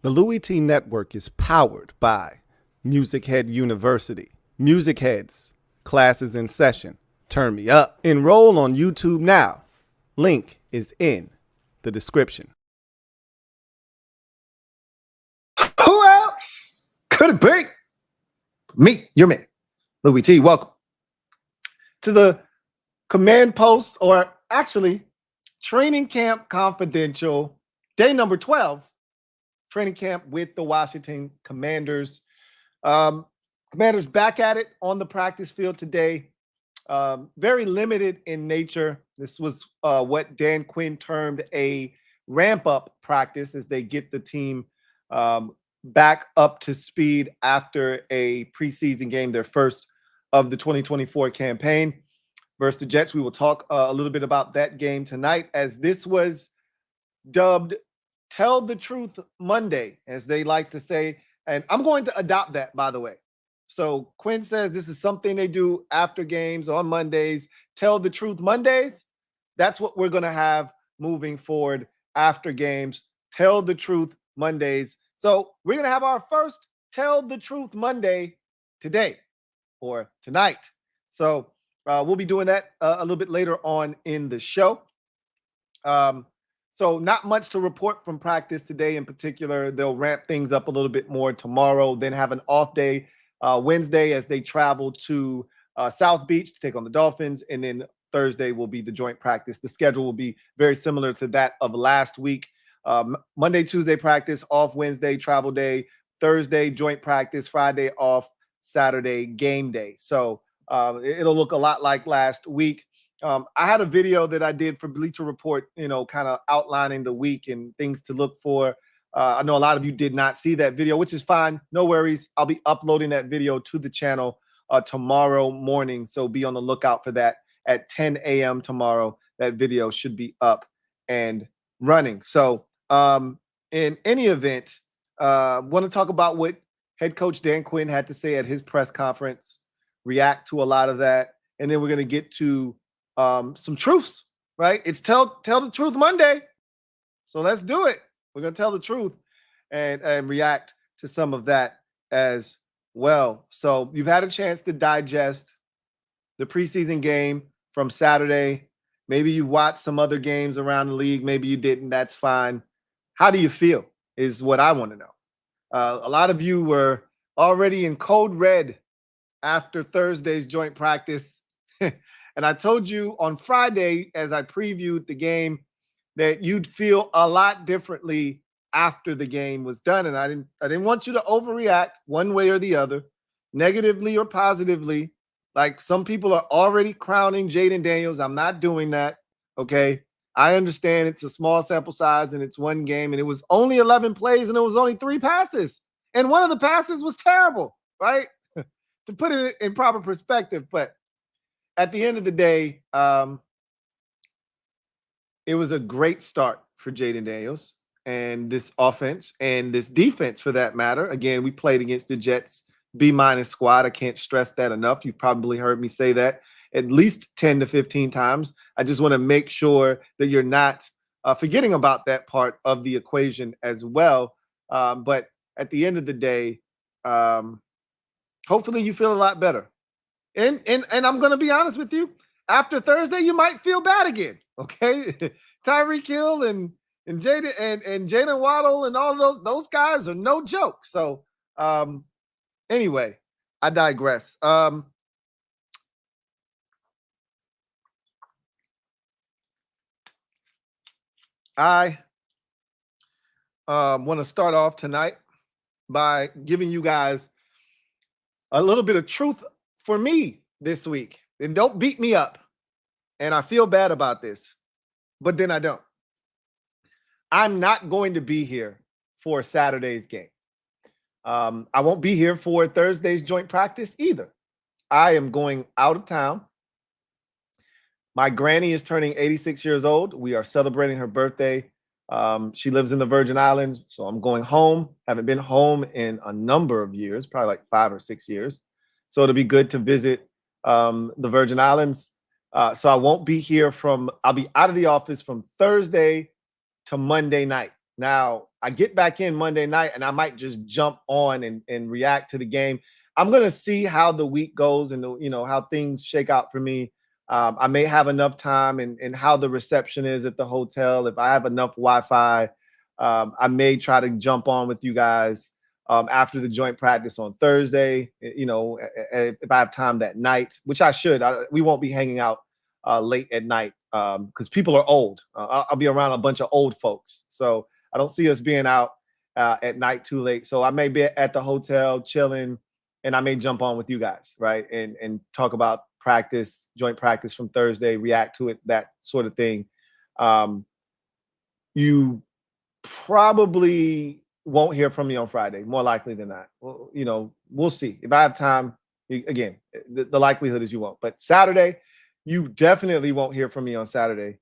The Louie T Network is powered by MusicHead University. MusicHeads, classes in session. Turn me up. Enroll on YouTube now. Link is in the description. Who else could it be? Me, your man, Louie T. Welcome to the command post, or actually training camp confidential, day number 12. Training camp with the Washington Commanders. Commanders back at it on the practice field today. Very limited in nature. This was what Dan Quinn termed a ramp-up practice as they get the team back up to speed after a preseason game, their first of the 2024 campaign versus the Jets. We will talk a little bit about that game tonight, as this was dubbed Tell the Truth Monday, as they like to say. And I'm going to adopt that, by the way. So Quinn says this is something they do after games on Mondays. Tell the Truth Mondays. That's what we're going to have moving forward after games. Tell the Truth Mondays. So we're going to have our first Tell the Truth Monday today or tonight. So we'll be doing that a little bit later on in the show. So not much to report from practice today in particular. They'll ramp things up a little bit more tomorrow, then have an off day Wednesday as they travel to South Beach to take on the Dolphins. And then Thursday will be the joint practice. The schedule will be very similar to that of last week. Monday, Tuesday practice, off Wednesday, travel day, Thursday, joint practice, Friday off, Saturday, game day. So it'll look a lot like last week. I had a video that I did for Bleacher Report, kind of outlining the week and things to look for. I know a lot of you did not see that video, which is fine. No worries. I'll be uploading that video to the channel tomorrow morning. So be on the lookout for that at 10 a.m. tomorrow. That video should be up and running. So in any event, want to talk about what head coach Dan Quinn had to say at his press conference, react to a lot of that. And then we're going to get to some truths, right? It's tell the truth Monday. So let's do it. We're going to tell the truth and react to some of that as well. So you've had a chance to digest the preseason game from Saturday. Maybe you watched some other games around the league. Maybe you didn't. That's fine. How do you feel is what I want to know. A lot of you were already in code red after Thursday's joint practice. And I told you on Friday, as I previewed the game, that you'd feel a lot differently after the game was done. And I didn't want you to overreact one way or the other, negatively or positively. Like some people are already crowning Jaden Daniels. I'm not doing that. Okay. I understand it's a small sample size and it's one game, and it was only 11 plays and it was only 3 passes. And one of the passes was terrible, right? To put it in proper perspective. But at the end of the day, it was a great start for Jaden Daniels and this offense and this defense for that matter. Again, we played against the Jets B- squad. I can't stress that enough. You've probably heard me say that at least 10 to 15 times. I just want to make sure that you're not forgetting about that part of the equation as well. But at the end of the day, hopefully you feel a lot better. And I'm going to be honest with you. After Thursday, you might feel bad again. Okay, Tyreek Hill and Jaden and Jalen Waddle and all those guys are no joke. So anyway, I digress. I want to start off tonight by giving you guys a little bit of truth for me this week. And don't beat me up. And I feel bad about this, but then I don't. I'm not going to be here for Saturday's game. I won't be here for Thursday's joint practice either. I am going out of town. My granny is turning 86 years old. We are celebrating her birthday. She lives in the Virgin Islands, so I'm going home. Haven't been home in a number of years, probably like 5 or 6 years. So it'll be good to visit the Virgin Islands. So I won't be here I'll be out of the office from Thursday to Monday night. Now, I get back in Monday night and I might just jump on and react to the game. I'm going to see how the week goes and how things shake out for me. I may have enough time and how the reception is at the hotel. If I have enough Wi-Fi, I may try to jump on with you guys after the joint practice on Thursday. If I have time that night, which I should. We won't be hanging out late at night because people are old. I'll be around a bunch of old folks, so I don't see us being out at night too late. So I may be at the hotel chilling, and I may jump on with you guys, right, and talk about practice, joint practice from Thursday, react to it, that sort of thing. You probably won't hear from me on Friday, more likely than not. Well, we'll see. If I have time, again, the likelihood is you won't. But Saturday, you definitely won't hear from me on Saturday.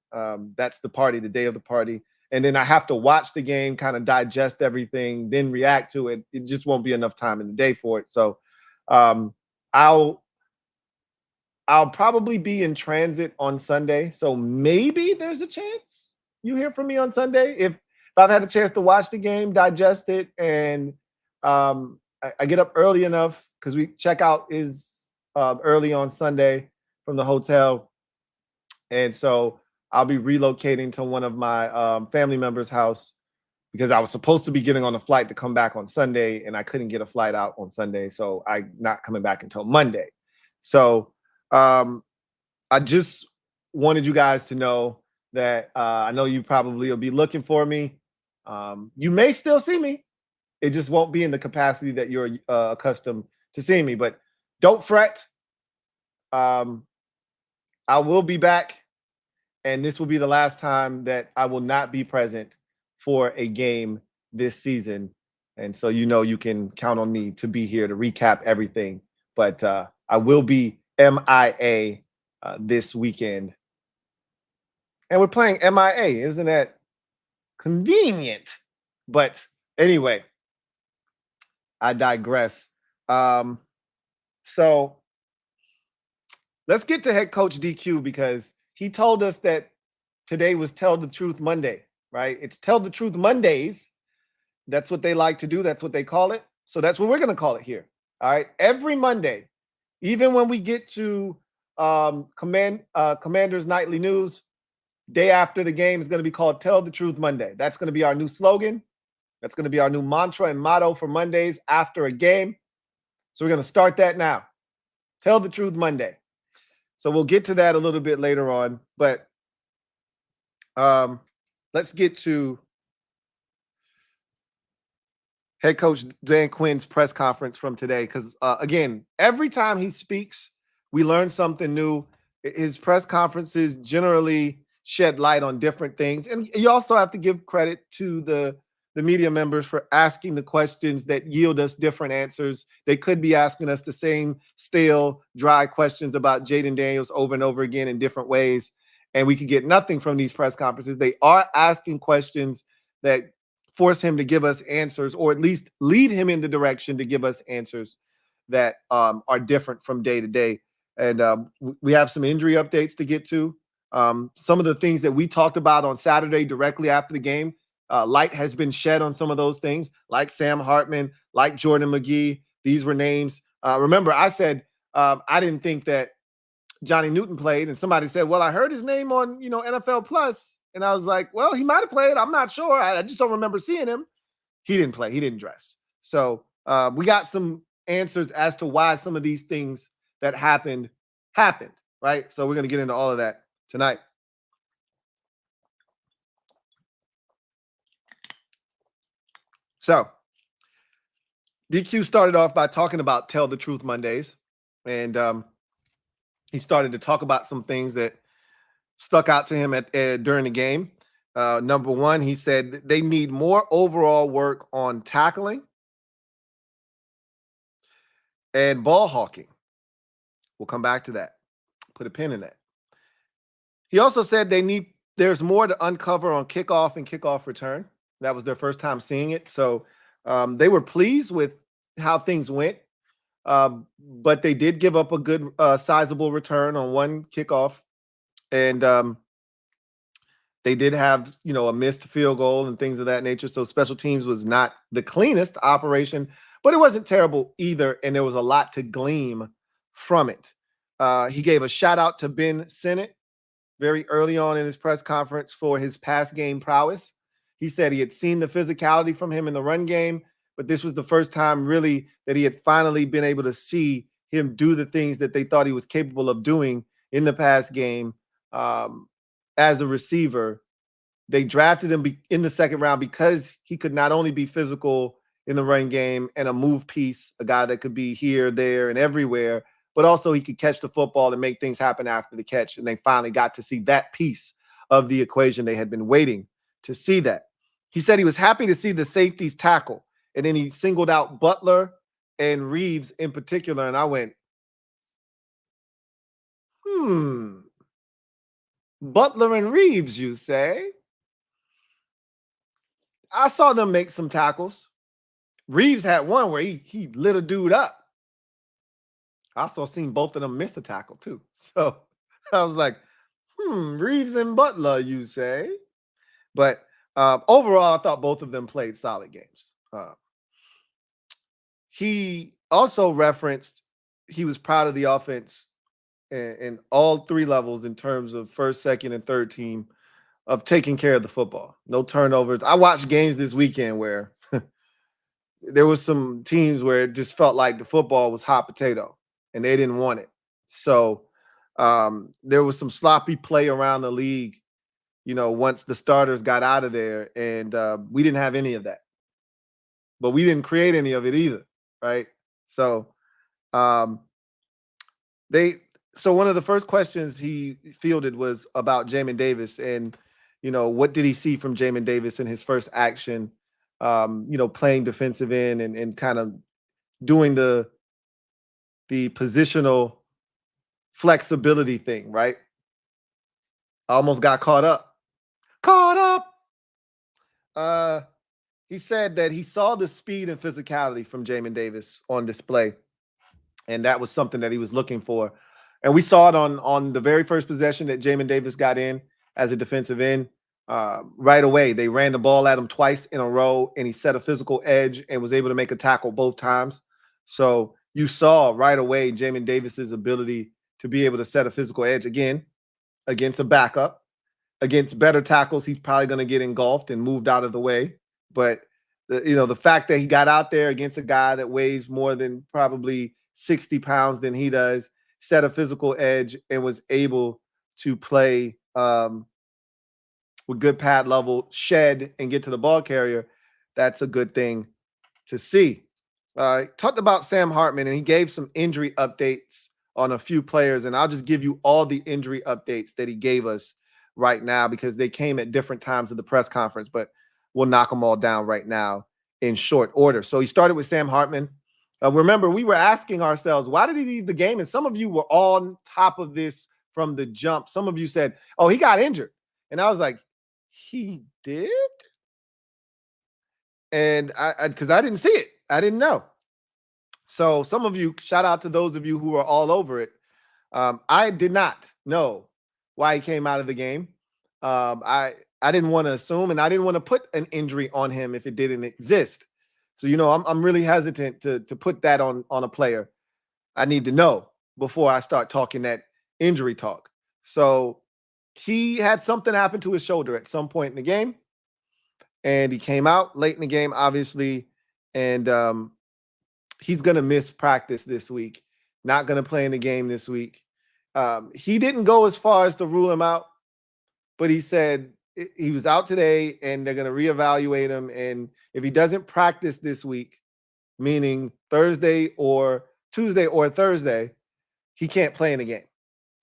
That's the party, the day of the party. And then I have to watch the game, kind of digest everything, then react to it. It just won't be enough time in the day for it. So I'll probably be in transit on Sunday. So maybe there's a chance you hear from me on Sunday. If I've had a chance to watch the game, digest it, and I get up early enough because we check out is early on Sunday from the hotel. And so I'll be relocating to one of my family members' house because I was supposed to be getting on a flight to come back on Sunday, and I couldn't get a flight out on Sunday. So I'm not coming back until Monday. So I just wanted you guys to know that I know you probably will be looking for me. You may still see me. It just won't be in the capacity that you're accustomed to seeing me. But don't fret. I will be back. And this will be the last time that I will not be present for a game this season. And so you can count on me to be here to recap everything. But I will be MIA this weekend. And we're playing MIA. Isn't that convenient? But anyway, I digress. So let's get to head coach DQ because he told us that today was Tell the Truth Monday, right? It's Tell the Truth Mondays. That's what they like to do. That's what they call it. So that's what we're going to call it here. All right. Every Monday, even when we get to Commander's Nightly News, day after the game is going to be called Tell the Truth Monday. That's going to be our new slogan. That's going to be our new mantra and motto for Mondays after a game. So we're going to start that now. Tell the Truth Monday. So we'll get to that a little bit later on. But let's get to head coach Dan Quinn's press conference from today. Because, again, every time he speaks, we learn something new. His press conferences generally shed light on different things. And you also have to give credit to the media members for asking the questions that yield us different answers. They could be asking us the same stale, dry questions about Jaden Daniels over and over again in different ways, and we could get nothing from these press conferences. They are asking questions that force him to give us answers, or at least lead him in the direction to give us answers that are different from day to day. And we have some injury updates to get to. Some of the things that we talked about on Saturday directly after the game, light has been shed on some of those things, like Sam Hartman, like Jordan McGee. These were names. Remember, I said I didn't think that Johnny Newton played, and somebody said, well, I heard his name on NFL Plus. And I was like, well, he might have played. I'm not sure. I just don't remember seeing him. He didn't play. He didn't dress. So we got some answers as to why some of these things that happened, right? So we're going to get into all of that tonight. So DQ started off by talking about Tell the Truth Mondays. And he started to talk about some things that stuck out to him during the game. Number one, he said they need more overall work on tackling and ball hawking. We'll come back to that. Put a pin in that. He also said there's more to uncover on kickoff and kickoff return. That was their first time seeing it. So they were pleased with how things went. But they did give up a good sizable return on one kickoff. And They did have, a missed field goal and things of that nature. So special teams was not the cleanest operation, but it wasn't terrible either. And there was a lot to glean from it. He gave a shout out to Ben Sinnott very early on in his press conference for his pass game prowess. He said he had seen the physicality from him in the run game, but this was the first time really that he had finally been able to see him do the things that they thought he was capable of doing in the pass game as a receiver. They drafted him in the second round because he could not only be physical in the run game and a move piece, a guy that could be here, there, and everywhere, but also he could catch the football and make things happen after the catch. And they finally got to see that piece of the equation. They had been waiting to see that. He said he was happy to see the safeties tackle. And then he singled out Butler and Reeves in particular. And I went, Butler and Reeves, you say? I saw them make some tackles. Reeves had one where he lit a dude up. I also seen both of them miss a tackle too. So I was like, Reeves and Butler, you say? But overall, I thought both of them played solid games. He also referenced he was proud of the offense in all three levels in terms of first, second, and third team of taking care of the football. No turnovers. I watched games this weekend where there was some teams where it just felt like the football was hot potato and they didn't want it. So there was some sloppy play around the league, once the starters got out of there, and we didn't have any of that. But we didn't create any of it either, right? So so one of the first questions he fielded was about Jamon Davis and, what did he see from Jamon Davis in his first action, playing defensive end and kind of doing the positional flexibility thing, right? I almost got caught up. He said that he saw the speed and physicality from Jamon Davis on display, and that was something that he was looking for. And we saw it on the very first possession that Jamon Davis got in as a defensive end. Right away, they ran the ball at him twice in a row, and he set a physical edge and was able to make a tackle both times. So you saw right away Jamon Davis's ability to be able to set a physical edge again against a backup. Against better tackles, he's probably going to get engulfed and moved out of the way. But the fact that he got out there against a guy that weighs more than probably 60 pounds than he does, set a physical edge, and was able to play with good pad level, shed, and get to the ball carrier, that's a good thing to see. Talked about Sam Hartman, and he gave some injury updates on a few players, and I'll just give you all the injury updates that he gave us right now because they came at different times of the press conference, but we'll knock them all down right now in short order. So he started with Sam Hartman. Remember, we were asking ourselves, why did he leave the game? And some of you were on top of this from the jump. Some of you said, oh, he got injured. And I was like, he did? And because I didn't see it. I didn't know. So some of you, shout out to those of you who are all over it. I did not know why he came out of the game. I didn't want to assume, and I didn't want to put an injury on him if it didn't exist. So, I'm really hesitant to put that on a player. I need to know before I start talking that injury talk. So he had something happen to his shoulder at some point in the game, and he came out late in the game, obviously, and he's going to miss practice this week, not going to play in the game this week. He didn't go as far as to rule him out, but he said he was out today and they're going to reevaluate him. And if he doesn't practice this week, meaning Thursday or Tuesday or Thursday, he can't play in the game.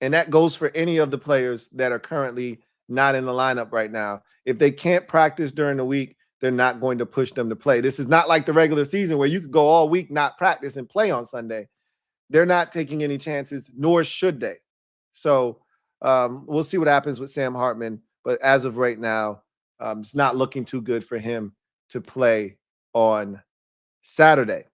And that goes for any of the players that are currently not in the lineup right now. If they can't practice during the week, they're not going to push them to play. This is not like the regular season where you could go all week, not practice, and play on Sunday. They're not taking any chances, nor should they. So we'll see what happens with Sam Hartman. But as of right now, it's not looking too good for him to play on Saturday.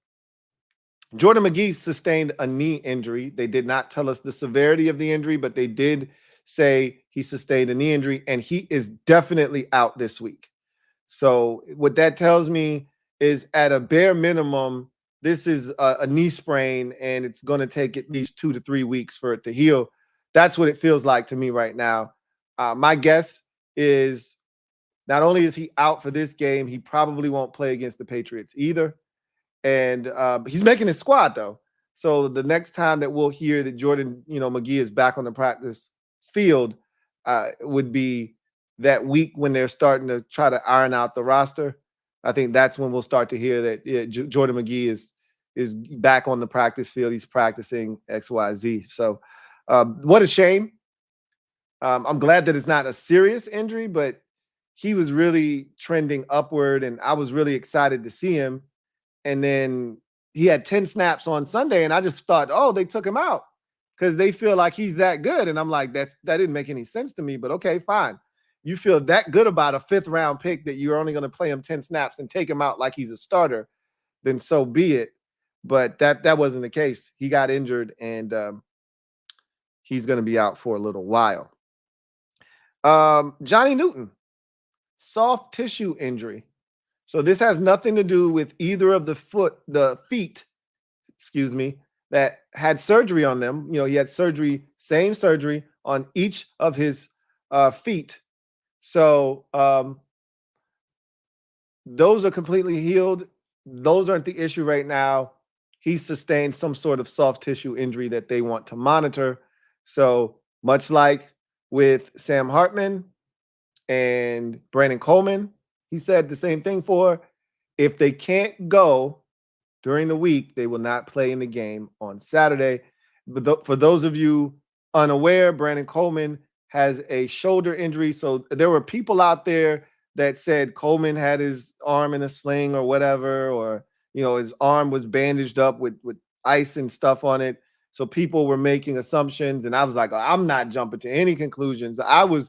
Jordan McGee sustained a knee injury. They did not tell us the severity of the injury, but they did say he sustained a knee injury, and he is definitely out this week. So what that tells me is, at a bare minimum, this is a knee sprain, and it's going to take at least 2 to 3 weeks for it to heal. That's what it feels like to me right now. My guess is not only is he out for this game, he probably won't play against the Patriots either. And he's making his squad, though. So the next time that we'll hear that Jordan, McGee is back on the practice field would be that week when they're starting to try to iron out the roster. I think that's when we'll start to hear that Jordan McGee is back on the practice field. He's practicing XYZ. So what a shame. I'm glad that it's not a serious injury, but he was really trending upward, and I was really excited to see him. And then he had 10 snaps on Sunday, and I just thought, oh, they took him out because they feel like he's that good. And I'm like, that didn't make any sense to me, but okay, fine. You feel that good about a 5th-round pick that you're only going to play him 10 snaps and take him out like he's a starter, then so be it. But that wasn't the case. He got injured, and he's going to be out for a little while. Johnny Newton, soft tissue injury. So this has nothing to do with either of the feet, that had surgery on them. He had same surgery on each of his feet. So those are completely healed. Those aren't the issue right now. He sustained some sort of soft tissue injury that they want to monitor. So much like with Sam Hartman and Brandon Coleman, he said the same thing for, if they can't go during the week, they will not play in the game on Saturday. But for those of you unaware, Brandon Coleman has a shoulder injury. So there were people out there that said Coleman had his arm in a sling or whatever, or, his arm was bandaged up with ice and stuff on it. So people were making assumptions, and I was like, oh, I'm not jumping to any conclusions. I was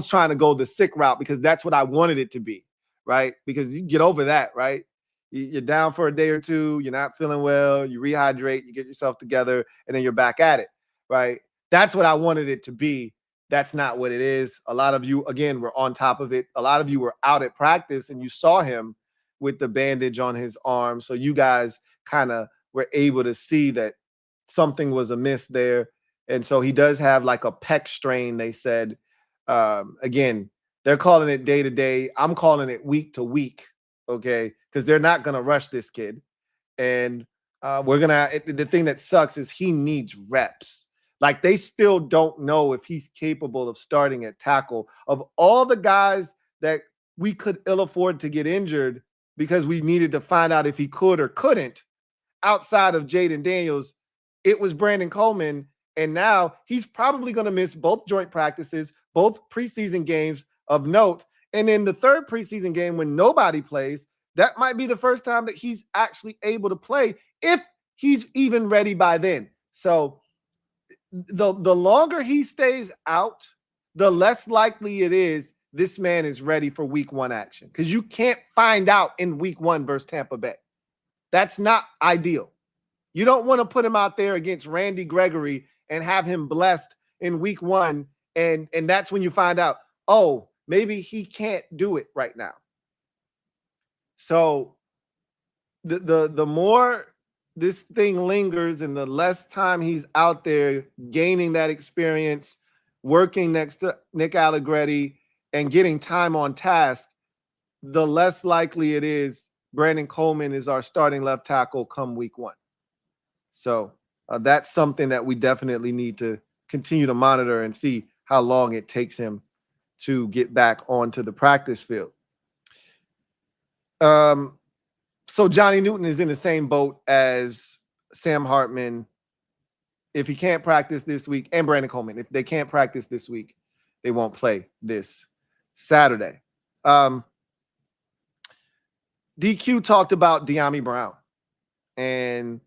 trying to go the sick route because that's what I wanted it to be, right? Because you get over that, right? You're down for a day or two, you're not feeling well, you rehydrate, you get yourself together, and then you're back at it, right? That's what I wanted it to be. That's not what it is. A lot of you, again, were on top of it. A lot of you were out at practice, and you saw him with the bandage on his arm. So you guys kind of were able to see that something was amiss there. And so he does have like a pec strain, they said. Again, they're calling it day to day. I'm calling it week to week, okay? Because they're not going to rush this kid. And the thing that sucks is he needs reps. Like, they still don't know if he's capable of starting at tackle. Of all the guys that we could ill afford to get injured because we needed to find out if he could or couldn't, outside of Jaden Daniels, it was Brandon Coleman. And now he's probably going to miss both joint practices, both preseason games of note. And in the third preseason game, when nobody plays, that might be the first time that he's actually able to play, if he's even ready by then. So the longer he stays out, the less likely it is this man is ready for week 1 action, because you can't find out in week 1 versus Tampa Bay. That's not ideal. You don't want to put him out there against Randy Gregory and have him blessed in week 1. And that's when you find out, oh, maybe he can't do it right now. So the more this thing lingers and the less time he's out there gaining that experience, working next to Nick Allegretti and getting time on task, the less likely it is Brandon Coleman is our starting left tackle come week 1. So that's something that we definitely need to continue to monitor and see how long it takes him to get back onto the practice field. So Johnny Newton is in the same boat as Sam Hartman. If he can't practice this week, and Brandon Coleman, if they can't practice this week, they won't play this Saturday. DQ talked about Dyami Brown, and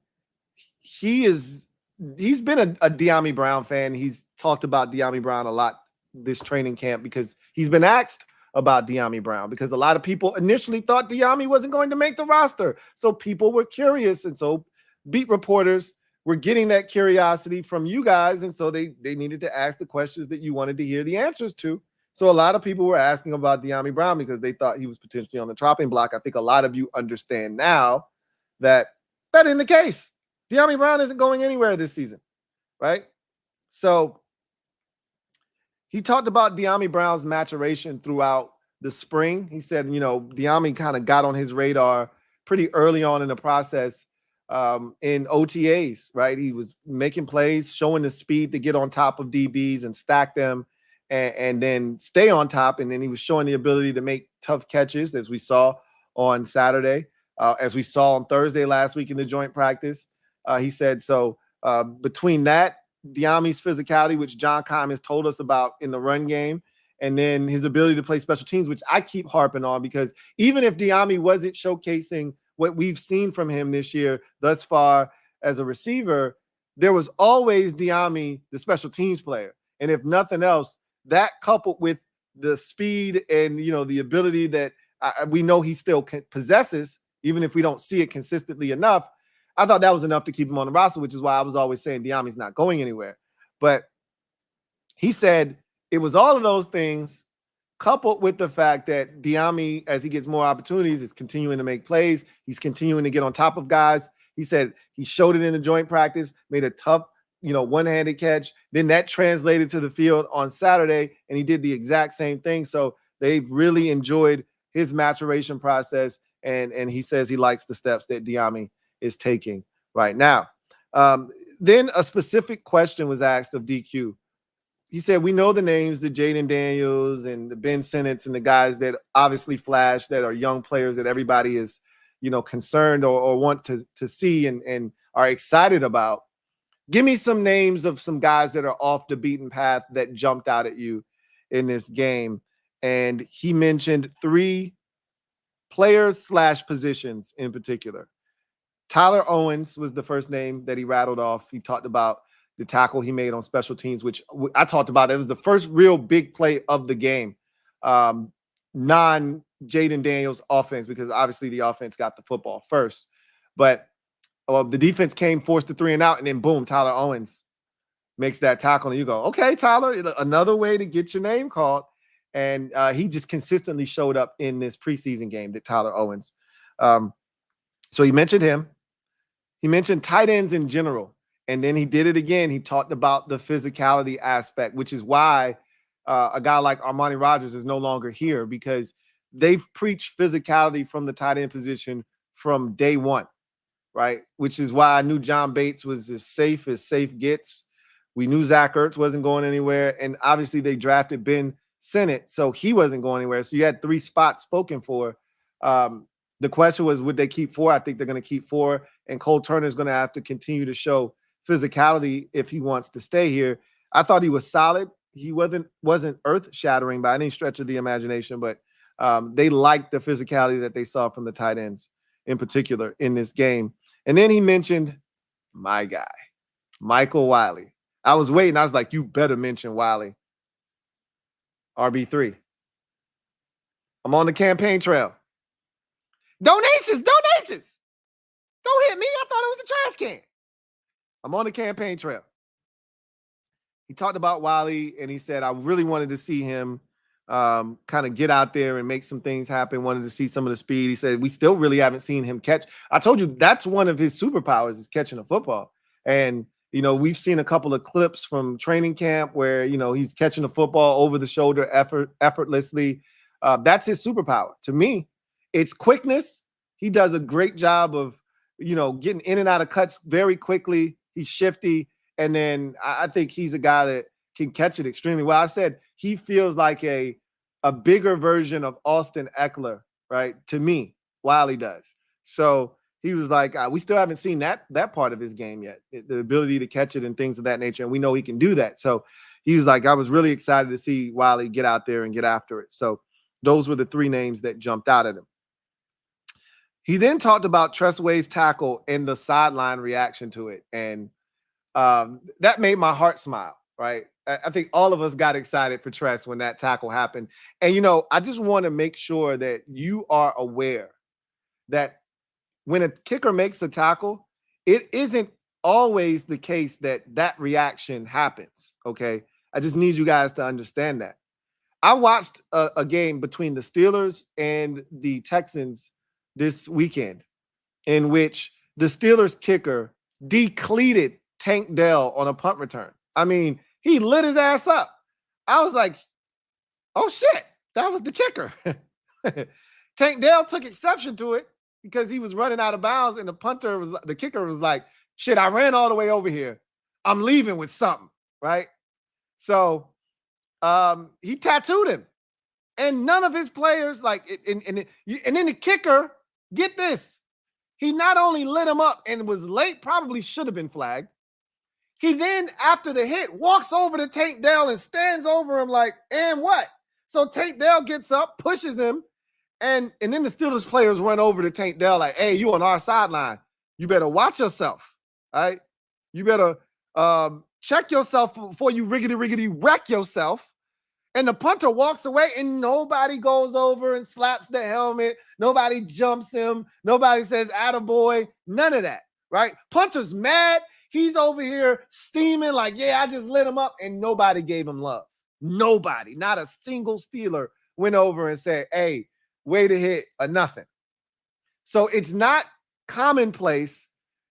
he's been a Dyami Brown fan. He's talked about Dyami Brown a lot this training camp because he's been asked about Dyami Brown, because a lot of people initially thought Dyami wasn't going to make the roster. So people were curious. And so beat reporters were getting that curiosity from you guys, and so they needed to ask the questions that you wanted to hear the answers to. So a lot of people were asking about Dyami Brown because they thought he was potentially on the chopping block. I think a lot of you understand now that isn't the case. Dyami Brown isn't going anywhere this season, right? So he talked about Dyami Brown's maturation throughout the spring. He said, Dyami kind of got on his radar pretty early on in the process in OTAs, right? He was making plays, showing the speed to get on top of DBs and stack them and then stay on top. And then he was showing the ability to make tough catches, as we saw on Saturday, as we saw on Thursday last week in the joint practice. He said, so between that, Dyami's physicality, which John Keim has told us about in the run game, and then his ability to play special teams, which I keep harping on, because even if Dyami wasn't showcasing what we've seen from him this year thus far as a receiver, there was always Dyami, the special teams player. And if nothing else, that coupled with the speed and, the ability that we know he still possesses, even if we don't see it consistently enough, I thought that was enough to keep him on the roster, which is why I was always saying Dyami's not going anywhere. But he said it was all of those things coupled with the fact that Dyami, as he gets more opportunities, is continuing to make plays. He's continuing to get on top of guys. He said he showed it in the joint practice, made a tough, one-handed catch. Then that translated to the field on Saturday, and he did the exact same thing. So they've really enjoyed his maturation process, and he says he likes the steps that Dyami is taking right now. Then a specific question was asked of DQ. He said, we know the names, the Jaden Daniels and the Ben Sinnotts and the guys that obviously flash, that are young players that everybody is, concerned or want to see and are excited about. Give me some names of some guys that are off the beaten path that jumped out at you in this game. And he mentioned 3 players/positions in particular. Tyler Owens was the first name that he rattled off. He talked about the tackle he made on special teams, which I talked about. It was the first real big play of the game, non-Jaden Daniels offense, because obviously the offense got the football first. But the defense came, forced the 3 and out, and then boom, Tyler Owens makes that tackle. And you go, okay, Tyler, another way to get your name called. And he just consistently showed up in this preseason game, that Tyler Owens. So he mentioned him. He mentioned tight ends in general. And then he did it again. He talked about the physicality aspect, which is why a guy like Armani Rogers is no longer here, because they've preached physicality from the tight end position from day one, right? Which is why I knew John Bates was as safe gets. We knew Zach Ertz wasn't going anywhere. And obviously they drafted Ben Sinnott, so he wasn't going anywhere. So you had 3 spots spoken for. The question was, would they keep 4? I think they're going to keep 4. And Cole Turner is going to have to continue to show physicality if he wants to stay here. I thought he was solid. He wasn't earth-shattering by any stretch of the imagination, but they liked the physicality that they saw from the tight ends in particular in this game. And then he mentioned my guy, Michael Wiley. I was waiting. I was like, you better mention Wiley. RB3. I'm on the campaign trail. Donations. Don't hit me. I thought it was a trash can. I'm on the campaign trail. He talked about Wiley, and he said, I really wanted to see him kind of get out there and make some things happen. Wanted to see some of the speed. He said, we still really haven't seen him catch. I told you that's one of his superpowers, is catching a football. And, we've seen a couple of clips from training camp where, he's catching the football over the shoulder effortlessly. That's his superpower. To me, it's quickness. He does a great job of, getting in and out of cuts very quickly. He's shifty. And then I think he's a guy that can catch it extremely well. I said he feels like a bigger version of Austin Eckler, right? To me, Wiley does. So he was like, we still haven't seen that part of his game yet, the ability to catch it and things of that nature. And we know he can do that. So he's like, I was really excited to see Wiley get out there and get after it. So those were the 3 names that jumped out at him. He then talked about Tressway's tackle and the sideline reaction to it. And that made my heart smile, right? I think all of us got excited for Tress when that tackle happened. And, I just want to make sure that you are aware that when a kicker makes a tackle, it isn't always the case that that reaction happens. Okay. I just need you guys to understand that. I watched a game between the Steelers and the Texans this weekend in which the Steelers kicker decleated Tank Dell on a punt return. I mean, he lit his ass up. I was like, oh shit, that was the kicker. Tank Dell took exception to it because he was running out of bounds, and the kicker was like, shit, I ran all the way over here. I'm leaving with something, right? So he tattooed him. And none of his players, and then the kicker, get this, he not only lit him up and was late, probably should have been flagged. He then, after the hit, walks over to Tank Dell and stands over him like, and what? So Tank Dell gets up, pushes him, and then the Steelers players run over to Tank Dell like, hey, you on our sideline. You better watch yourself, all right? You better check yourself before you riggedy wreck yourself. And the punter walks away and nobody goes over and slaps the helmet. Nobody jumps him. Nobody says, attaboy. None of that, right? Punter's mad. He's over here steaming like, yeah, I just lit him up. And nobody gave him love. Nobody, not a single Steeler went over and said, hey, way to hit or nothing. So it's not commonplace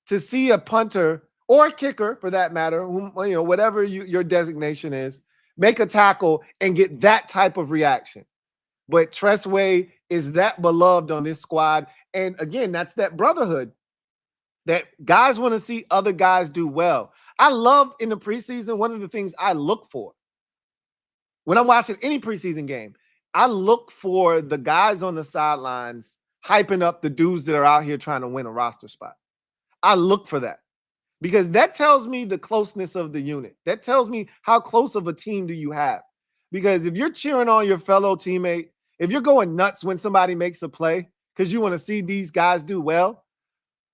to see a punter or a kicker, for that matter, whatever your designation is, make a tackle and get that type of reaction. But Tressway is that beloved on this squad. And again, that's that brotherhood that guys want to see other guys do well. I love in the preseason, one of the things I look for when I'm watching any preseason game, I look for the guys on the sidelines hyping up the dudes that are out here trying to win a roster spot. I look for that. Because that tells me the closeness of the unit. That tells me how close of a team do you have. Because if you're cheering on your fellow teammate, if you're going nuts when somebody makes a play because you want to see these guys do well,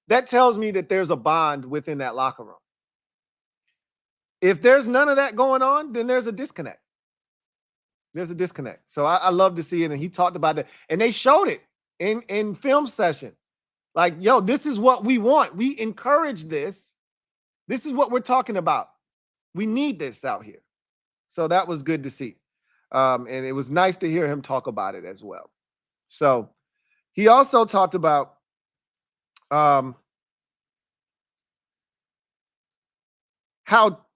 that tells me that there's a bond within that locker room. If there's none of that going on, then there's a disconnect. There's a disconnect. So I love to see it. And he talked about that. And they showed it in film session. Like, yo, this is what we want. We encourage this. This is what we're talking about. We need this out here. So that was good to see. And it was nice to hear him talk about it as well. So he also talked about how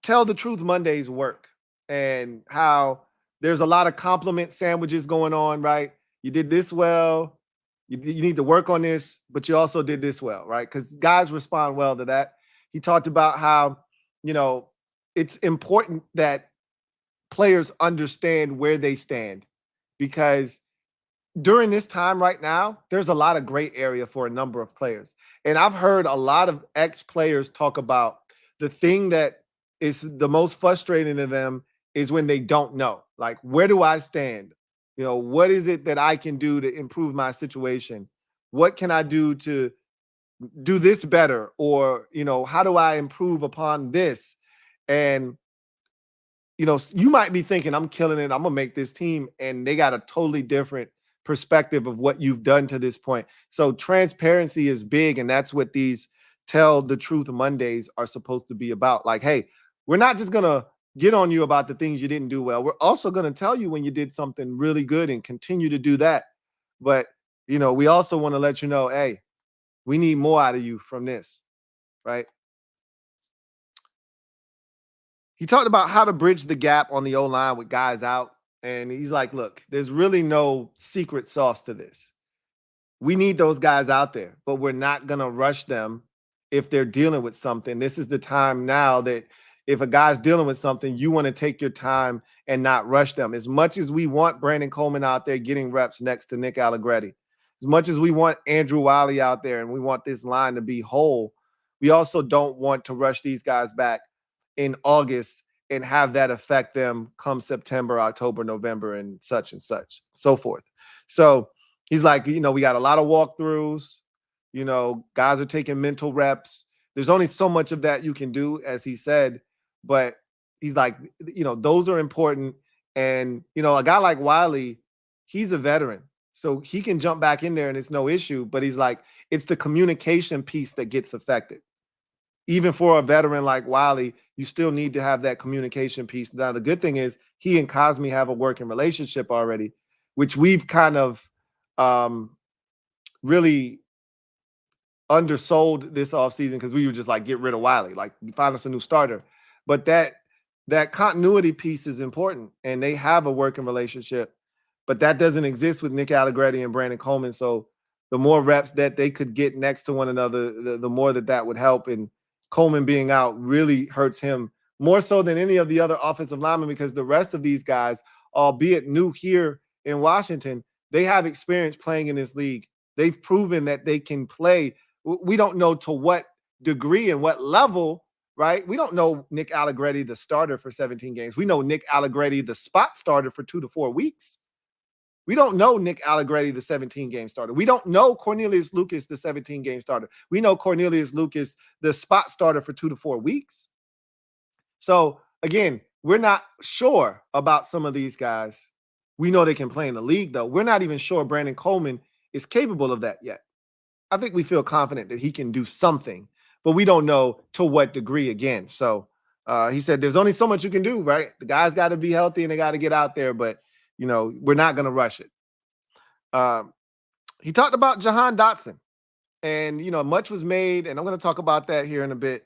Tell the Truth Mondays work and how there's a lot of compliment sandwiches going on, right? You did this well. You need to work on this, but you also did this well, right? Because guys respond well to that. He talked about how, it's important that players understand where they stand because during this time right now, there's a lot of gray area for a number of players. And I've heard a lot of ex-players talk about the thing that is the most frustrating to them is when they don't know, like, where do I stand? What is it that I can do to improve my situation? What can I do to do this better? Or, how do I improve upon this? And, you might be thinking, I'm killing it. I'm going to make this team. And they got a totally different perspective of what you've done to this point. So transparency is big. And that's what these Tell the Truth Mondays are supposed to be about. Like, hey, we're not just going to get on you about the things you didn't do well. We're also going to tell you when you did something really good and continue to do that. But, we also want to let you know, hey, we need more out of you from this, right? He talked about how to bridge the gap on the O-line with guys out. And he's like, look, there's really no secret sauce to this. We need those guys out there, but we're not going to rush them if they're dealing with something. This is the time now that if a guy's dealing with something, you want to take your time and not rush them. As much as we want Brandon Coleman out there getting reps next to Nick Allegretti, as much as we want Andrew Wiley out there and we want this line to be whole, we also don't want to rush these guys back in August and have that affect them come September, October, November, and such, so forth. So he's like, we got a lot of walkthroughs. Guys are taking mental reps. There's only so much of that you can do, as he said. But he's like, those are important. And, a guy like Wiley, he's a veteran. So he can jump back in there and it's no issue. But he's like, it's the communication piece that gets affected. even for a veteran like Wiley, you still need to have that communication piece. Now, the good thing is he and Cosme have a working relationship already, which we've kind of really undersold this offseason because we were just like, get rid of Wiley, like find us a new starter. But that continuity piece is important, and they have a working relationship, but that doesn't exist with Nick Allegretti and Brandon Coleman. So the more reps that they could get next to one another, the more that would help. And Coleman being out really hurts him more so than any of the other offensive linemen, because the rest of these guys, albeit new here in Washington, they have experience playing in this league. They've proven that they can play. We don't know to what degree and what level, right? We don't know Nick Allegretti, the starter for 17 games. We know Nick Allegretti, the spot starter for 2 to 4 weeks. We don't know Nick Allegretti, the 17-game starter. We don't know Cornelius Lucas, the 17-game starter. We know Cornelius Lucas, the spot starter for 2 to 4 weeks. So, again, we're not sure about some of these guys. We know they can play in the league, though. We're not even sure Brandon Coleman is capable of that yet. I think we feel confident that he can do something, but we don't know to what degree again. So he said there's only so much you can do, right? The guys got to be healthy and they got to get out there, but, we're not going to rush it. He talked about Jahan Dotson, and, much was made, and I'm going to talk about that here in a bit.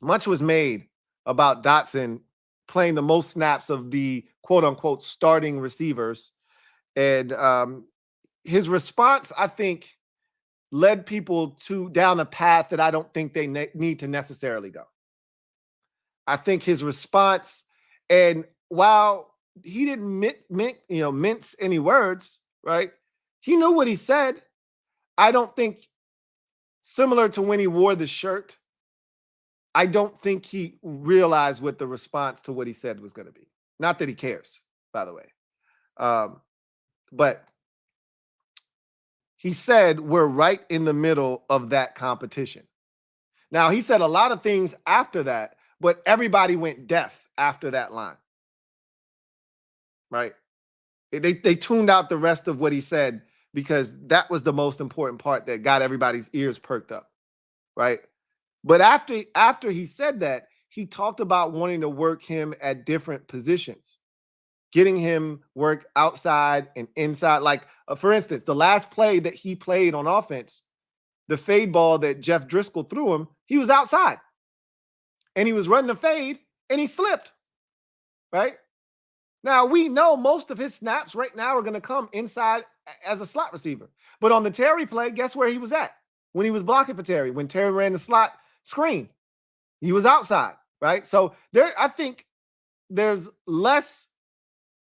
Much was made about Dotson playing the most snaps of the quote-unquote starting receivers. And his response, I think, led people down a path that I don't think they need to necessarily go. I think his response, and while he didn't mince any words, right? He knew what he said. I don't think, similar to when he wore the shirt, I don't think he realized what the response to what he said was going to be. Not that he cares, by the way. But he said we're right in the middle of that competition. Now, he said a lot of things after that, but everybody went deaf after that line. Right? They tuned out the rest of what he said because that was the most important part that got everybody's ears perked up. Right? But after he said that, he talked about wanting to work him at different positions, getting him work outside and inside. Like, for instance, the last play that he played on offense, the fade ball that Jeff Driscoll threw him, he was outside. And he was running a fade, and he slipped. Right? Now, we know most of his snaps right now are going to come inside as a slot receiver. But on the Terry play, guess where he was at? When he was blocking for Terry, when Terry ran the slot screen, he was outside, right? So I think there's less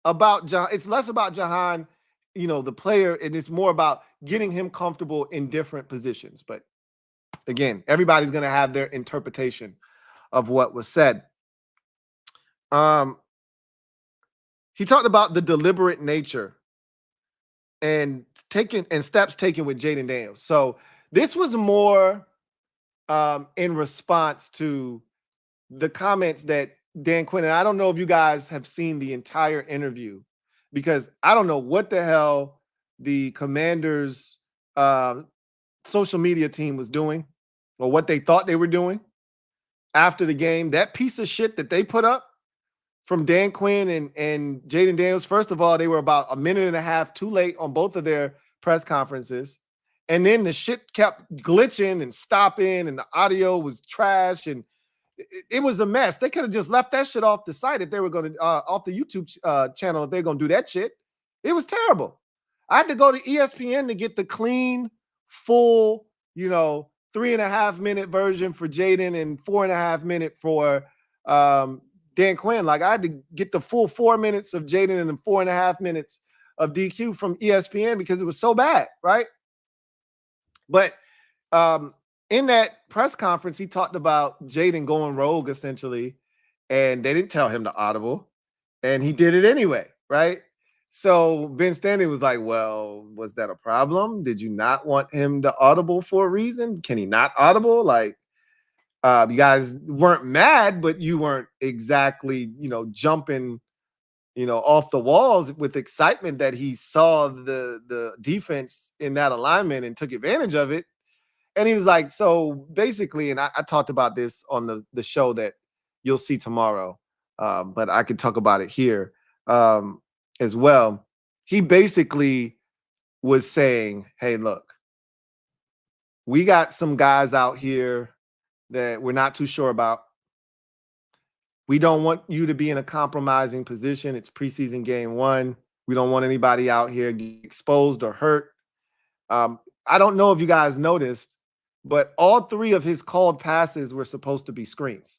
about Jahan. It's less about Jahan, the player, and it's more about getting him comfortable in different positions. But again, everybody's going to have their interpretation of what was said. He talked about the deliberate nature and steps taken with Jaden Daniels. So this was more in response to the comments that Dan Quinn, and I don't know if you guys have seen the entire interview, because I don't know what the hell the Commanders social media team was doing or what they thought they were doing after the game. That piece of shit that they put up from Dan Quinn and Jaden Daniels, first of all, they were about a minute and a half too late on both of their press conferences. And then the shit kept glitching and stopping, and the audio was trash, and it was a mess. They could have just left that shit off the site if they were going to, off the YouTube channel, if they're going to do that shit. It was terrible. I had to go to ESPN to get the clean, full, 3.5 minute version for Jaden and 4.5 minute for Dan Quinn. Like, I had to get the full 4 minutes of Jaden and then 4.5 minutes of DQ from ESPN because it was so bad, right? But in that press conference, he talked about Jaden going rogue, essentially, and they didn't tell him to audible, and he did it anyway, right? So Ben Stanley was like, well, was that a problem? Did you not want him to audible for a reason? Can he not audible? Like, you guys weren't mad, but you weren't exactly, jumping, off the walls with excitement that he saw the defense in that alignment and took advantage of it. And he was like, so basically, and I talked about this on the show that you'll see tomorrow, but I could talk about it here as well. He basically was saying, hey, look, we got some guys out here that we're not too sure about. We don't want you to be in a compromising position. It's preseason game 1. We don't want anybody out here get exposed or hurt. I don't know if you guys noticed, but all 3 of his called passes were supposed to be screens.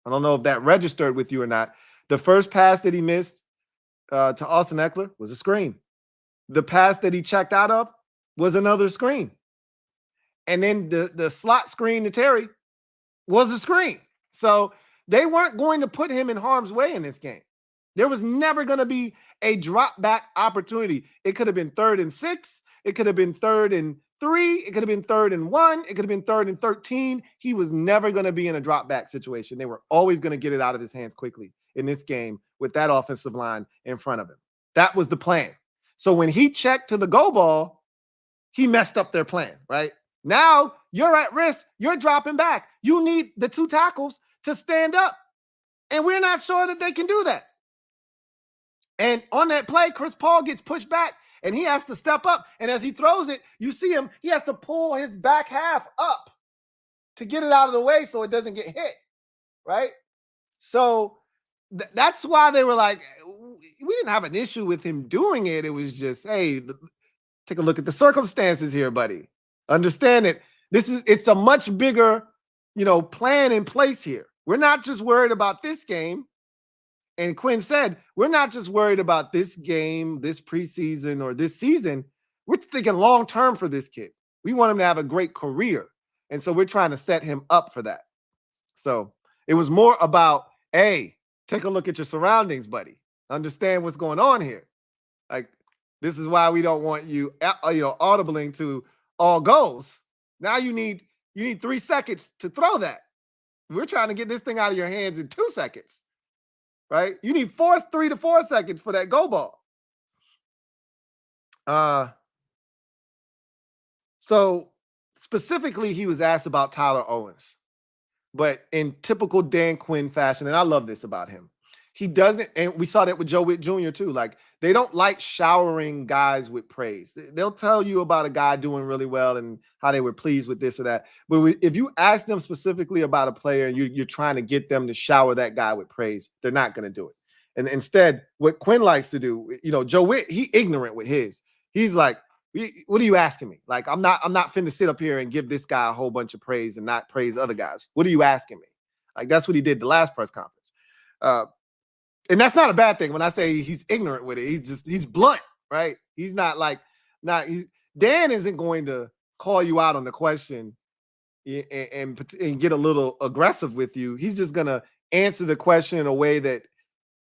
I don't know if that registered with you or not. The first pass that he missed to Austin Eckler was a screen. The pass that he checked out of was another screen. And then the slot screen to Terry was a screen. So they weren't going to put him in harm's way in this game. There was never going to be a drop back opportunity. It could have been 3rd and 6. It could have been 3rd and 3. It could have been 3rd and 1. It could have been 3rd and 13. He was never going to be in a drop back situation. They were always going to get it out of his hands quickly in this game with that offensive line in front of him. That was the plan. So when he checked to the go ball, he messed up their plan, right? Now you're at risk. You're dropping back. You need the 2 tackles to stand up. And we're not sure that they can do that. And on that play, Chris Paul gets pushed back and he has to step up. And as he throws it, you see him, he has to pull his back half up to get it out of the way so it doesn't get hit, right? So that's why they were like, we didn't have an issue with him doing it. It was just, hey, take a look at the circumstances here, buddy. Understand that it's a much bigger, plan in place here. We're not just worried about this game. And Quinn said, we're not just worried about this game, this preseason, or this season. We're thinking long-term for this kid. We want him to have a great career. And so we're trying to set him up for that. So it was more about, hey, take a look at your surroundings, buddy. Understand what's going on here. Like, this is why we don't want you, audibling to all goals. Now you need 3 seconds to throw that. We're trying to get this thing out of your hands in 2 seconds. Right? You need 3 to 4 seconds for that go ball. So specifically, he was asked about Tyler Owens, but in typical Dan Quinn fashion, and I love this about him, he doesn't, and we saw that with Joe Witt Jr. too. Like, they don't like showering guys with praise. They'll tell you about a guy doing really well and how they were pleased with this or that. But if you ask them specifically about a player and you're trying to get them to shower that guy with praise, they're not going to do it. And instead, what Quinn likes to do, Joe Witt, he ignorant with his. He's like, what are you asking me? Like, I'm not finna sit up here and give this guy a whole bunch of praise and not praise other guys. What are you asking me? Like, that's what he did the last press conference. And that's not a bad thing when I say he's ignorant with it. He's blunt, right? He's not like, Dan isn't going to call you out on the question and get a little aggressive with you. He's just going to answer the question in a way that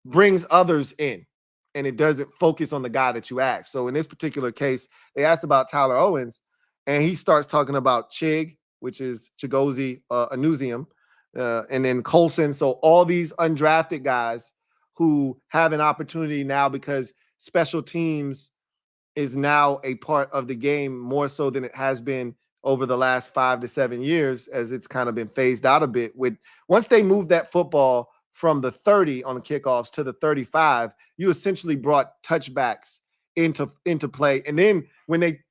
brings others in and it doesn't focus on the guy that you asked. So in this particular case, they asked about Tyler Owens and he starts talking about Chig, which is Chigozie Anuzium, and then Colson. So all these undrafted guys who have an opportunity now because special teams is now a part of the game more so than it has been over the last 5 to 7 years, as it's kind of been phased out a bit. Once they moved that football from the 30 on the kickoffs to the 35, you essentially brought touchbacks into play. And then when they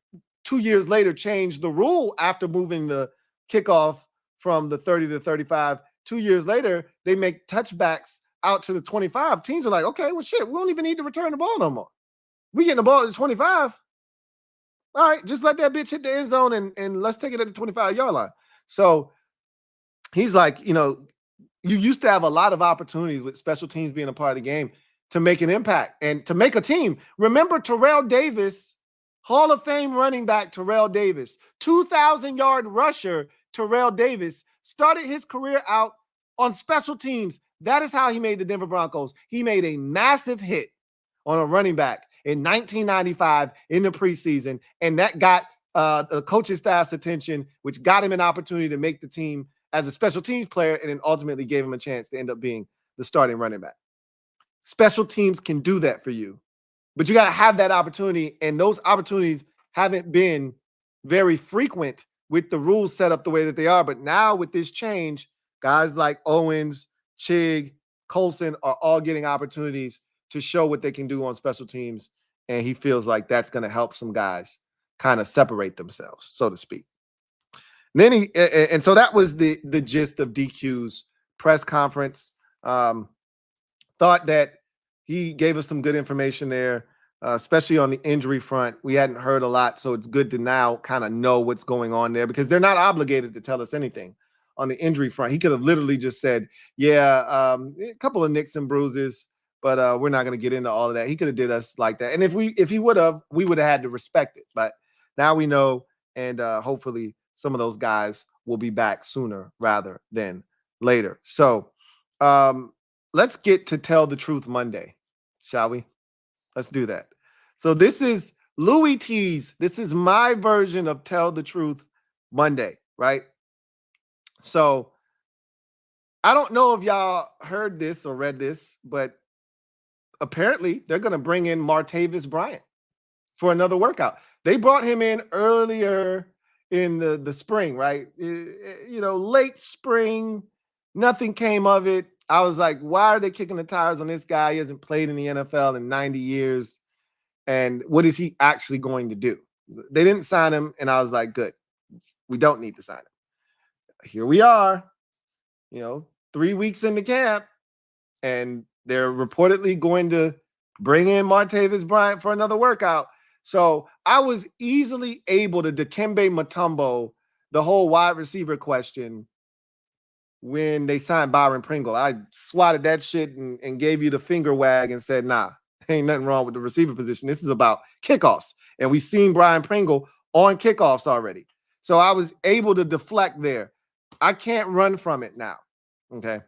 2 years later changed the rule after moving the kickoff from the 30 to 35, 2 years later, they make touchbacks out to the 25. Teams are like, okay, well, shit, we don't even need to return the ball no more. We getting the ball at the 25. All right, just let that bitch hit the end zone and let's take it at the 25-yard line. So he's like, you used to have a lot of opportunities with special teams being a part of the game to make an impact and to make a team. Remember Terrell Davis, Hall of Fame running back Terrell Davis, 2,000-yard rusher Terrell Davis, started his career out on special teams. That is how he made the Denver Broncos. He made a massive hit on a running back in 1995 in the preseason, and that got the coaching staff's attention, which got him an opportunity to make the team as a special teams player, and then ultimately gave him a chance to end up being the starting running back. Special teams can do that for you, but you got to have that opportunity, and those opportunities haven't been very frequent with the rules set up the way that they are. But now with this change, guys like Owens, Chig, Colson are all getting opportunities to show what they can do on special teams. And he feels like that's going to help some guys kind of separate themselves, so to speak. And so that was the gist of DQ's press conference. Thought that he gave us some good information there, especially on the injury front. We hadn't heard a lot, so it's good to now kind of know what's going on there because they're not obligated to tell us anything on the injury front. He could have literally just said, yeah, a couple of nicks and bruises, but we're not going to get into all of that. He could have did us like that. And if he would have, we would have had to respect it. But now we know, and hopefully some of those guys will be back sooner rather than later. So let's get to Tell the Truth Monday, shall we? Let's do that. So this is Louie T's. This is my version of Tell the Truth Monday, right? So I don't know if y'all heard this or read this, but apparently they're going to bring in Martavis Bryant for another workout. They brought him in earlier in the spring, right? You know, late spring, nothing came of it. I was like, why are they kicking the tires on this guy? He hasn't played in the NFL in 90 years. And what is he actually going to do? They didn't sign him. And I was like, good. We don't need to sign him. Here we are, 3 weeks into camp. And they're reportedly going to bring in Martavis Bryant for another workout. So I was easily able to Dikembe Mutombo the whole wide receiver question when they signed Byron Pringle. I swatted that shit and gave you the finger wag and said, nah, ain't nothing wrong with the receiver position. This is about kickoffs. And we've seen Byron Pringle on kickoffs already. So I was able to deflect there. I can't run from it now. Okay.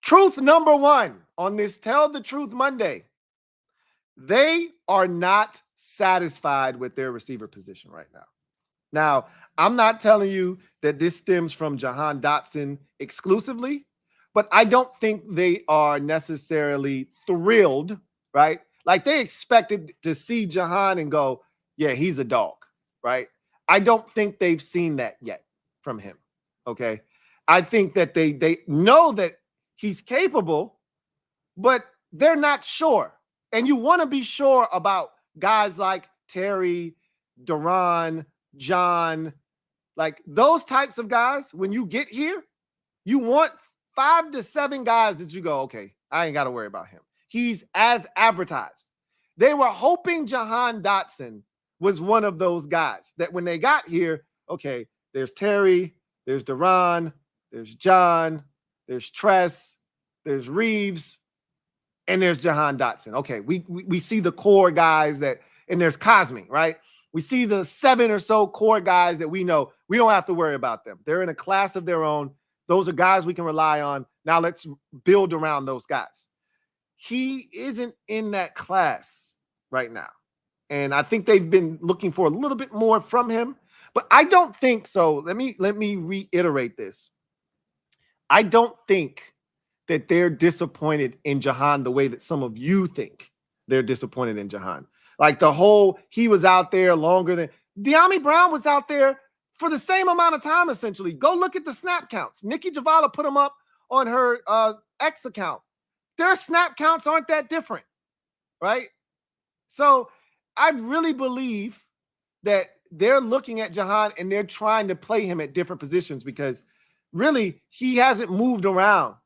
Truth number one on this Tell the Truth Monday. They are not satisfied with their receiver position right now. Now, I'm not telling you that this stems from Jahan Dotson exclusively, but I don't think they are necessarily thrilled, right? Like they expected to see Jahan and go, yeah, he's a dog, right? I don't think they've seen that yet from him, okay? I think that they know that he's capable, but they're not sure. And you want to be sure about guys like Terry, Duran, John, like those types of guys. When you get here, you want 5 to 7 guys that you go, okay, I ain't got to worry about him. He's as advertised. They were hoping Jahan Dotson was one of those guys that when they got here, okay, there's Terry, there's Duran, there's John, there's Tress, there's Reeves, and there's Jahan Dotson. Okay, we see the core guys and there's Cosme, right? We see the 7 or so core guys that we know. We don't have to worry about them. They're in a class of their own. Those are guys we can rely on. Now let's build around those guys. He isn't in that class right now. And I think they've been looking for a little bit more from him. But I don't think so. Let me reiterate this. I don't think that they're disappointed in Jahan the way that some of you think they're disappointed in Jahan. Like he was out there longer than De'Ami Brown was out there for the same amount of time, essentially. Go look at the snap counts. Nikki Javala put them up on her X account. Their snap counts aren't that different, right? So I really believe that they're looking at Jahan and they're trying to play him at different positions because really he hasn't moved around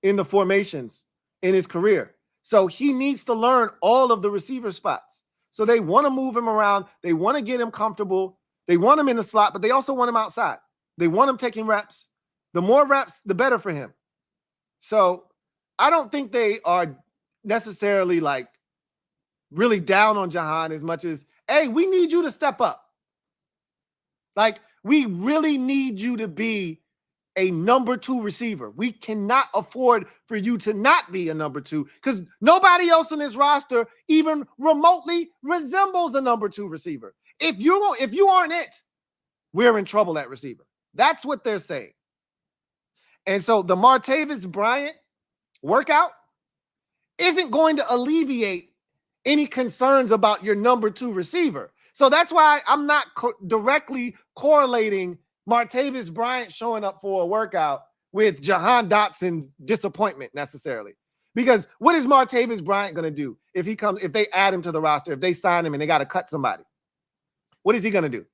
in the formations in his career. So he needs to learn all of the receiver spots. So they want to move him around. They want to get him comfortable. They want him in the slot, but they also want him outside. They want him taking reps. The more reps, the better for him. So I don't think they are necessarily like really down on Jahan as much as, hey, we need you to step up. Like, we really need you to be a number 2 receiver. We cannot afford for you to not be a number 2 because nobody else on this roster even remotely resembles a number 2 receiver. If you aren't it, we're in trouble at receiver. That's what they're saying. And so the Martavis Bryant workout isn't going to alleviate any concerns about your number 2 receiver. So that's why I'm not directly correlating Martavis Bryant showing up for a workout with Jahan Dotson's disappointment necessarily. Because what is Martavis Bryant going to do if they add him to the roster, if they sign him and they got to cut somebody? What is he going to do?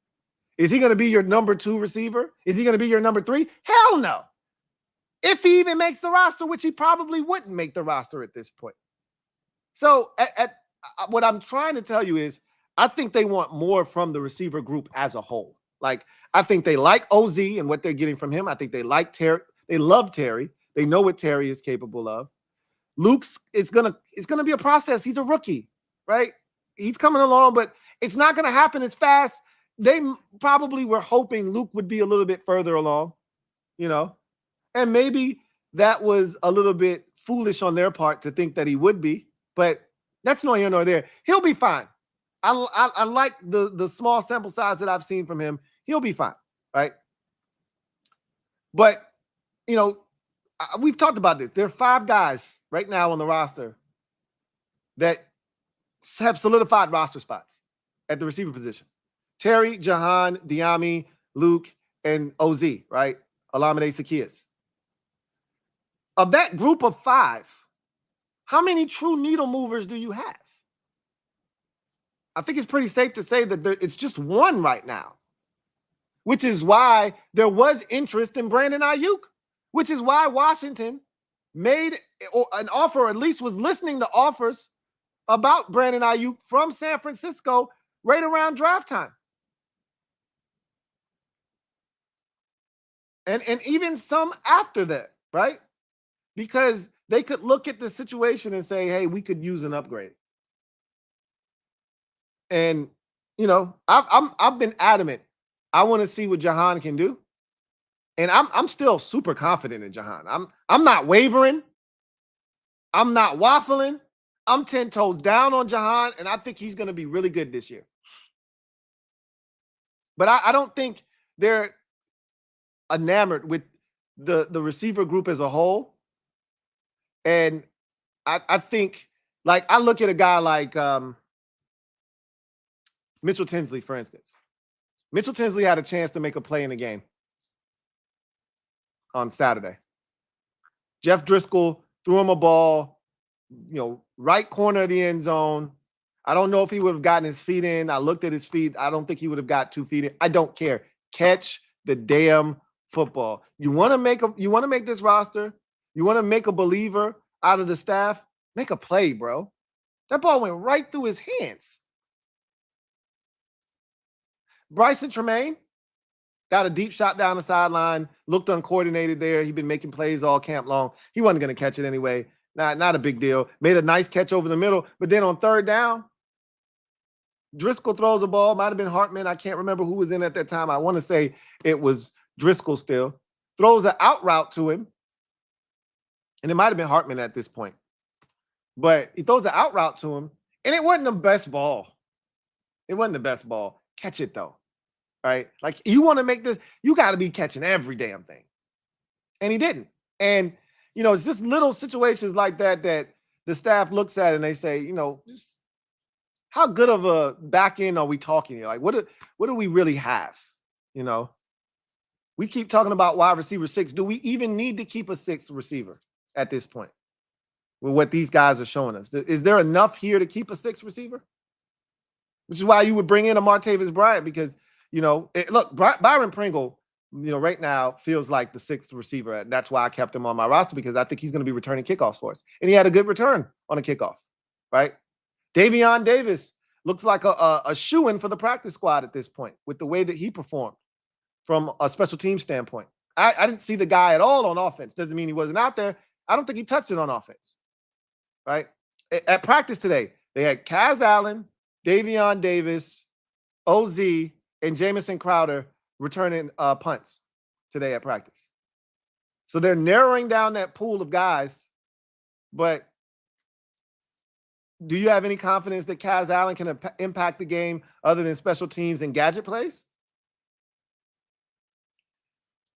Is he going to be your number 2 receiver? Is he going to be your number 3? Hell no. If he even makes the roster, which he probably wouldn't make the roster at this point. So what I'm trying to tell you is I think they want more from the receiver group as a whole. Like, I think they like OZ and what they're getting from him. I think they like Terry. They love Terry. They know what Terry is capable of. Luke's it's gonna be a process. He's a rookie, right? He's coming along, but it's not gonna happen as fast. They probably were hoping Luke would be a little bit further along, and maybe that was a little bit foolish on their part to think that he would be, but that's nor here nor there. He'll be fine. I like the small sample size that I've seen from him. He'll be fine, right? But, we've talked about this. There are 5 guys right now on the roster that have solidified roster spots at the receiver position. Terry, Jahan, Diami, Luke, and OZ, right? Olamide Zaccheaus. Of that group of 5, how many true needle movers do you have? I think it's pretty safe to say that it's just 1 right now, which is why there was interest in Brandon Ayuk, which is why Washington made an offer, or at least was listening to offers about Brandon Ayuk from San Francisco right around draft time. And even some after that, right? Because they could look at the situation and say, hey, we could use an upgrade. And, I've been adamant. I want to see what Jahan can do. And I'm still super confident in Jahan. I'm not wavering. I'm not waffling. I'm 10 toes down on Jahan, and I think he's going to be really good this year. But I don't think they're enamored with the receiver group as a whole. And I think, like, I look at a guy like Mitchell Tinsley, for instance. Mitchell Tinsley had a chance to make a play in the game on Saturday. Jeff Driscoll threw him a ball, right corner of the end zone. I don't know if he would have gotten his feet in. I looked at his feet. I don't think he would have got 2 feet in. I don't care. Catch the damn football. You want to make this roster? You want to make a believer out of the staff? Make a play, bro. That ball went right through his hands. Bryson Tremaine got a deep shot down the sideline, looked uncoordinated there. He'd been making plays all camp long. He wasn't going to catch it anyway. Not a big deal. Made a nice catch over the middle. But then on 3rd down, Driscoll throws a ball. Might have been Hartman. I can't remember who was in at that time. I want to say it was Driscoll still. Throws an out route to him. And it might have been Hartman at this point. But he throws an out route to him. And it wasn't the best ball. It wasn't the best ball. Catch it, though. Right? Like, you want to make this, you got to be catching every damn thing. And he didn't. And, it's just little situations like that the staff looks at and they say, just how good of a back end are we talking here? Like, what do we really have? We keep talking about wide receiver 6. Do we even need to keep a 6th receiver at this point with what these guys are showing us? Is there enough here to keep a 6th receiver? Which is why you would bring in a Martavis Bryant because, look, Byron Pringle, right now feels like the 6th receiver. And that's why I kept him on my roster because I think he's going to be returning kickoffs for us. And he had a good return on a kickoff, right? Jamon Davis looks like a shoo-in for the practice squad at this point with the way that he performed from a special team standpoint. I didn't see the guy at all on offense. Doesn't mean he wasn't out there. I don't think he touched it on offense, right? At practice today, they had Kaz Allen, Davion Davis, OZ, and Jamison Crowder returning punts today at practice. So they're narrowing down that pool of guys, but do you have any confidence that Kaz Allen can impact the game other than special teams and gadget plays?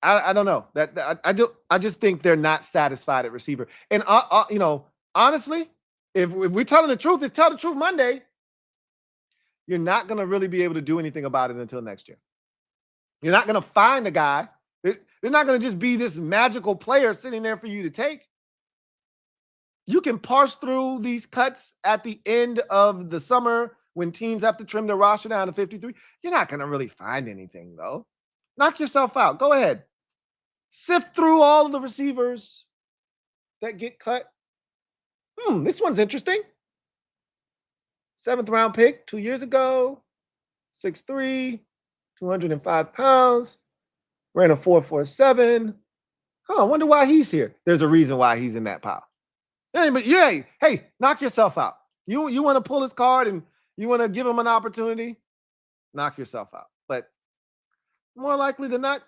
I don't know. I just think they're not satisfied at receiver. And honestly, if we're telling the truth, it's Tell the Truth Monday. you're not going to really be able to do anything about it until next year. You're not going to find a guy. There's not going to just be this magical player sitting there for you to take. You can parse through these cuts at the end of the summer when teams have to trim their roster down to 53. You're not going to really find anything, though. Knock yourself out. Go ahead. Sift through all of the receivers that get cut. This one's interesting. 7th round pick 2 years ago. 6'3", 205 pounds. Ran a 4.47. I wonder why he's here. There's a reason why he's in that pile. But hey, knock yourself out. You want to pull his card and you want to give him an opportunity, knock yourself out. But more likely than not,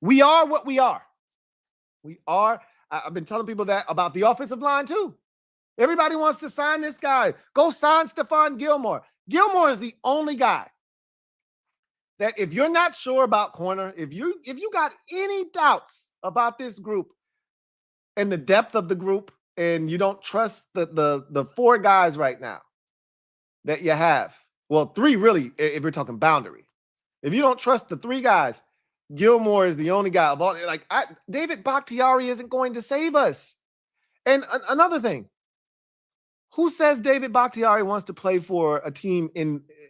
we are what we are. We are. I've been telling people that about the offensive line too. Everybody wants to sign this guy. Go sign Stephon Gilmore. Gilmore is the only guy that if you're not sure about corner, if you got any doubts about this group and the depth of the group, and you don't trust the 4 guys right now that you have, well, 3 really, if we're talking boundary. If you don't trust the 3 guys, Gilmore is the only guy of all. David Bakhtiari isn't going to save us. And another thing, who says David Bakhtiari wants to play for a team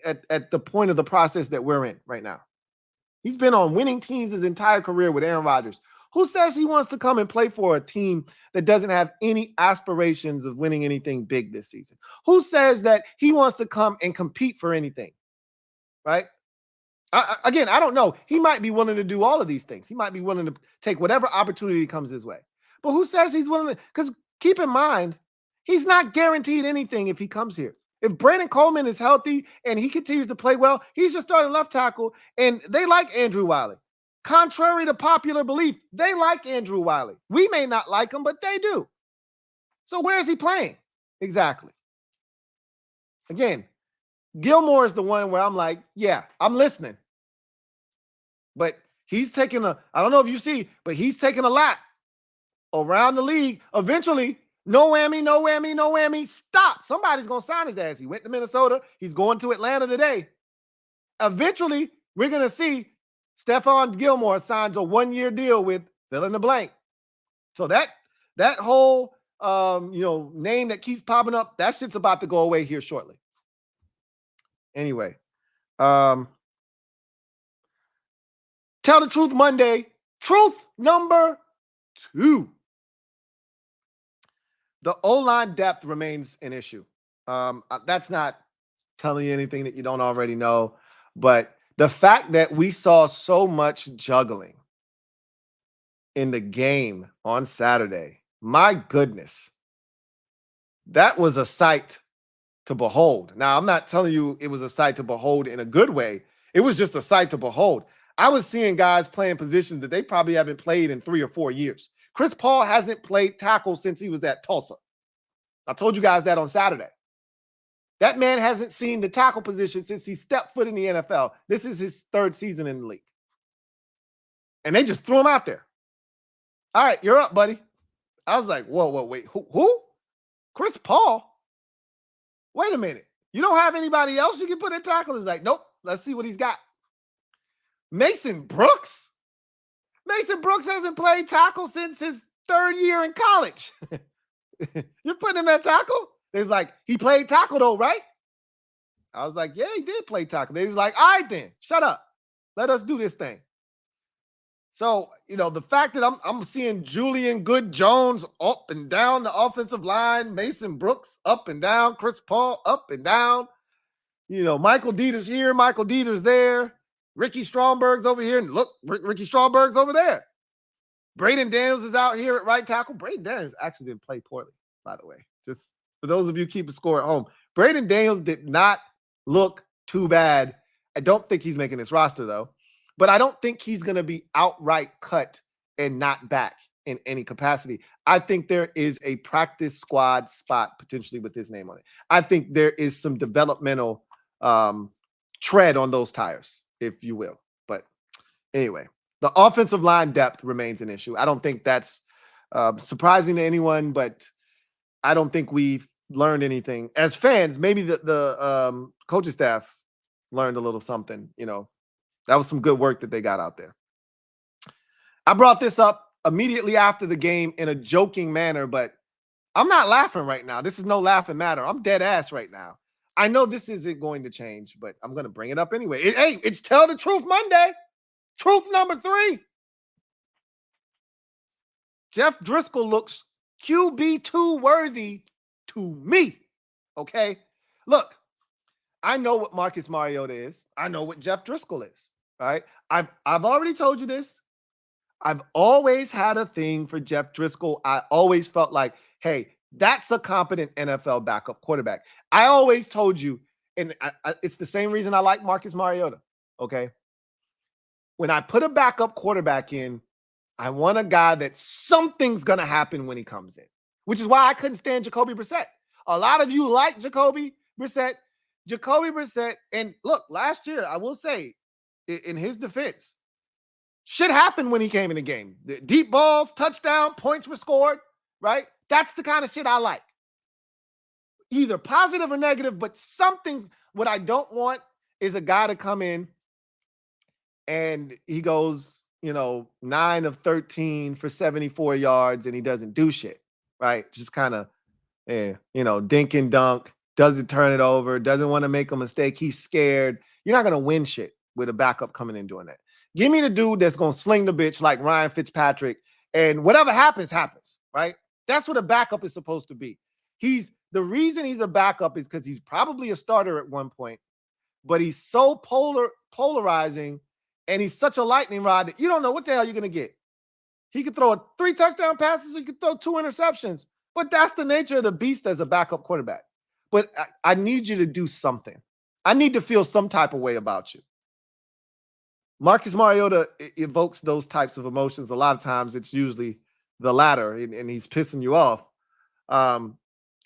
at the point of the process that we're in right now? He's been on winning teams his entire career with Aaron Rodgers. Who says he wants to come and play for a team that doesn't have any aspirations of winning anything big this season? Who says that he wants to come and compete for anything, right? I don't know. He might be willing to do all of these things. He might be willing to take whatever opportunity comes his way. But who says he's willing to? Because keep in mind, he's not guaranteed anything if he comes here. If Brandon Coleman is healthy and he continues to play well, he's your starting left tackle, and they like Andrew Wiley. Contrary to popular belief, they like Andrew Wiley. We may not like him, but they do. So where is he playing? Exactly. Again, Gilmore is the one where I'm like, yeah, I'm listening. But he's taking I don't know if you see, but he's taking a lap around the league. Eventually, no whammy, no whammy, no whammy. Stop. Somebody's going to sign his ass. He went to Minnesota. He's going to Atlanta today. Eventually, we're going to see Stephon Gilmore signs a 1-year deal with fill in the blank. So that whole name that keeps popping up, that shit's about to go away here shortly. Anyway, Tell the Truth Monday. Truth number 2. The O-line depth remains an issue. That's not telling you anything that you don't already know, but the fact that we saw so much juggling in the game on Saturday, my goodness, that was a sight to behold. Now, I'm not telling you it was a sight to behold in a good way. It was just a sight to behold. I was seeing guys playing positions that they probably haven't played in 3 or 4 years. Chris Paul hasn't played tackle since he was at Tulsa. I told you guys that on Saturday. That man hasn't seen the tackle position since he stepped foot in the NFL. This is his 3rd season in the league. And they just threw him out there. All right, you're up, buddy. I was like, whoa, wait. Who? Chris Paul? Wait a minute. You don't have anybody else you can put in tackle? It's like, nope. Let's see what he's got. Mason Brooks? Mason Brooks hasn't played tackle since his 3rd year in college. You're putting him at tackle? There's like, he played tackle though, right? I was like, yeah, he did play tackle. He's like, all right then, shut up. Let us do this thing. So, the fact that I'm seeing Julian Good-Jones up and down the offensive line, Mason Brooks up and down, Chris Paul up and down, Michael Dieter's here, Michael Dieter's there, Ricky Stromberg's over here, and look, Ricky Stromberg's over there. Braden Daniels is out here at right tackle. Braden Daniels actually didn't play poorly, by the way. Just for those of you keeping score at home. Braden Daniels did not look too bad. I don't think he's making this roster, though. But I don't think he's going to be outright cut and not back in any capacity. I think there is a practice squad spot potentially with his name on it. I think there is some developmental tread on those tires, if you will. But anyway, the offensive line depth remains an issue. I don't think that's surprising to anyone, but I don't think we've learned anything. As fans, maybe the coaching staff learned a little something. That was some good work that they got out there. I brought this up immediately after the game in a joking manner, but I'm not laughing right now. This is no laughing matter. I'm dead ass right now. I know this isn't going to change, but I'm going to bring it up anyway. Hey, it's Tell the Truth Monday. Truth number 3. Jeff Driscoll looks QB2 worthy to me. Okay? Look, I know what Marcus Mariota is. I know what Jeff Driscoll is. All right? I've already told you this. I've always had a thing for Jeff Driscoll. I always felt like, hey, that's a competent NFL backup quarterback. I always told you, and it's the same reason I like Marcus Mariota, okay? When I put a backup quarterback in, I want a guy that something's going to happen when he comes in, which is why I couldn't stand Jacoby Brissett. A lot of you like Jacoby Brissett. And look, last year, I will say, in his defense, shit happened when he came in the game. The deep balls, touchdown, points were scored, right? That's the kind of shit I like. Either positive or negative, but something's what I don't want is a guy to come in and he goes, 9 of 13 for 74 yards and he doesn't do shit, right? Just kind of, dink and dunk, doesn't turn it over, doesn't want to make a mistake. He's scared. You're not going to win shit with a backup coming in doing that. Give me the dude that's going to sling the bitch like Ryan Fitzpatrick and whatever happens, happens, right? That's what a backup is supposed to be. The reason he's a backup is because he's probably a starter at one point, but he's so polarizing and he's such a lightning rod that you don't know what the hell you're going to get. He could throw 3 touchdown passes, he could throw 2 interceptions, but that's the nature of the beast as a backup quarterback. But I need you to do something. I need to feel some type of way about you. Marcus Mariota evokes those types of emotions. A lot of times it's usually the latter, and he's pissing you off.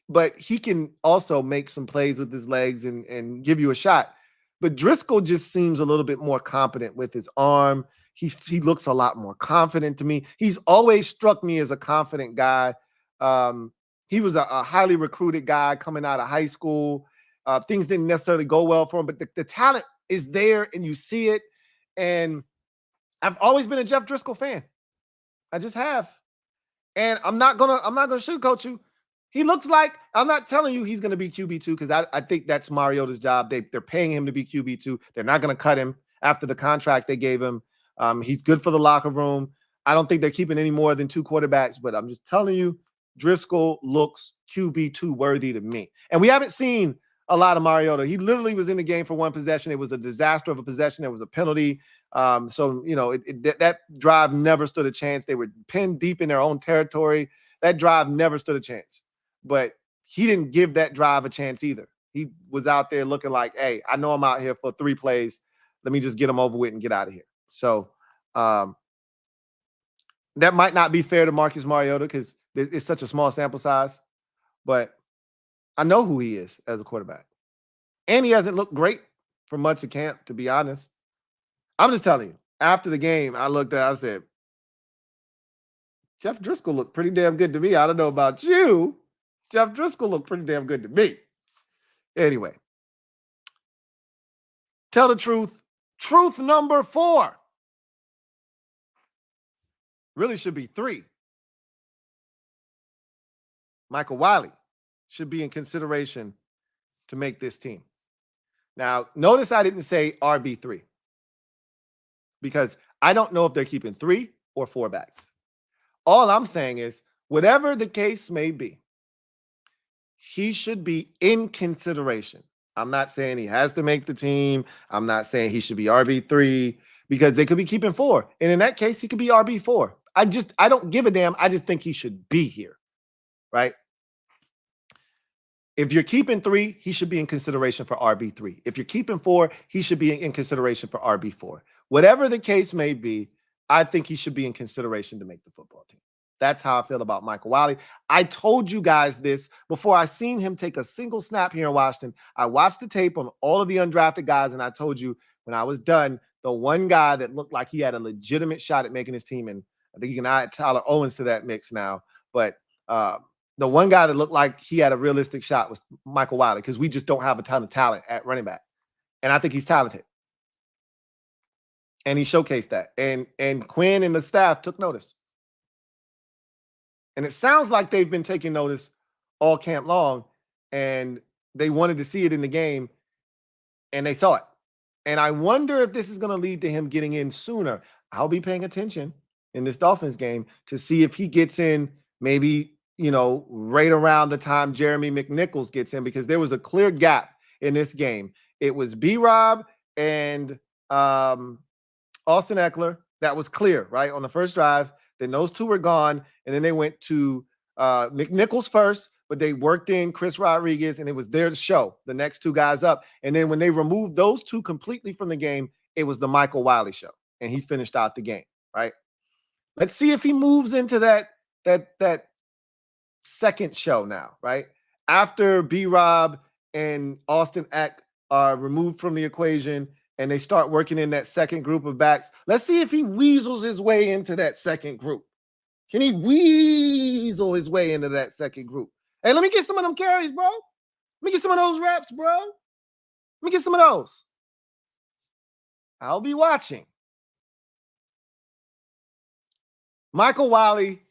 But he can also make some plays with his legs and give you a shot. But Driscoll just seems a little bit more competent with his arm. He looks a lot more confident to me. He's always struck me as a confident guy. He was a highly recruited guy coming out of high school. Things didn't necessarily go well for him, but the talent is there and you see it. And I've always been a Jeff Driscoll fan. I just have. And I'm not gonna sugarcoat you. He looks like, I'm not telling you he's gonna be QB2 because I think that's Mariota's job. They're paying him to be QB2. They're not gonna cut him after the contract they gave him. He's good for the locker room. I don't think they're keeping any more than 2 quarterbacks, but I'm just telling you, Driscoll looks QB2 worthy to me. And we haven't seen a lot of Mariota. He literally was in the game for 1 possession. It was a disaster of a possession. There was a penalty. That drive never stood a chance. They were pinned deep in their own territory. That drive never stood a chance. But he didn't give that drive a chance either. He was out there looking like, hey, I know I'm out here for 3 plays. Let me just get them over with and get out of here. So that might not be fair to Marcus Mariota because it's such a small sample size. But I know who he is as a quarterback. And he hasn't looked great for much of camp, to be honest. I'm just telling you, after the game, I said, Jeff Driscoll looked pretty damn good to me. I don't know about you. Jeff Driscoll looked pretty damn good to me. Anyway, tell the truth. Truth number 4. Really should be 3. Michael Wiley should be in consideration to make this team. Now, notice I didn't say RB3 because I don't know if they're keeping 3 or 4 backs. All I'm saying is, whatever the case may be, he should be in consideration. I'm not saying he has to make the team. I'm not saying he should be RB3 because they could be keeping 4. And in that case, he could be RB4. I don't give a damn. I just think he should be here, right? If you're keeping 3, he should be in consideration for RB3. If you're keeping 4, he should be in consideration for RB4. Whatever the case may be, I think he should be in consideration to make the football team. That's how I feel about Michael Wiley. I told you guys this before I seen him take a single snap here in Washington. I watched the tape on all of the undrafted guys, and I told you when I was done, the one guy that looked like he had a legitimate shot at making his team, and I think you can add Tyler Owens to that mix now, but the one guy that looked like he had a realistic shot was Michael Wiley because we just don't have a ton of talent at running back. And I think he's talented. And he showcased that. And Quinn and the staff took notice. And it sounds like they've been taking notice all camp long, and they wanted to see it in the game, and they saw it. And I wonder if this is going to lead to him getting in sooner. I'll be paying attention in this Dolphins game to see if he gets in maybe, right around the time Jeremy McNichols gets in, because there was a clear gap in this game. It was B-Rob and Austin Eckler. That was clear, right, on the first drive. Then those two were gone, and then they went to McNichols first, but they worked in Chris Rodriguez, and it was there to show the next two guys up. And then when they removed those two completely from the game, it was the Michael Wiley show, and he finished out the game, right? Let's see if he moves into that second show now, right? After B-Rob and Austin Eck are removed from the equation, and they start working in that second group of backs. Let's see if he weasels his way into that second group. Can he weasel his way into that second group? Hey, let me get some of them carries, bro. Let me get some of those reps, bro. Let me get some of those. I'll be watching. Michael Wiley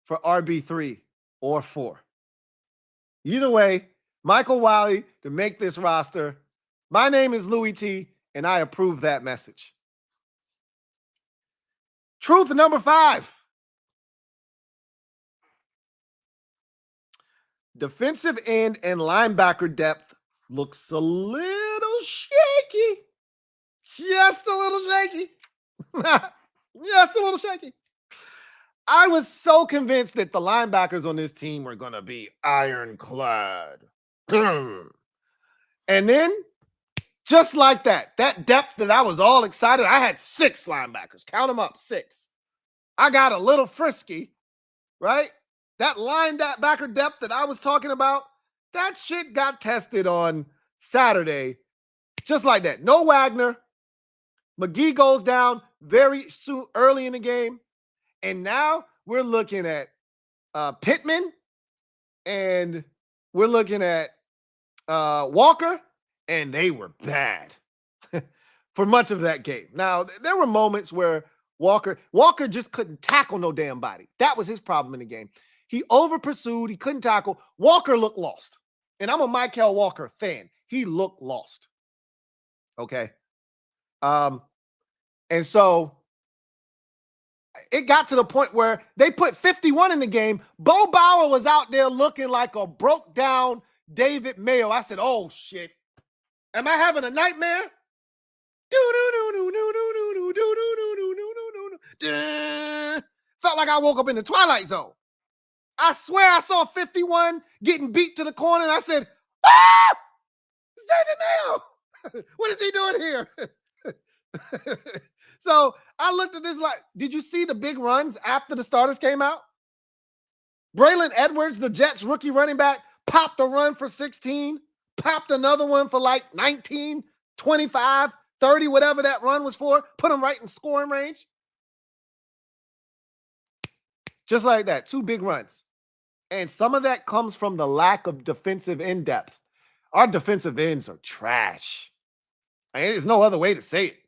for RB3 or 4. Either way, Michael Wiley to make this roster. My name is Louie T, and I approve that message. Truth number 5. Defensive end and linebacker depth looks a little shaky. Just a little shaky. Just a little shaky. I was so convinced that the linebackers on this team were going to be ironclad. And then, just like that depth that I was all excited, I had 6 linebackers. Count them up, 6. I got a little frisky, right? That linebacker depth that I was talking about, that shit got tested on Saturday, just like that. No Wagner. McGee goes down very soon, early in the game. And now we're looking at Pittman, and we're looking at Walker, and they were bad for much of that game. Now, there were moments where Walker just couldn't tackle no damn body. That was his problem in the game. He over-pursued. He couldn't tackle. Walker looked lost. And I'm a Michael Walker fan. He looked lost. Okay? And so it got to the point where they put 51 in the game. Bo Bauer was out there looking like a broke-down David Mayo. I said, oh, shit. Am I having a nightmare? Felt like I woke up in the Twilight Zone. I swear I saw 51 getting beat to the corner, and I said, ah! It's David Mayo. What is he doing here? So I looked at this like, did you see the big runs after the starters came out? Braylon Edwards, the Jets rookie running back, popped a run for 16, popped another one for like 19, 25, 30, whatever that run was for, put him right in scoring range. Just like that, 2 big runs. And some of that comes from the lack of defensive end depth. Our defensive ends are trash. There's no other way to say it.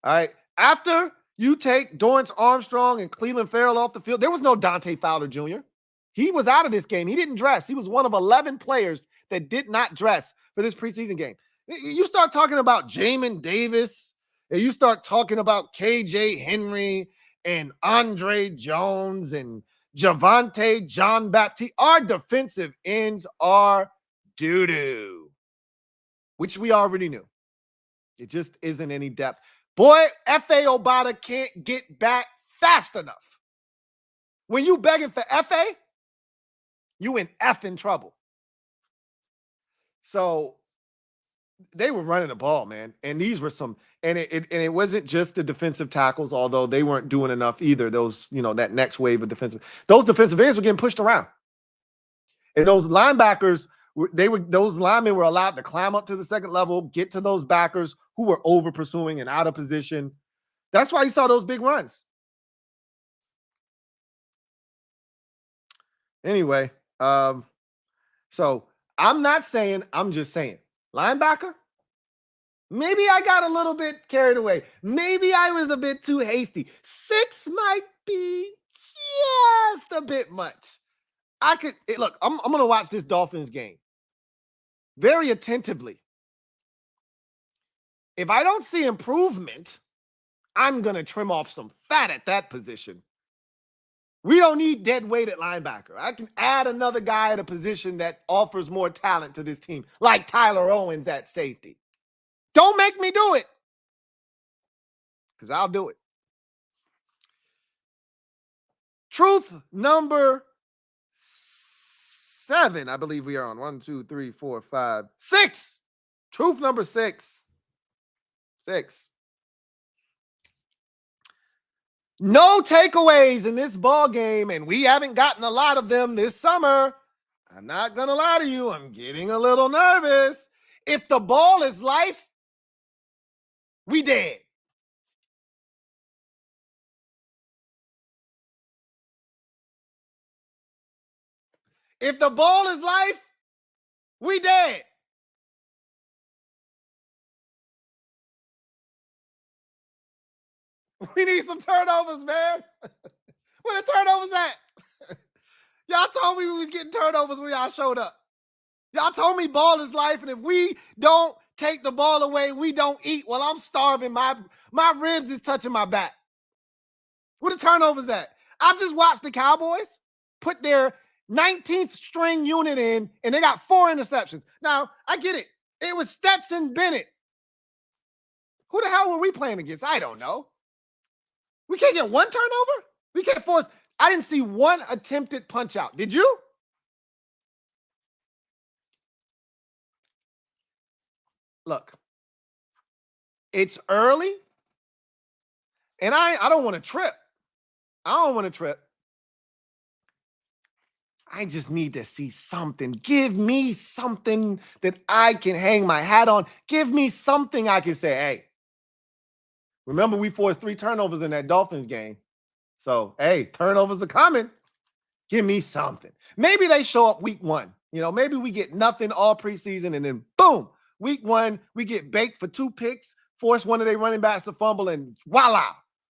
All right. After you take Dorrance Armstrong and Cleveland Farrell off the field, there was no Dante Fowler Jr. He was out of this game. He didn't dress. He was one of 11 players that did not dress for this preseason game. You start talking about Jamon Davis, and you start talking about KJ Henry and Andre Jones and Javante John Baptiste. Our defensive ends are doo-doo, which we already knew. It just isn't any depth. Boy, F.A. Obata can't get back fast enough. When you begging for F.A., you in effing trouble. So they were running the ball, man. And these were some, and it wasn't just the defensive tackles, although they weren't doing enough either. Those, that next wave of defensive, those defensive ends were getting pushed around. And those linebackers, those linemen were allowed to climb up to the second level, get to those backers who were over pursuing and out of position. That's why you saw those big runs. Anyway, so I'm not saying, I'm just saying, linebacker, Maybe I got a little bit carried away. Maybe I was a bit too hasty. 6 might be just a bit much. Look, I'm going to watch this Dolphins game very attentively. If I don't see improvement, I'm going to trim off some fat at that position. We don't need dead weight at linebacker. I can add another guy at a position that offers more talent to this team, like Tyler Owens at safety. Don't make me do it, because I'll do it. Truth number 7, I believe we are on. 1, 2, 3, 4, 5, 6. Truth number 6. 6. No takeaways in this ball game, and we haven't gotten a lot of them this summer. I'm not going to lie to you. I'm getting a little nervous. If the ball is life, we dead. If the ball is life, we dead. We need some turnovers, man. Where the turnovers at? Y'all told me we was getting turnovers when y'all showed up. Y'all told me ball is life, and if we don't take the ball away, we don't eat. Well, I'm starving. My ribs is touching my back. Where the turnovers at? I just watched the Cowboys put their 19th string unit in, and they got 4 interceptions. Now, I get it. It was Stetson Bennett. Who the hell were we playing against? I don't know. We can't get one turnover? We can't force. I didn't see one attempted punch out. Did you? Look, it's early, and I don't want to trip. I don't want to trip. I just need to see something. Give me something that I can hang my hat on. Give me something I can say, hey, remember we forced 3 turnovers in that Dolphins game. So, hey, turnovers are coming. Give me something. Maybe they show up week 1. You know, maybe we get nothing all preseason, and then boom, week 1, we get baked for 2 picks, force one of their running backs to fumble, and voila,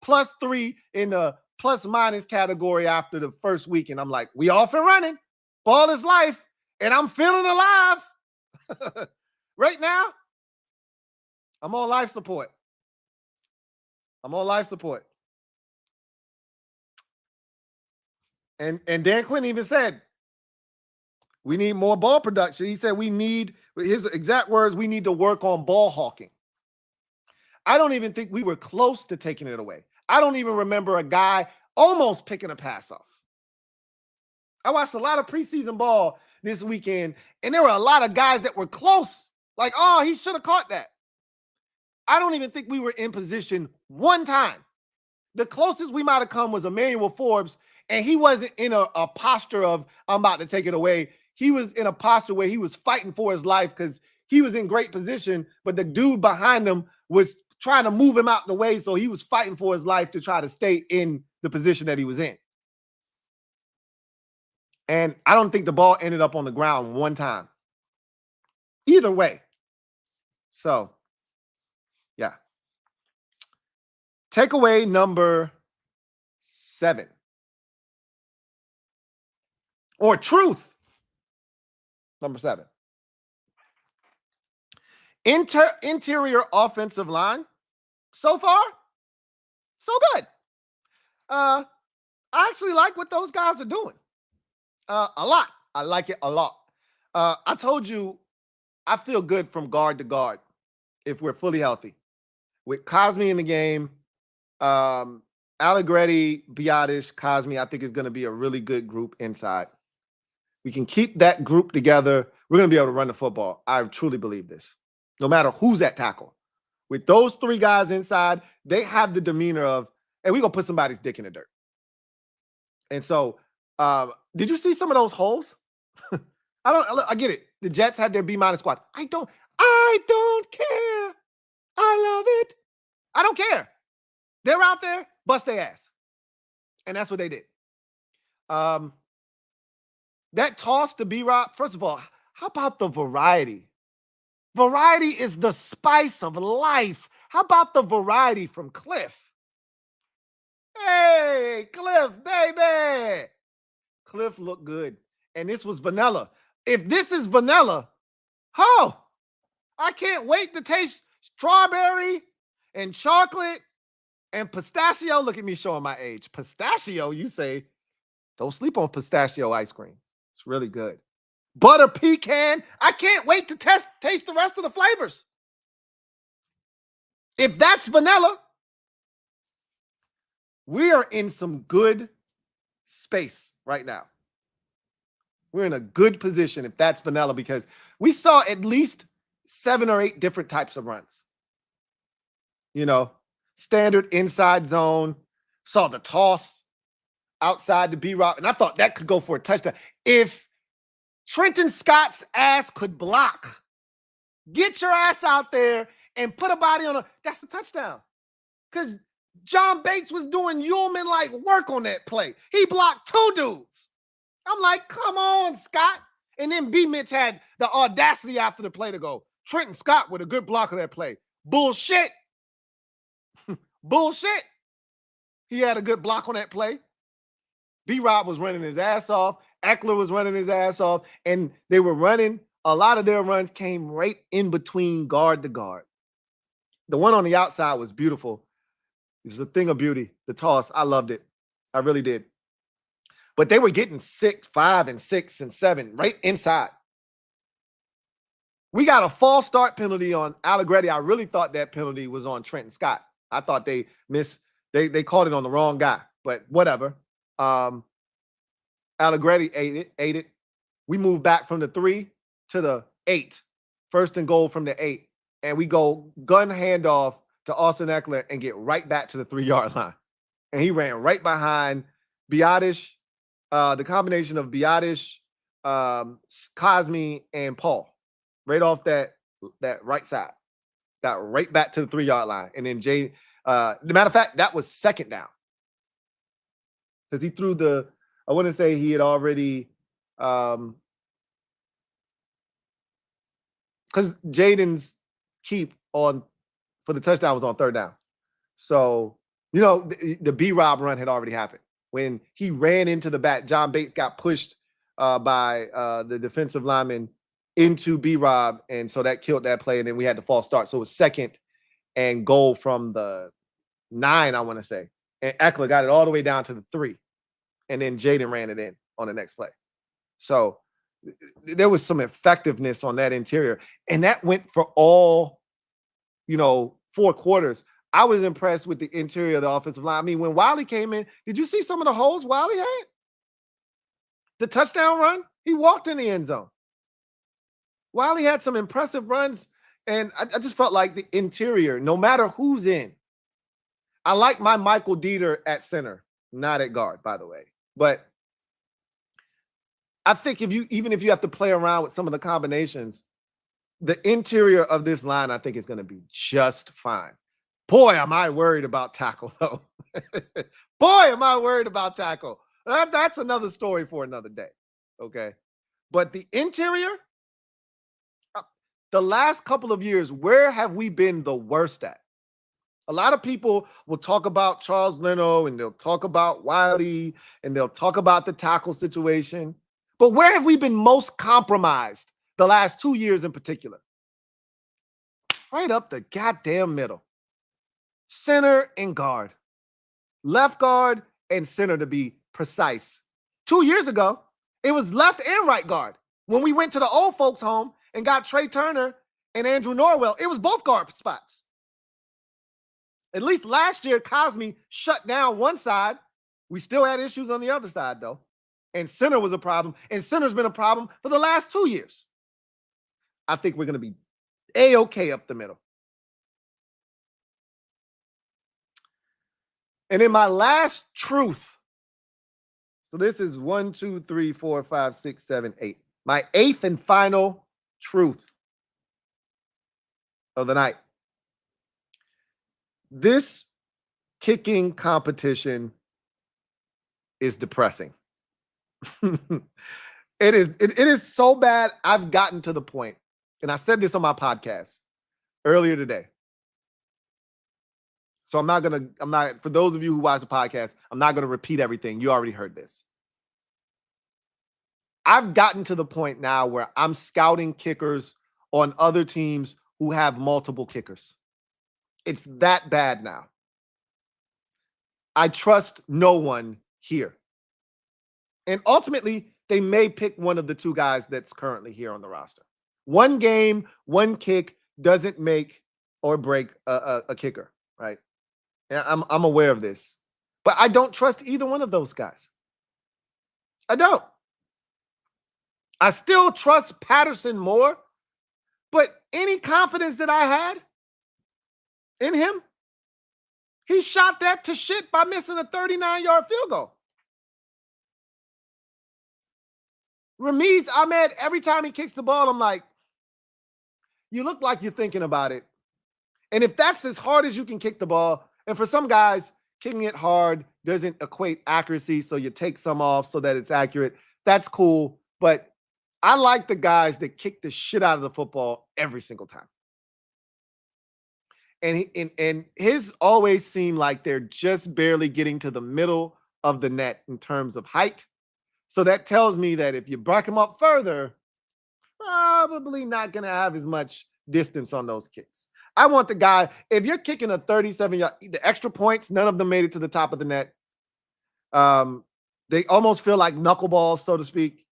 +3 in the plus minus category after the first week. And I'm like, we off and running. Ball is life, and I'm feeling alive. Right now, I'm on life support. I'm on life support. And Dan Quinn even said, we need more ball production. He said his exact words, we need to work on ball hawking. I don't even think we were close to taking it away. I don't even remember a guy almost picking a pass off. I watched a lot of preseason ball this weekend, and there were a lot of guys that were close. Like, oh, he should have caught that. I don't even think we were in position one time. The closest we might have come was Emmanuel Forbes, and he wasn't in a posture of, I'm about to take it away. He was in a posture where he was fighting for his life because he was in great position, but the dude behind him was trying to move him out the way, so he was fighting for his life to try to stay in the position that he was in. And I don't think the ball ended up on the ground one time. Either way. So, yeah. Takeaway number 7. Or truth number 7. Interior offensive line. So far, so good. I actually like what those guys are doing. A lot. I like it a lot. I told you I feel good from guard to guard if we're fully healthy. With Cosme in the game, Allegretti, Biotish, Cosme, I think is going to be a really good group inside. We can keep that group together. We're going to be able to run the football. I truly believe this. No matter who's at tackle. With those 3 guys inside, they have the demeanor of, hey, we're going to put somebody's dick in the dirt. And so, did you see some of those holes? I get it. The Jets had their B- squad. I don't care. I love it. I don't care. They're out there, bust their ass. And that's what they did. That toss to B-Rob, first of all, how about the variety Variety is the spice of life. How about the variety from Cliff? Hey, Cliff, baby. Cliff looked good. And this was vanilla. If this is vanilla, oh, I can't wait to taste strawberry and chocolate and pistachio. Look at me showing my age. Pistachio, you say? Don't sleep on pistachio ice cream. It's really good. Butter pecan. I can't wait to taste the rest of the flavors. If that's vanilla, we are in some good space right now. We're in a good position if that's vanilla, because we saw at least 7 or 8 different types of runs. You know, standard inside zone, saw the toss outside the B-Rock, and I thought that could go for a touchdown. If Trenton Scott's ass could block, get your ass out there and put a body on that's a touchdown. Because John Bates was doing Ullman-like work on that play. He blocked 2 dudes. I'm like, come on, Scott. And then B-Mitch had the audacity after the play to go, Trenton Scott with a good block of that play. Bullshit. Bullshit. He had a good block on that play. B-Rob was running his ass off. Eckler was running his ass off. And they were running. A lot of their runs came right in between guard to guard. The one on the outside was beautiful. It was a thing of beauty. The toss, I loved it. I really did. But they were getting 6, 5, and 6 and 7 right inside. We got a false start penalty on Allegretti. I really thought that penalty was on Trenton Scott. I thought they they called it on the wrong guy, but whatever. Allegretti ate it. We moved back from the 3 to the 8. 1st and goal from the 8. And we go gun handoff to Austin Eckler and get right back to the 3-yard line. And he ran right behind Biadish, the combination of Biadish, Cosme, and Paul. Right off that right side. Got right back to the 3-yard line. And then Jay, the matter of fact, that was 2nd down. Because he threw I want to say he had already, because Jaden's keep for the touchdown was on 3rd down. So, you know, the B-Rob run had already happened. When he ran into the back, John Bates got pushed by the defensive lineman into B-Rob, and so that killed that play, and then we had the false start. So it was 2nd and goal from the 9, I want to say. And Eckler got it all the way down to the 3, and then Jaden ran it in on the next play. So there was some effectiveness on that interior, and that went for all, 4 quarters. I was impressed with the interior of the offensive line. I mean, when Wiley came in, did you see some of the holes Wiley had? The touchdown run, he walked in the end zone. Wiley had some impressive runs, and I just felt like the interior, no matter who's in. I like my Michael Dieter at center, not at guard, by the way. But I think even if you have to play around with some of the combinations, the interior of this line, I think, is going to be just fine. Boy, am I worried about tackle, though. Boy, am I worried about tackle. That's another story for another day, okay? But the interior, the last couple of years, where have we been the worst at? A lot of people will talk about Charles Leno, and they'll talk about Wiley, and they'll talk about the tackle situation. But where have we been most compromised the last 2 years in particular? Right up the goddamn middle. Center and guard. Left guard and center, to be precise. 2 years ago, it was left and right guard. When we went to the old folks' home and got Trey Turner and Andrew Norwell, it was both guard spots. At least last year, Cosme shut down one side. We still had issues on the other side, though. And center was a problem. And center's been a problem for the last 2 years. I think we're going to be A-okay up the middle. And in my last truth, so this is 1, 2, 3, 4, 5, 6, 7, 8. My 8th and final truth of the night. This kicking competition is depressing. It is so bad. I've gotten to the point And I said this on my podcast earlier today. So for those of you who watch the podcast, I'm not going to repeat everything. You already heard this. I've gotten to the point now where I'm scouting kickers on other teams who have multiple kickers. It's that bad now. I trust no one here. And ultimately, they may pick one of the two guys that's currently here on the roster. One game, one kick doesn't make or break a kicker, right? And I'm aware of this. But I don't trust either one of those guys. I don't. I still trust Patterson more, but any confidence that I had in him, he shot that to shit by missing a 39-yard field goal. Ramiz Ahmed, every time he kicks the ball, I'm like, you look like you're thinking about it. And if that's as hard as you can kick the ball, and for some guys, kicking it hard doesn't equate accuracy, so you take some off so that it's accurate, that's cool. But I like the guys that kick the shit out of the football every single time. And his always seem like they're just barely getting to the middle of the net in terms of height. So that tells me that if you break him up further, probably not going to have as much distance on those kicks. I want the guy, if you're kicking a 37-yard, the extra points, none of them made it to the top of the net. They almost feel like knuckleballs, so to speak.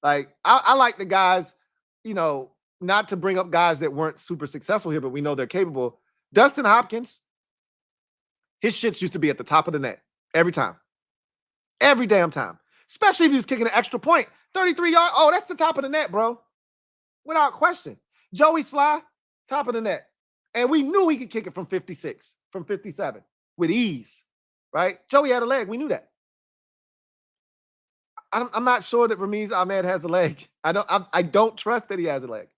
Like, I like the guys, not to bring up guys that weren't super successful here, but we know they're capable. Dustin Hopkins, his shits used to be at the top of the net every time. Every damn time. Especially if he was kicking an extra point. 33 yards. Oh, that's the top of the net, bro. Without question. Joey Sly, top of the net. And we knew he could kick it from 56, from 57 with ease, right? Joey had a leg. We knew that. I'm not sure that Ramiz Ahmed has a leg. I don't trust that he has a leg.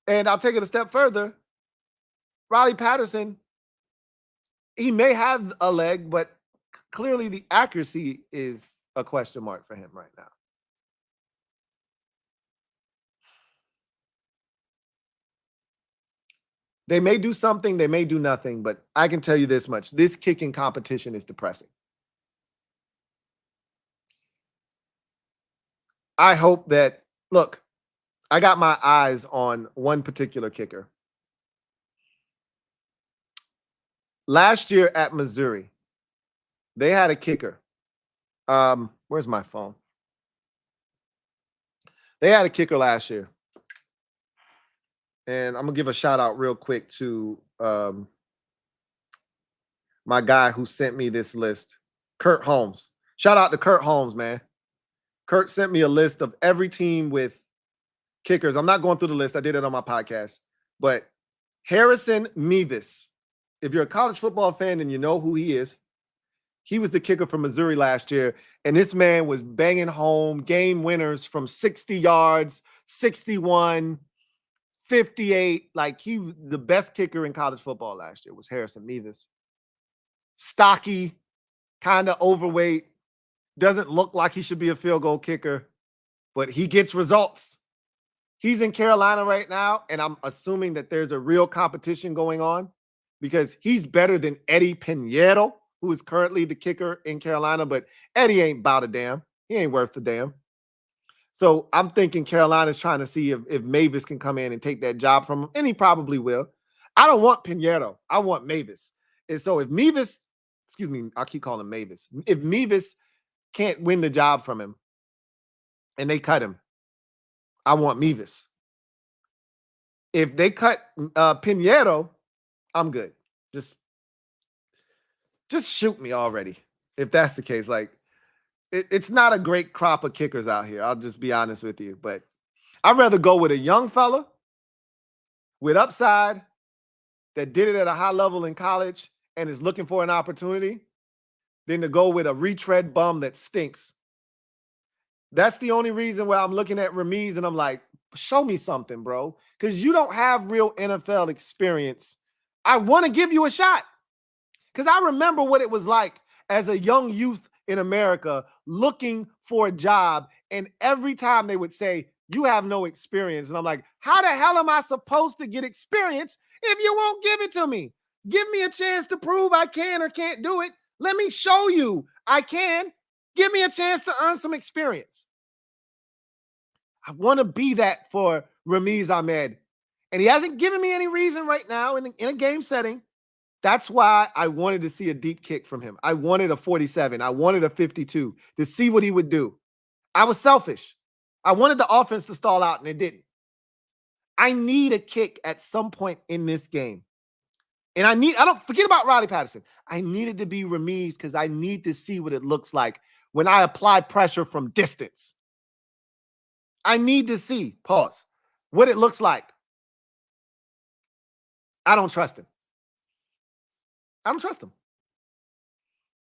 And I'll take it a step further. Riley Patterson, he may have a leg, but clearly the accuracy is a question mark for him right now. They may do something, they may do nothing, but I can tell you this much. This kicking competition is depressing. I hope that, look, I got my eyes on one particular kicker. Last year at Missouri, they had a kicker. Where's my phone? They had a kicker last year. And I'm going to give a shout out real quick to my guy who sent me this list, Kurt Holmes. Shout out to Kurt Holmes, man. Kurt sent me a list of every team with kickers. I'm not going through the list. I did it on my podcast. But Harrison Mevis, if you're a college football fan and you know who he is, he was the kicker from Missouri last year. And this man was banging home game winners from 60 yards, 61, 58. Like, he was the best kicker in college football last year was Harrison Mevis. Stocky, kind of overweight. Doesn't look like he should be a field goal kicker, but he gets results. He's in Carolina right now, and I'm assuming that there's a real competition going on because he's better than Eddie Pinheiro, who is currently the kicker in Carolina, but Eddie ain't about a damn. He ain't worth a damn. So I'm thinking Carolina's trying to see if Mavis can come in and take that job from him, and he probably will. I don't want Pinheiro. I want Mavis. And so if Mevis, excuse me, I'll keep calling him Mavis. If Mevis can't win the job from him and they cut him, I want Mevis. If they cut Pinheiro, I'm good. Just shoot me already. If that's the case, like it's not a great crop of kickers out here. I'll just be honest with you, but I'd rather go with a young fella with upside that did it at a high level in college and is looking for an opportunity than to go with a retread bum that stinks. That's the only reason why I'm looking at Ramiz and I'm like, show me something, bro, because you don't have real NFL experience. I want to give you a shot because I remember what it was like as a young youth in America looking for a job, and every time they would say, you have no experience. And I'm like, how the hell am I supposed to get experience if you won't give it to me? Give me a chance to prove I can or can't do it. Let me show you I can. Give me a chance to earn some experience. I want to be that for Ramiz Ahmed. And he hasn't given me any reason right now in a game setting. That's why I wanted to see a deep kick from him. I wanted a 47. I wanted a 52 to see what he would do. I was selfish. I wanted the offense to stall out, and it didn't. I need a kick at some point in this game. And I don't forget about Riley Patterson. I needed to be Ramiz because I need to see what it looks like when I apply pressure from distance. I need to see, what it looks like. I don't trust him. I don't trust him.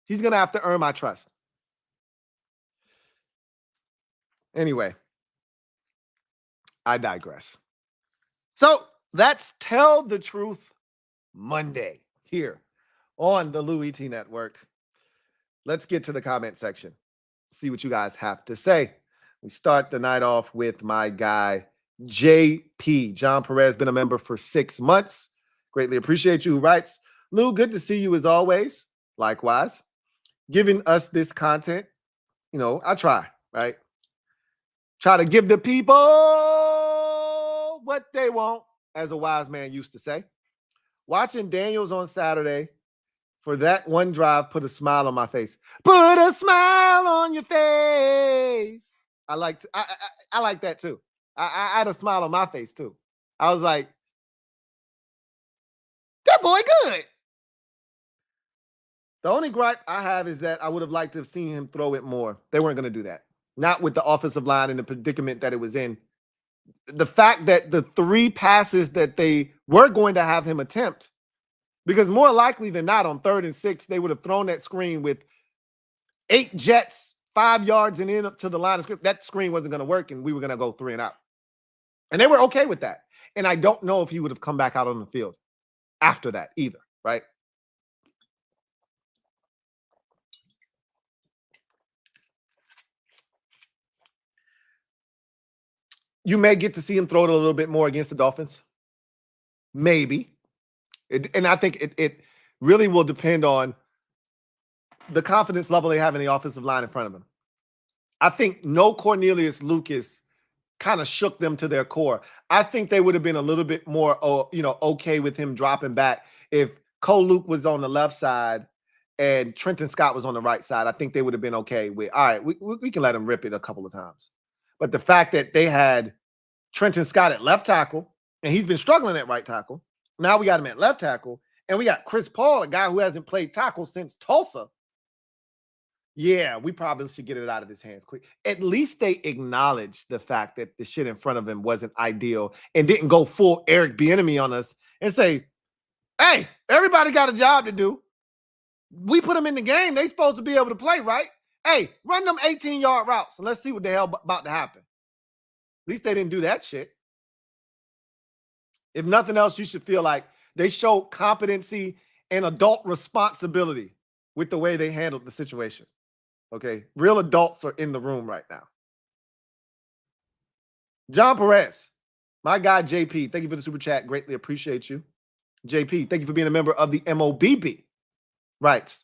He's going to have to earn my trust. Anyway, I digress. So that's Tell the Truth Monday here on the Louie T Network. Let's get to the comment section. See what you guys have to say. We start the night off with my guy, JP. John Perez, been a member for 6 months. Greatly appreciate you. Who writes, Lou, good to see you as always. Likewise. Giving us this content. You know, I try, right? Try to give the people what they want, as a wise man used to say. Watching Daniels on Saturday for that one drive put a smile on my face. Put a smile on your face. I like that too. I had a smile on my face too. I was like, that boy good. The only gripe I have is that I would have liked to have seen him throw it more. They weren't going to do that. Not with the offensive line and the predicament that it was in. The fact that the 3 passes that they were going to have him attempt, because more likely than not on 3rd and 6, they would have thrown that screen with 8 jets, 5 yards and in up to the line of script. That screen wasn't going to work, and we were going to go 3 and out. And they were okay with that. And I don't know if he would have come back out on the field after that either, right? You may get to see him throw it a little bit more against the Dolphins. Maybe. And I think it really will depend on the confidence level they have in the offensive line in front of him. I think no Cornelius Lucas kind of shook them to their core. I think they would have been a little bit more, okay with him dropping back if Cole Luke was on the left side and Trenton Scott was on the right side. I think they would have been okay with, all right, we can let him rip it a couple of times. But the fact that they had Trenton Scott at left tackle, and he's been struggling at right tackle. Now we got him at left tackle, and we got Chris Paul, a guy who hasn't played tackle since Tulsa. Yeah, we probably should get it out of his hands quick. At least they acknowledged the fact that the shit in front of him wasn't ideal and didn't go full Eric Bieniemy on us and say, hey, everybody got a job to do. We put them in the game. They supposed to be able to play, right? Hey, run them 18-yard routes and let's see what the hell about to happen. At least they didn't do that shit. If nothing else, you should feel like they showed competency and adult responsibility with the way they handled the situation. Okay? Real adults are in the room right now. John Perez, my guy JP, thank you for the super chat. Greatly appreciate you. JP, thank you for being a member of the MOBB. Right.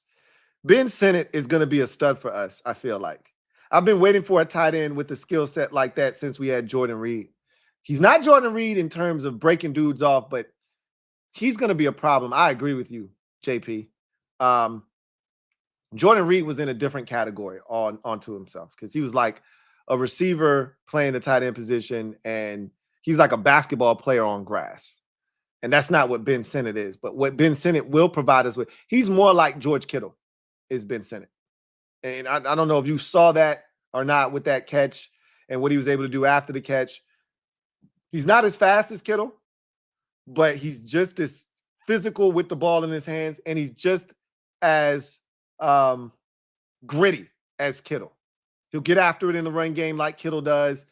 Ben Sinnott is going to be a stud for us, I feel like. I've been waiting for a tight end with a skill set like that since we had Jordan Reed. He's not Jordan Reed in terms of breaking dudes off, but he's going to be a problem. I agree with you, JP. Jordan Reed was in a different category onto himself because he was like a receiver playing the tight end position, and he's like a basketball player on grass. And that's not what Ben Sinnott is. But what Ben Sinnott will provide us with, he's more like George Kittle is Ben Sinnott. And I don't know if you saw that or not with that catch and what he was able to do after the catch. He's not as fast as Kittle, but he's just as physical with the ball in his hands, and he's just as gritty as Kittle. He'll get after it in the run game like Kittle does.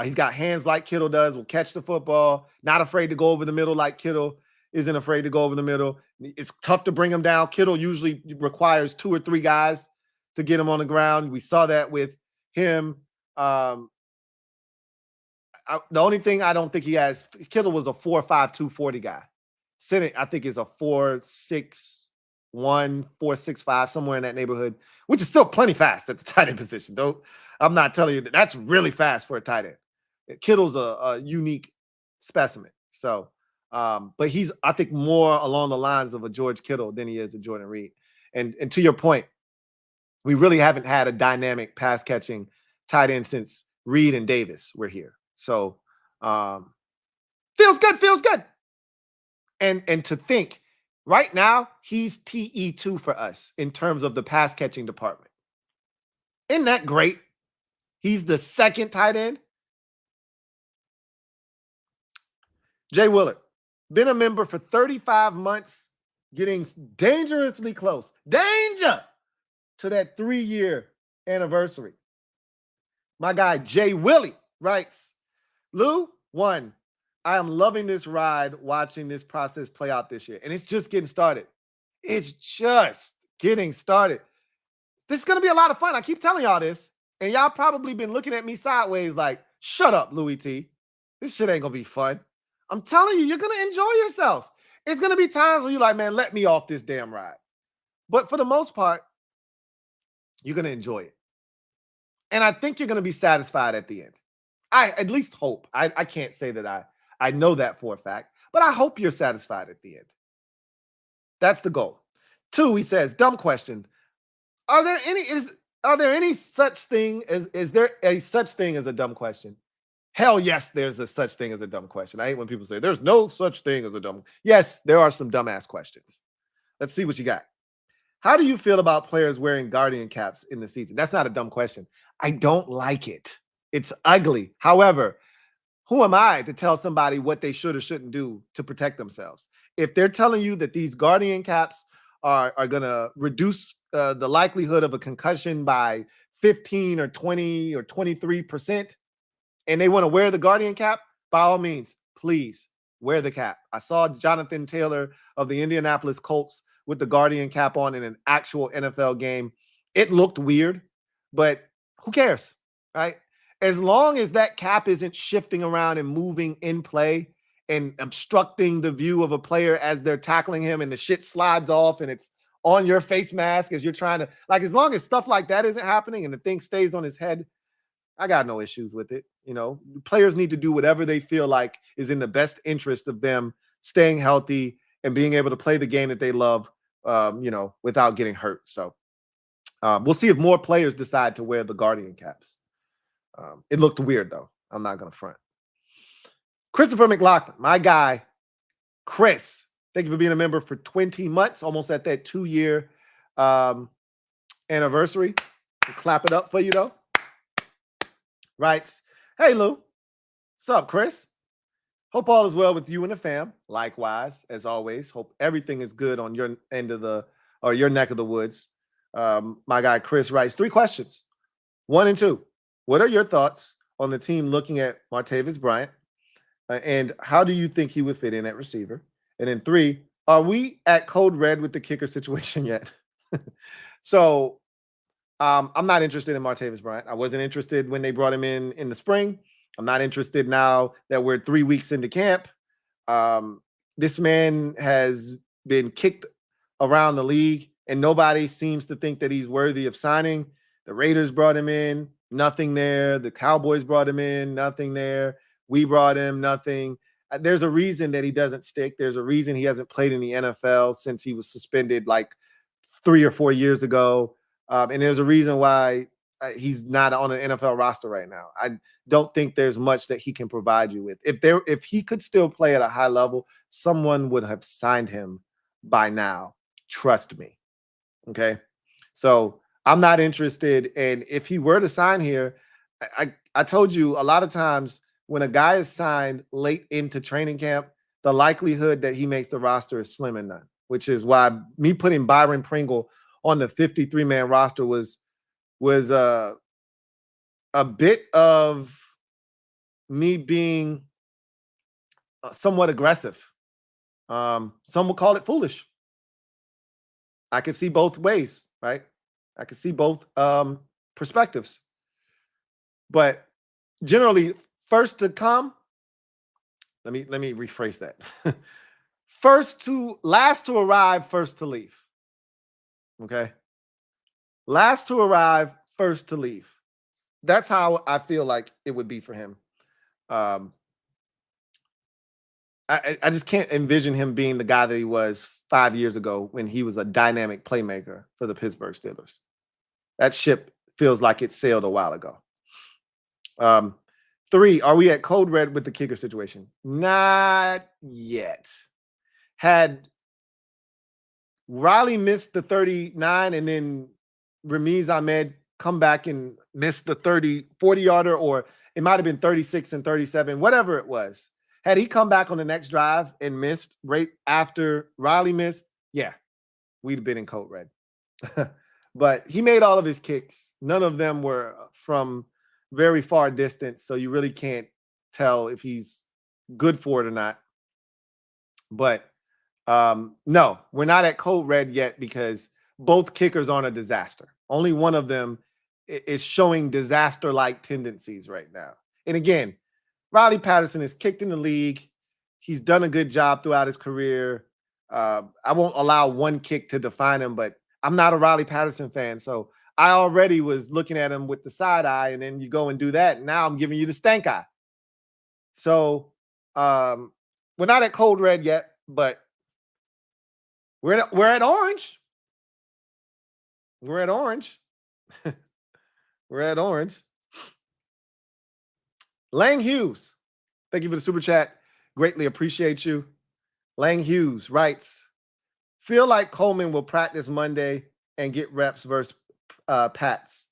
He's got hands like Kittle does, will catch the football, not afraid to go over the middle like Kittle isn't afraid to go over the middle. It's tough to bring him down. Kittle usually requires 2 or 3 guys to get him on the ground. We saw that with him. The only thing I don't think he has, Kittle was a 4.5, 240 guy. Senate, I think, is a 4.61, 4.65, somewhere in that neighborhood, which is still plenty fast at the tight end position. Though I'm not telling you that's really fast for a tight end. Kittle's a unique specimen. So, but he's, I think, more along the lines of a George Kittle than he is a Jordan Reed. And to your point, we really haven't had a dynamic pass catching tight end since Reed and Davis were here. So, feels good. And to think right now, he's TE2 for us in terms of the pass catching department. Isn't that great? He's the second tight end. Jay Willard, been a member for 35 months, getting dangerously close. Danger to that 3-year anniversary. My guy, Jay Willie, writes, Lou, 1, I am loving this ride, watching this process play out this year. And it's just getting started. It's just getting started. This is going to be a lot of fun. I keep telling y'all this. And y'all probably been looking at me sideways like, shut up, Louie T. This shit ain't going to be fun. I'm telling you, you're going to enjoy yourself. It's going to be times where you're like, man, let me off this damn ride. But for the most part, you're going to enjoy it. And I think you're going to be satisfied at the end. I at least hope. I can't say that I know that for a fact, but I hope you're satisfied at the end. That's the goal. 2, he says, dumb question. Is there such thing as a dumb question? Hell yes, there's a such thing as a dumb question. I hate when people say there's no such thing as a dumb. Yes, there are some dumbass questions. Let's see what you got. How do you feel about players wearing Guardian caps in the season? That's not a dumb question. I don't like it. It's ugly. However, who am I to tell somebody what they should or shouldn't do to protect themselves? If they're telling you that these Guardian caps are going to reduce the likelihood of a concussion by 15 or 20 or 23%, and they want to wear the Guardian cap, by all means, please wear the cap. I saw Jonathan Taylor of the Indianapolis Colts with the Guardian cap on in an actual NFL game. It looked weird, but who cares, right? As long as that cap isn't shifting around and moving in play and obstructing the view of a player as they're tackling him and the shit slides off and it's on your face mask as you're trying to, like, as long as stuff like that isn't happening and the thing stays on his head, I got no issues with it. You know, players need to do whatever they feel like is in the best interest of them staying healthy and being able to play the game that they love, without getting hurt. So we'll see if more players decide to wear the Guardian caps. It looked weird, though. I'm not going to front. Christopher McLaughlin, my guy, Chris, thank you for being a member for 20 months, almost at that 2-year anniversary. We'll clap it up for you, though. Writes, hey, Lou. What's up, Chris? Hope all is well with you and the fam. Likewise, as always. Hope everything is good on your end of your neck of the woods. My guy, Chris, writes 3 questions. 1 and 2. What are your thoughts on the team looking at Martavis Bryant? And how do you think he would fit in at receiver? And then 3, are we at code red with the kicker situation yet? So I'm not interested in Martavis Bryant. I wasn't interested when they brought him in the spring. I'm not interested now that we're 3 weeks into camp. This man has been kicked around the league, and nobody seems to think that he's worthy of signing. The Raiders brought him in, nothing there. The Cowboys brought him in, nothing there. We brought him, nothing. There's a reason that he doesn't stick. There's a reason he hasn't played in the NFL since he was suspended like 3 or 4 years ago. And there's a reason why he's not on an NFL roster right now. I don't think there's much that he can provide you with. If he could still play at a high level, someone would have signed him by now. Trust me. Okay. So I'm not interested. And if he were to sign here, I told you a lot of times when a guy is signed late into training camp, the likelihood that he makes the roster is slim and none, which is why me putting Byron Pringle on the 53-man roster was a bit of me being somewhat aggressive. Some will call it foolish. I can see both ways, right? I can see both perspectives. But generally, First to come. Let me rephrase that. Last to arrive, first to leave. Okay. Last to arrive, first to leave. That's how I feel like it would be for him. I just can't envision him being the guy that he was 5 years ago when he was a dynamic playmaker for the Pittsburgh Steelers. That ship feels like it sailed a while ago. 3, are we at code red with the kicker situation? Not yet. Had Riley missed the 39 and then Ramiz Ahmed come back and miss the 40-yarder, or it might have been 36 and 37, whatever it was. Had he come back on the next drive and missed right after Riley missed, yeah, we'd have been in code red. But he made all of his kicks. None of them were from very far distance, so you really can't tell if he's good for it or not. But no, we're not at code red yet because both kickers aren't a disaster. Only one of them is showing disaster-like tendencies right now. And again, Riley Patterson is kicked in the league. He's done a good job throughout his career. I won't allow one kick to define him, but I'm not a Riley Patterson fan, so I already was looking at him with the side eye, and then you go and do that, and now I'm giving you the stank eye. So we're not at cold red yet, but we're at orange. We're at orange. We're at orange. Lang Hughes, thank you for the super chat. Greatly appreciate you. Lang Hughes writes, feel like Coleman will practice Monday and get reps versus Pats.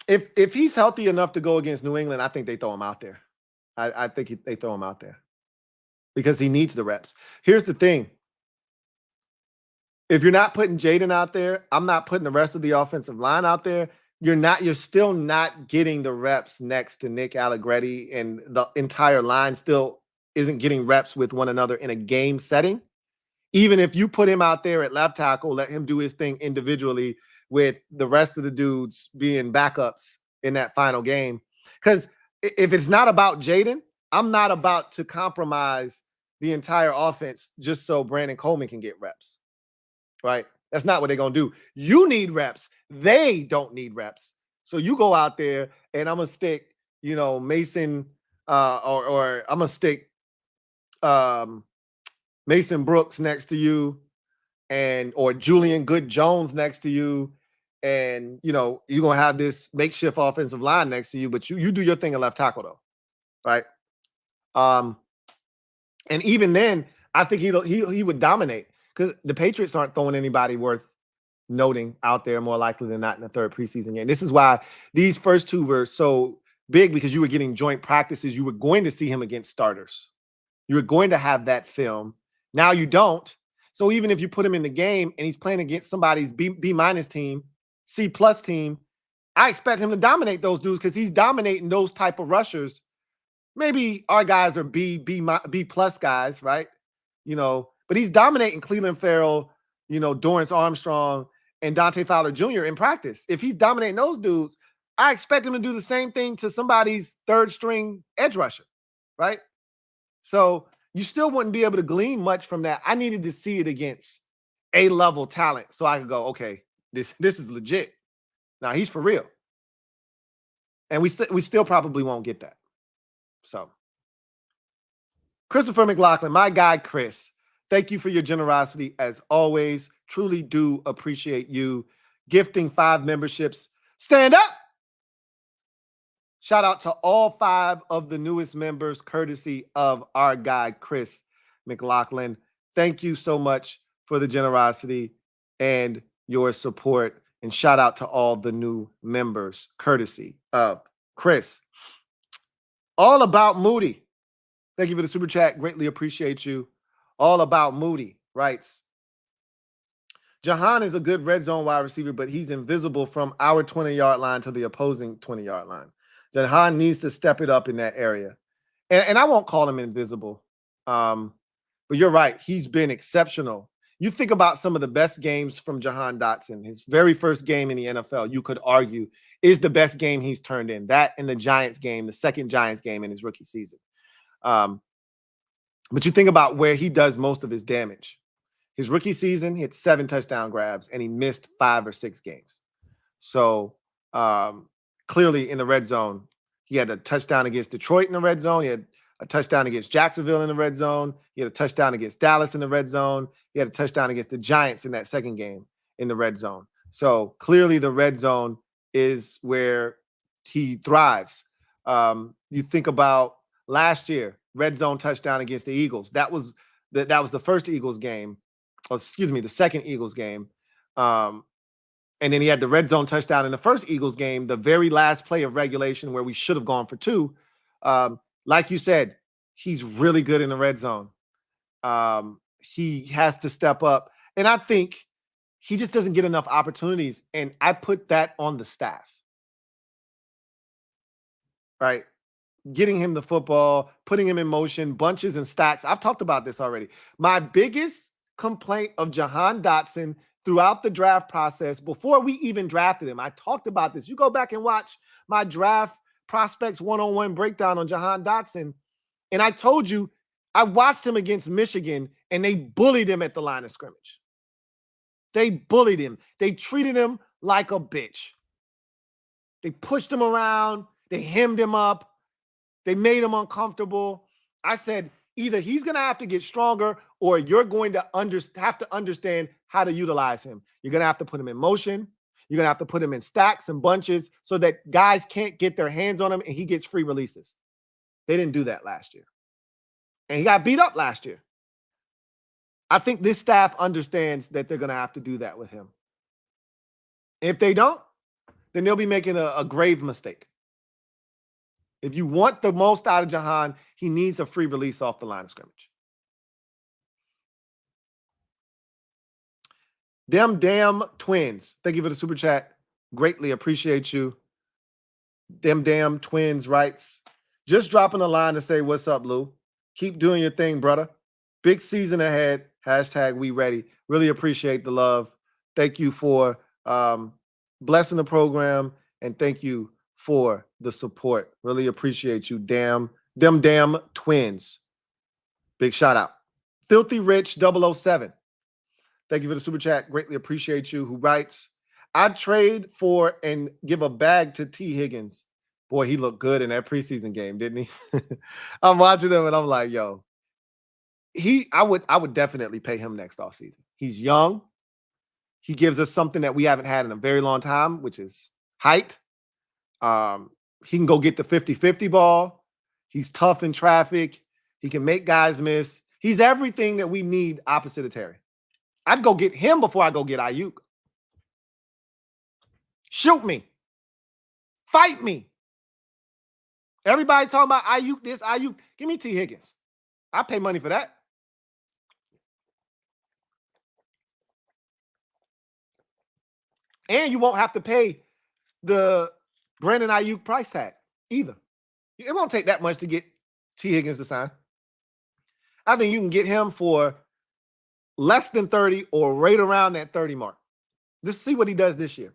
If he's healthy enough to go against New England, I think they throw him out there. I think they throw him out there because he needs the reps. Here's the thing. If you're not putting Jaden out there, I'm not putting the rest of the offensive line out there. You're still not getting the reps next to Nick Allegretti, and the entire line still isn't getting reps with one another in a game setting. Even if you put him out there at left tackle, let him do his thing individually with the rest of the dudes being backups in that final game. Because if it's not about Jaden, I'm not about to compromise the entire offense just so Brandon Coleman can get reps, right? That's not what they're going to do. You need reps. They don't need reps. So you go out there and I'm going to stick, Mason or I'm going to stick Mason Brooks next to you or Julian Good-Jones next to you. And, you're going to have this makeshift offensive line next to you, but you do your thing at left tackle though. Right. And even then I think he would dominate because the Patriots aren't throwing anybody worth noting out there more likely than not in the third preseason game. This is why these first two were so big, because you were getting joint practices. You were going to see him against starters. You were going to have that film. Now you don't. So even if you put him in the game and he's playing against somebody's B- team, C+ team, I expect him to dominate those dudes because he's dominating those type of rushers. Maybe our guys are B+ guys, right? But he's dominating Cleveland Farrell, Dorrance Armstrong, and Dante Fowler Jr. in practice. If he's dominating those dudes, I expect him to do the same thing to somebody's third string edge rusher, right? So you still wouldn't be able to glean much from that. I needed to see it against A-level talent so I could go, okay, this is legit. Now he's for real. And we still probably won't get that. So Christopher McLaughlin, my guy, Chris, thank you for your generosity as always. Truly do appreciate you gifting 5 memberships. Stand up. Shout out to all 5 of the newest members, courtesy of our guy, Chris McLaughlin. Thank you so much for the generosity and your support. And shout out to all the new members, courtesy of Chris. All About Moody. Thank you for the super chat. Greatly appreciate you. All About Moody writes, Jahan is a good red zone wide receiver, but he's invisible from our 20-yard line to the opposing 20-yard line. Jahan needs to step it up in that area. And I won't call him invisible. But you're right. He's been exceptional You think about some of the best games from Jahan Dotson. His very first game in the NFL, you could argue, is the best game he's turned in. That and the Giants game, the second Giants game in his rookie season. But you think about where he does most of his damage. His rookie season, he had 7 touchdown grabs, and he missed 5 or 6 games. So clearly in the red zone, he had a touchdown against Detroit in the red zone. He had a touchdown against Jacksonville in the red zone. He had a touchdown against Dallas in the red zone. He had a touchdown against the Giants in that second game in the red zone. So clearly the red zone is where he thrives. You think about last year, red zone touchdown against the Eagles. That was the first Eagles game. Excuse me, the second Eagles game. And then he had the red zone touchdown in the first Eagles game, the very last play of regulation where we should have gone for 2. Like you said, he's really good in the red zone. He has to step up. And I think he just doesn't get enough opportunities. And I put that on the staff. Right? Getting him the football, putting him in motion, bunches and stacks. I've talked about this already. My biggest complaint of Jahan Dotson throughout the draft process, before we even drafted him, I talked about this. You go back and watch my draft prospects one-on-one breakdown on Jahan Dotson, and I told you I watched him against Michigan, and they bullied him at the line of scrimmage. They bullied him. They treated him like a bitch. They pushed him around. They hemmed him up. They made him uncomfortable. I said, either he's going to have to get stronger or you're going to have to understand how to utilize him. You're going to have to put him in motion. You're going to have to put him in stacks and bunches so that guys can't get their hands on him and he gets free releases. They didn't do that last year. And he got beat up last year. I think this staff understands that they're going to have to do that with him. If they don't, then they'll be making a grave mistake. If you want the most out of Jahan, he needs a free release off the line of scrimmage. Them damn twins. Thank you for the super chat. Greatly appreciate you. Them damn twins writes, just dropping a line to say, what's up, Lou? Keep doing your thing, brother. Big season ahead. Hashtag we ready. Really appreciate the love. Thank you for blessing the program, and thank you for the support. Really appreciate you. Them damn twins. Big shout out. Filthy Rich 007. Thank you for the super chat. Greatly appreciate you. Who writes, I'd trade for and give a bag to T. Higgins. Boy, he looked good in that preseason game, didn't he? I'm watching him and I'm like, yo, I would definitely pay him next offseason. He's young. He gives us something that we haven't had in a very long time, which is height. He can go get the 50-50 ball. He's tough in traffic. He can make guys miss. He's everything that we need opposite of Terry. I'd go get him before I go get Ayuk. Shoot me. Fight me. Everybody talking about Ayuk this, Ayuk. Give me T. Higgins. I pay money for that. And you won't have to pay the Brandon Ayuk price tag either. It won't take that much to get T. Higgins to sign. I think you can get him for less than 30 or right around that 30 mark. Just see what he does this year.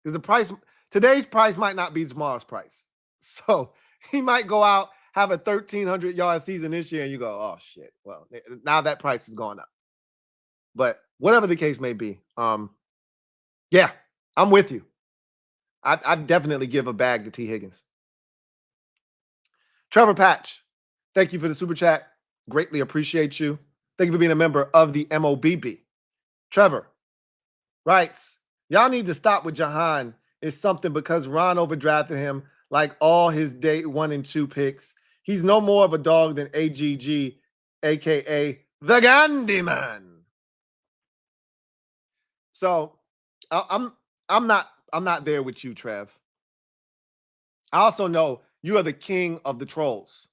Because the price, today's price might not be tomorrow's price. So he might go out, have a 1,300-yard season this year, and you go, oh, shit. Well, now that price is going up. But whatever the case may be, yeah, I'm with you. I'd definitely give a bag to T. Higgins. Trevor Patch, thank you for the super chat. Greatly appreciate you. Thank you for being a member of the MOBB. Trevor writes, y'all need to stop with Jahan. It's something because Ron overdrafted him like all his day 1 and 2 picks. He's no more of a dog than AGG, a.k.a. the Gandhi Man. So I'm not there with you, Trev. I also know you are the king of the trolls.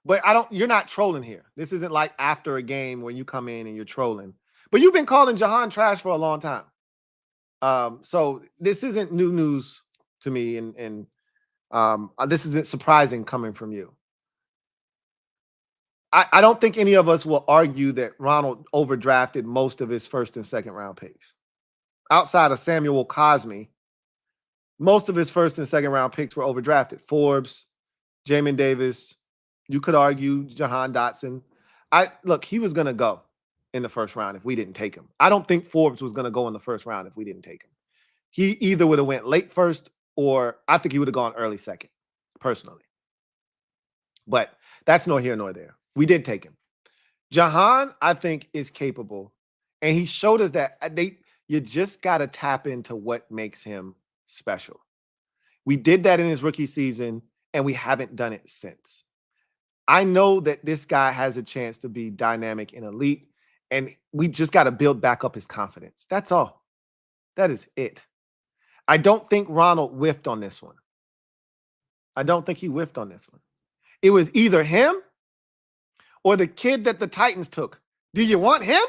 But you're not trolling here. This isn't like after a game when you come in and you're trolling. But you've been calling Jahan trash for a long time. So this isn't new news to me, and this isn't surprising coming from you. I don't think any of us will argue that Ronald overdrafted most of his first and second round picks. Outside of Samuel Cosme, most of his first and second round picks were overdrafted. Forbes, Jamon Davis, you could argue Jahan Dotson. Look, he was going to go in the first round if we didn't take him. I don't think Forbes was going to go in the first round if we didn't take him. He either would have went late first or I think he would have gone early second, personally. But that's nor here nor there. We did take him. Jahan, I think, is capable. And he showed us that you just got to tap into what makes him special. We did that in his rookie season, and we haven't done it since. I know that this guy has a chance to be dynamic and elite, and we just got to build back up his confidence. That's all. That is it. I don't think Ronald whiffed on this one. I don't think he whiffed on this one. It was either him or the kid that the Titans took. Do you want him?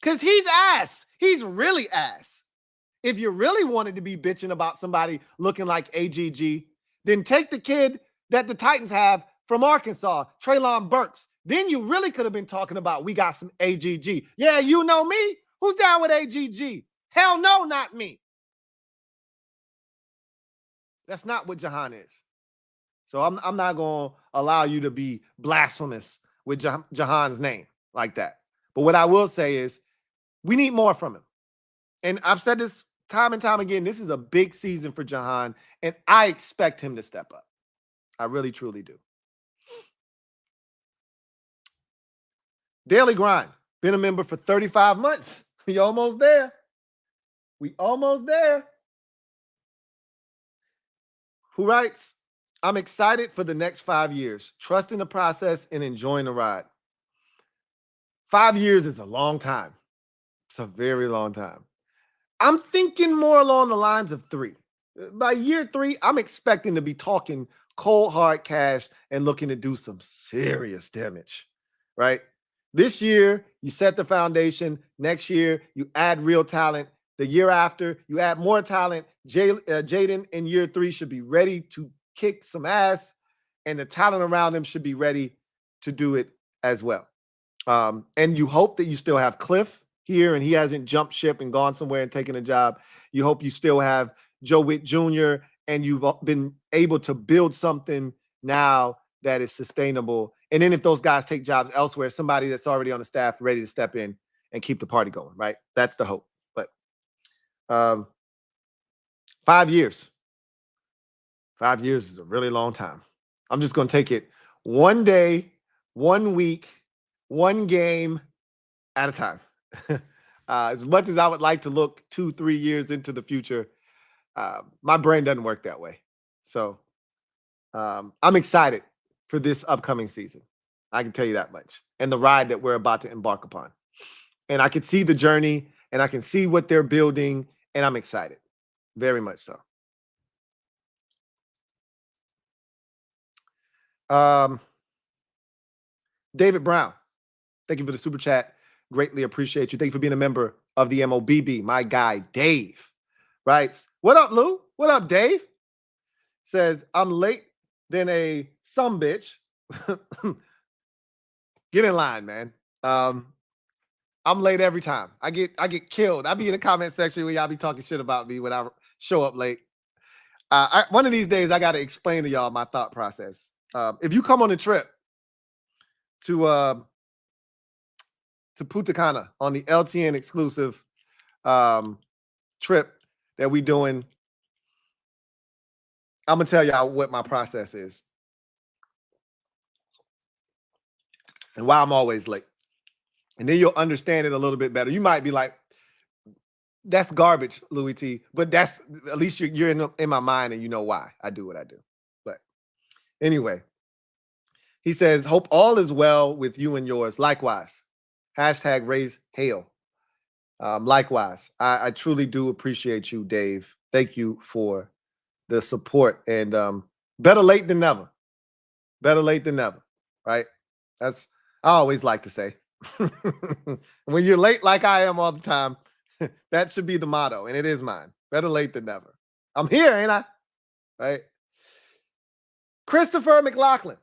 Because he's ass. He's really ass. If you really wanted to be bitching about somebody looking like AGG, then take the kid that the Titans have from Arkansas, Treylon Burks. Then you really could have been talking about we got some AGG. Yeah, you know me. Who's down with AGG? Hell no, not me. That's not what Jahan is. So I'm not going to allow you to be blasphemous with Jahan's name like that. But what I will say is we need more from him. And I've said this time and time again, this is a big season for Jahan, and I expect him to step up. I really, truly do. Daily Grind. Been a member for 35 months. We almost there. We almost there. Who writes, I'm excited for the next 5 years, trusting the process and enjoying the ride. 5 years is a long time. It's a very long time. I'm thinking more along the lines of 3. By year 3, I'm expecting to be talking cold, hard cash and looking to do some serious damage, right? This year, you set the foundation. Next year, you add real talent. The year after, you add more talent. Jaden in year 3 should be ready to kick some ass, and the talent around him should be ready to do it as well. And you hope that you still have Cliff here and he hasn't jumped ship and gone somewhere and taken a job. You hope you still have Joe Witt Jr. and you've been able to build something now that is sustainable. And then if those guys take jobs elsewhere, somebody that's already on the staff ready to step in and keep the party going, right? That's the hope. But 5 years. 5 years is a really long time. I'm just going to take it one day, 1 week, 1 game at a time. As much as I would like to look 2-3 years into the future, my brain doesn't work that way. So I'm excited for this upcoming season. I can tell you that much. And the ride that we're about to embark upon. And I can see the journey and I can see what they're building. And I'm excited. Very much so. David Brown, thank you for the super chat. Greatly appreciate you. Thank you for being a member of the MOBB. My guy, Dave, writes, what up, Lou? What up, Dave? Says, I'm late than a sumbitch. Get in line, man. I'm late every time. I get killed. I be in the comment section where y'all be talking shit about me when I show up late. One of these days, I got to explain to y'all my thought process. If you come on a trip to Punta Cana on the LTN exclusive trip that we doing, I'm gonna tell y'all what my process is and why I'm always late. And then you'll understand it a little bit better. You might be like, that's garbage, Louie T, but that's at least you're in my mind and you know why I do what I do. But anyway, he says, hope all is well with you and yours. Likewise. Hashtag raise hail. Likewise. I truly do appreciate you, Dave. Thank you for the support. And better late than never. Better late than never. Right? That's I always like to say. When you're late like I am all the time, that should be the motto. And it is mine. Better late than never. I'm here, ain't I? Right? Christopher McLaughlin.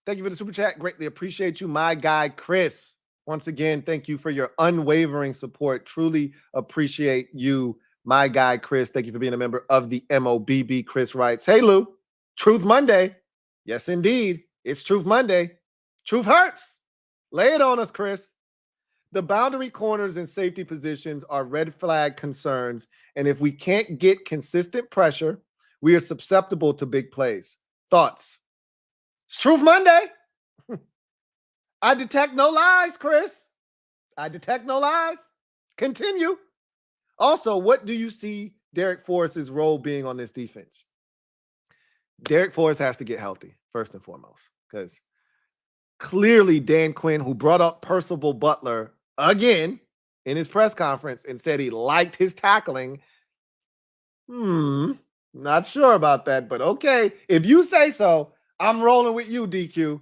Thank you for the super chat. Greatly appreciate you. My guy, Chris. Once again, thank you for your unwavering support. Truly appreciate you, my guy, Chris. Thank you for being a member of the MOBB. Chris writes, hey, Lou, Truth Monday. Yes, indeed. It's Truth Monday. Truth hurts. Lay it on us, Chris. The boundary corners and safety positions are red flag concerns. And if we can't get consistent pressure, we are susceptible to big plays. Thoughts? It's Truth Monday. I detect no lies, Chris. I detect no lies. Continue. Also, what do you see Derek Forrest's role being on this defense? Derek Forrest has to get healthy, first and foremost, because clearly Dan Quinn, who brought up Percival Butler again in his press conference and said he liked his tackling. Not sure about that, but okay. If you say so, I'm rolling with you, DQ.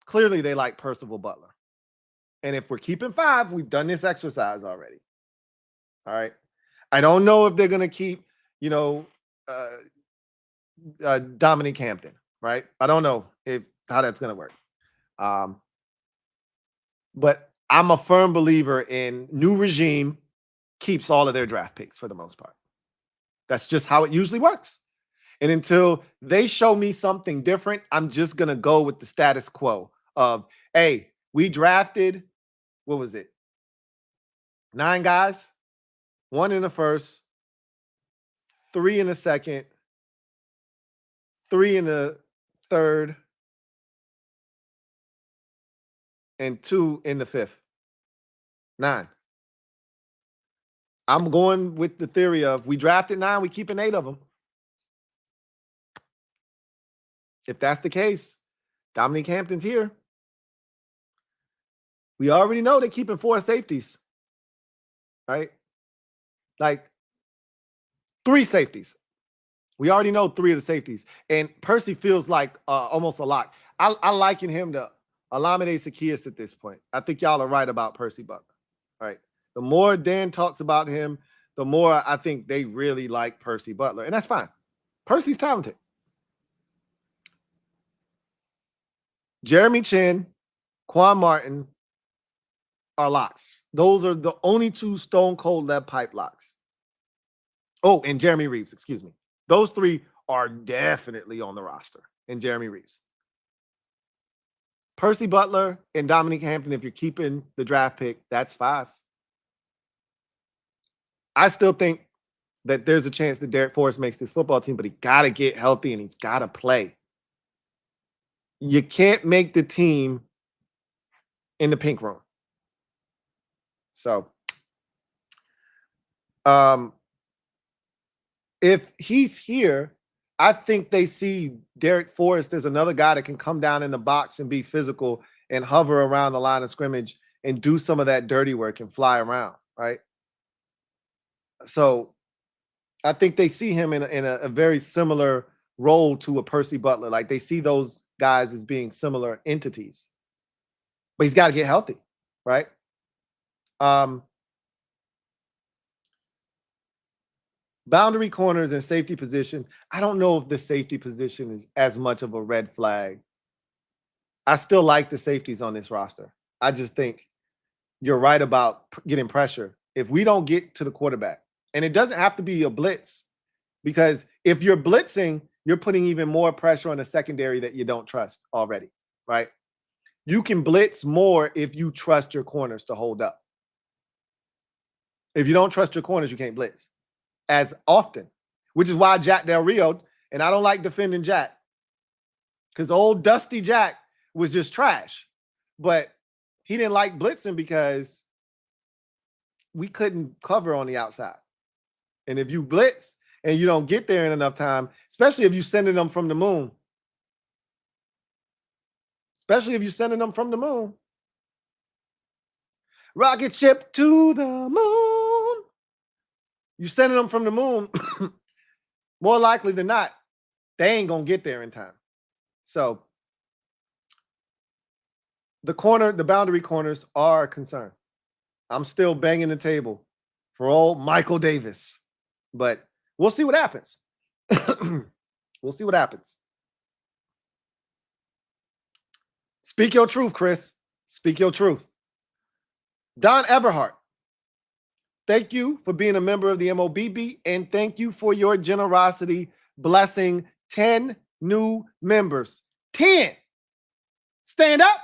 Clearly they like Percival Butler. And if we're keeping 5, we've done this exercise already. All right. I don't know if they're going to keep, Dominic Hampton, right? I don't know how that's going to work. But I'm a firm believer in new regime keeps all of their draft picks for the most part. That's just how it usually works. And until they show me something different, I'm just going to go with the status quo of, hey, we drafted, what was it? 9 guys, 1 in the first, 3 in the second, 3 in the third, and 2 in the fifth. 9. I'm going with the theory of we drafted 9, we keeping 8 of them. If that's the case, Dominic Hampton's here. We already know they're keeping 4 safeties, right? Like 3 safeties. We already know 3 of the safeties. And Percy feels like almost a lock. I liken him to Olamide Zaccheaus at this point. I think y'all are right about Percy Butler, right? The more Dan talks about him, the more I think they really like Percy Butler. And that's fine. Percy's talented. Jeremy Chin, Quan Martin are locks. Those are the only 2 stone cold lead pipe locks. Oh, and Jeremy Reeves, excuse me. Those 3 are definitely on the roster. And Jeremy Reeves. Percy Butler and Dominic Hampton, if you're keeping the draft pick, that's 5. I still think that there's a chance that Derek Forrest makes this football team, but he got to get healthy and he's got to play. You can't make the team in the pink room. So, if he's here, I think they see Derek Forrest as another guy that can come down in the box and be physical and hover around the line of scrimmage and do some of that dirty work and fly around, right? So I think they see him in a very similar role to a Percy Butler. Like they see those guys as being similar entities. But he's got to get healthy, right? Boundary corners and safety positions. I don't know if the safety position is as much of a red flag. I still like the safeties on this roster. I just think you're right about getting pressure. If we don't get to the quarterback, and it doesn't have to be a blitz, because if you're blitzing, you're putting even more pressure on the secondary that you don't trust already, right? You can blitz more if you trust your corners to hold up. If you don't trust your corners, you can't blitz as often, which is why Jack Del Rio, and I don't like defending Jack, because old Dusty Jack was just trash, but he didn't like blitzing because we couldn't cover on the outside. And if you blitz and you don't get there in enough time, especially if you're sending them from the moon, rocket ship to the moon. You're sending them from the moon, more likely than not, they ain't going to get there in time. So the boundary corners are a concern. I'm still banging the table for old Michael Davis, but we'll see what happens. We'll see what happens. Speak your truth, Chris. Speak your truth. Don Everhart, thank you for being a member of the MOBB, and thank you for your generosity, blessing 10 new members. 10. Stand up.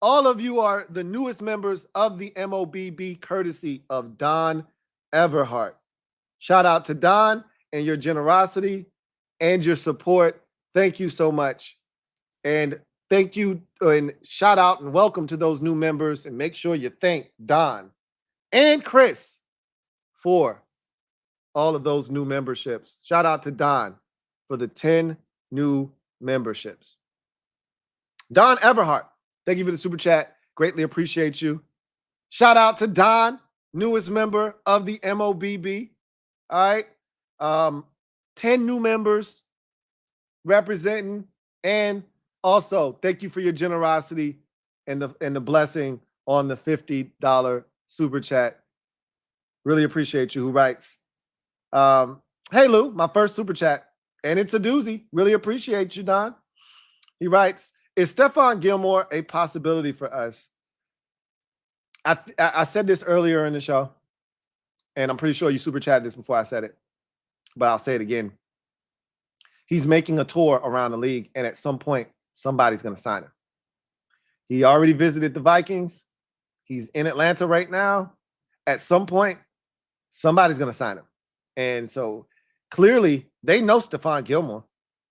All of you are the newest members of the MOBB, courtesy of Don Everhart. Shout out to Don and your generosity and your support. Thank you so much. And thank you and shout out and welcome to those new members. And make sure you thank Don and Chris for all of those new memberships. Shout out to Don for the 10 new memberships. Don Everhart, thank you for the super chat. Greatly appreciate you. Shout out to Don, newest member of the MOBB. All right. 10 new members representing, and also thank you for your generosity and the blessing on the $50 super chat. Really appreciate you. Who writes, hey Lou, my first super chat, and it's a doozy. Really appreciate you, Don. He writes, is Stephon Gilmore a possibility for us? I said this earlier in the show, and I'm pretty sure you super chatted this before I said it, but I'll say it again. He's making a tour around the league, and at some point, somebody's going to sign him. He already visited the Vikings. He's in Atlanta right now. At some point, somebody's going to sign him. And so clearly, they know Stephon Gilmore.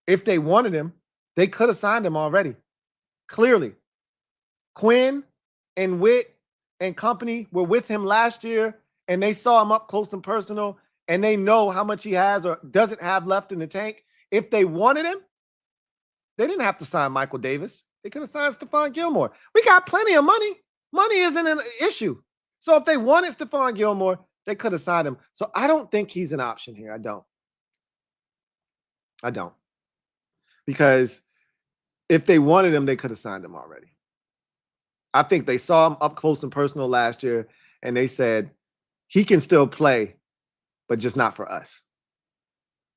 If they wanted him, they could have signed him already. Clearly. Quinn and Witt and company were with him last year, and they saw him up close and personal, and they know how much he has or doesn't have left in the tank. If they wanted him, they didn't have to sign Michael Davis. They could have signed Stephon Gilmore. We got plenty of money. Money isn't an issue. So if they wanted Stephon Gilmore, they could have signed him. So I don't think he's an option here. I don't. Because if they wanted him, they could have signed him already. I think they saw him up close and personal last year, and they said, he can still play, but just not for us.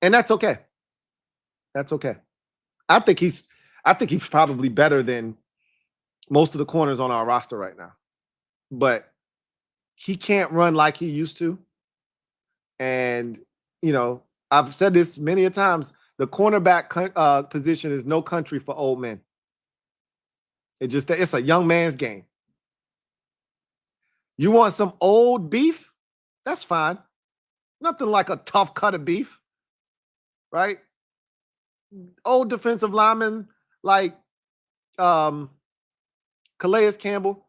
And that's okay. That's okay. I think he's probably better than most of the corners on our roster right now. But he can't run like he used to. And, you know, I've said this many a times, the cornerback position is no country for old men. It's a young man's game. You want some old beef? That's fine. Nothing like a tough cut of beef, right? Old defensive linemen like Calais Campbell,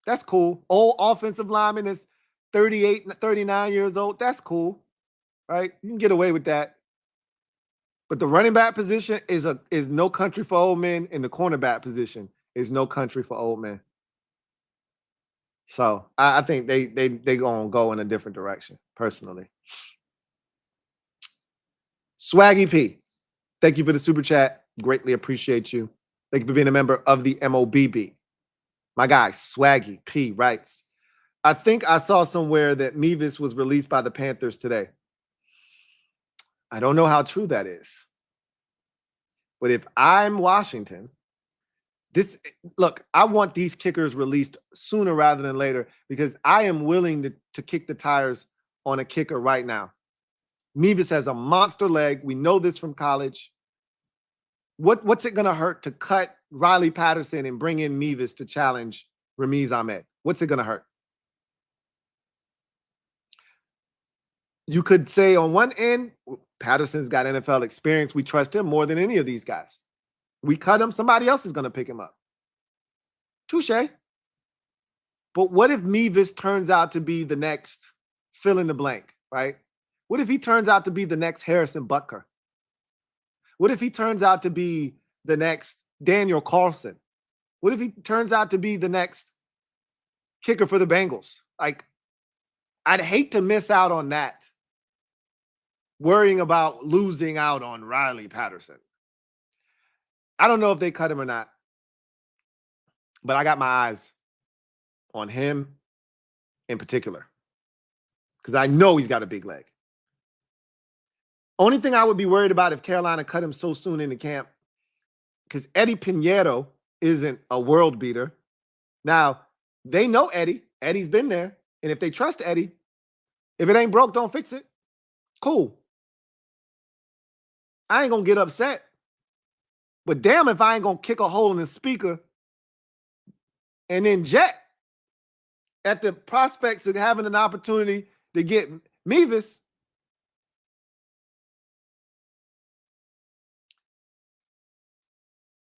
that's cool. Old offensive lineman is 38, 39 years old. That's cool, right? You can get away with that. But the running back position is no country for old men, and the cornerback position is no country for old men. So I think they gonna go in a different direction, personally. Swaggy P, thank you for the super chat. Greatly appreciate you. Thank you for being a member of the MOBB. My guy, Swaggy P, writes, I think I saw somewhere that Mevis was released by the Panthers today. I don't know how true that is. But if I'm Washington, look, I want these kickers released sooner rather than later, because I am willing to kick the tires on a kicker right now. Mevis has a monster leg. We know this from college. What's it going to hurt to cut Riley Patterson and bring in Mevis to challenge Ramiz Ahmed? What's it going to hurt? You could say on one end, Patterson's got NFL experience. We trust him more than any of these guys. We cut him, somebody else is going to pick him up. Touche. But what if Mevis turns out to be the next fill in the blank, right? What if he turns out to be the next Harrison Butker? What if he turns out to be the next Daniel Carlson? What if he turns out to be the next kicker for the Bengals? Like, I'd hate to miss out on that, worrying about losing out on Riley Patterson. I don't know if they cut him or not, but I got my eyes on him in particular because I know he's got a big leg. Only thing I would be worried about if Carolina cut him so soon into camp, because Eddie Pinheiro isn't a world beater. Now, they know Eddie. Eddie's been there. And if they trust Eddie, if it ain't broke, don't fix it. Cool. I ain't going to get upset. But damn if I ain't going to kick a hole in the speaker and then jet at the prospects of having an opportunity to get Mevis.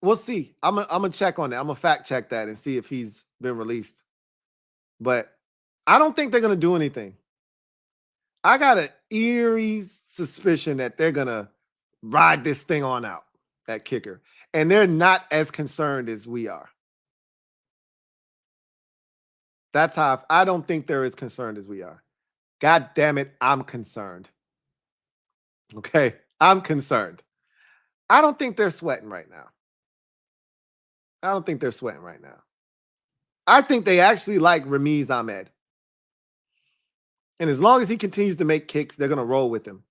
We'll see. I'm gonna check on that. I'm gonna fact check that and see if he's been released. But I don't think they're gonna do anything. I got an eerie suspicion that they're gonna ride this thing on out at kicker, and they're not as concerned as we are. That's how I don't think they're as concerned as we are. God damn it, I'm concerned. Okay, I'm concerned. I don't think they're sweating right now. I don't think they're sweating right now. I think they actually like Ramiz Ahmed. And as long as he continues to make kicks, they're going to roll with him.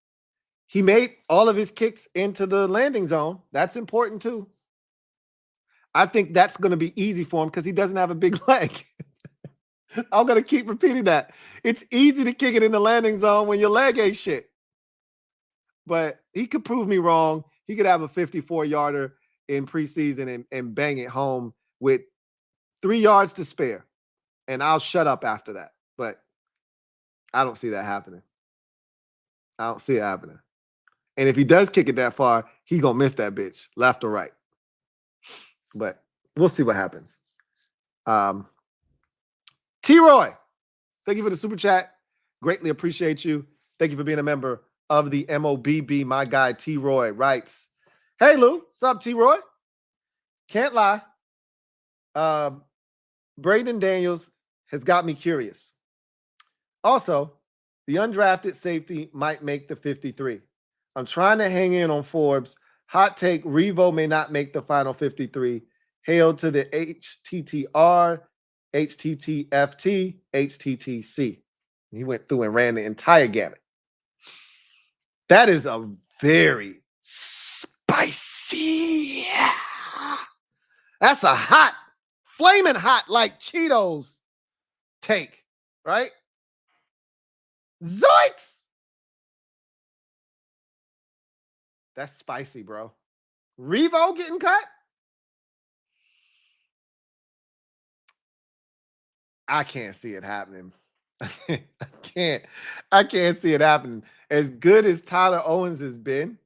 He made all of his kicks into the landing zone. That's important too. I think that's going to be easy for him because he doesn't have a big leg. I'm going to keep repeating that. It's easy to kick it in the landing zone when your leg ain't shit. But he could prove me wrong. He could have a 54-yarder in preseason and bang it home with 3 yards to spare. And I'll shut up after that. But I don't see that happening. I don't see it happening. And if he does kick it that far, he going to miss that bitch, left or right. But we'll see what happens. T-Roy, thank you for the super chat. Greatly appreciate you. Thank you for being a member of the MOBB. My guy T-Roy writes, hey, Lou. What's up, T-Roy? Can't lie. Jaden Daniels has got me curious. Also, the undrafted safety might make the 53. I'm trying to hang in on Forbes. Hot take, Revo may not make the final 53. Hail to the HTTR, HTTFT, HTTC. He went through and ran the entire gamut. That is a very spicy. That's a hot, flaming hot like Cheetos take, right? Zoinks! That's spicy, bro. Revo getting cut? I can't see it happening. I can't see it happening. As good as Tyler Owens has been,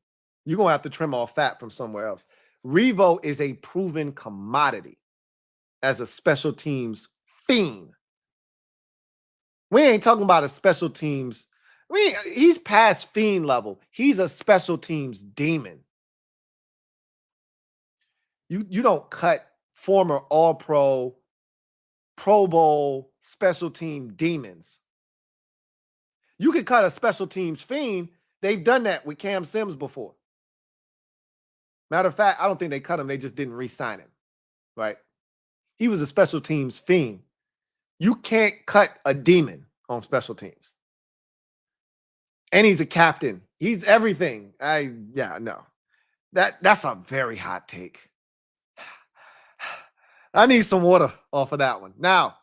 you're going to have to trim off fat from somewhere else. Revo is a proven commodity as a special teams fiend. We ain't talking about a special teams. He's past fiend level. He's a special teams demon. You don't cut former All-Pro, Pro Bowl special team demons. You can cut a special teams fiend. They've done that with Cam Sims before. Matter of fact, I don't think they cut him. They just didn't re-sign him, right? He was a special teams fiend. You can't cut a demon on special teams. And he's a captain. He's everything. No. That's a very hot take. I need some water off of that one. Now,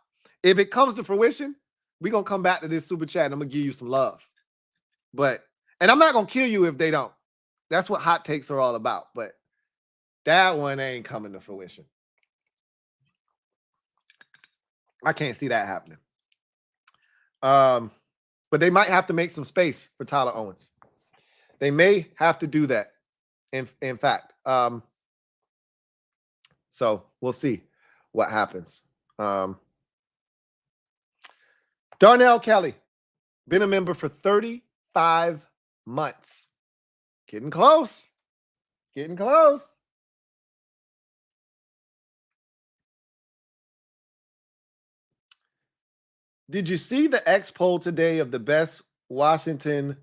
if it comes to fruition, we're going to come back to this super chat and I'm going to give you some love. And I'm not going to kill you if they don't. That's what hot takes are all about. But that one ain't coming to fruition. I can't see that happening. But they might have to make some space for Tyler Owens. They may have to do that. In fact, so we'll see what happens. Darnell Kelly, been a member for 35 months. Getting close. Getting close. Did you see the X poll today of the best Washington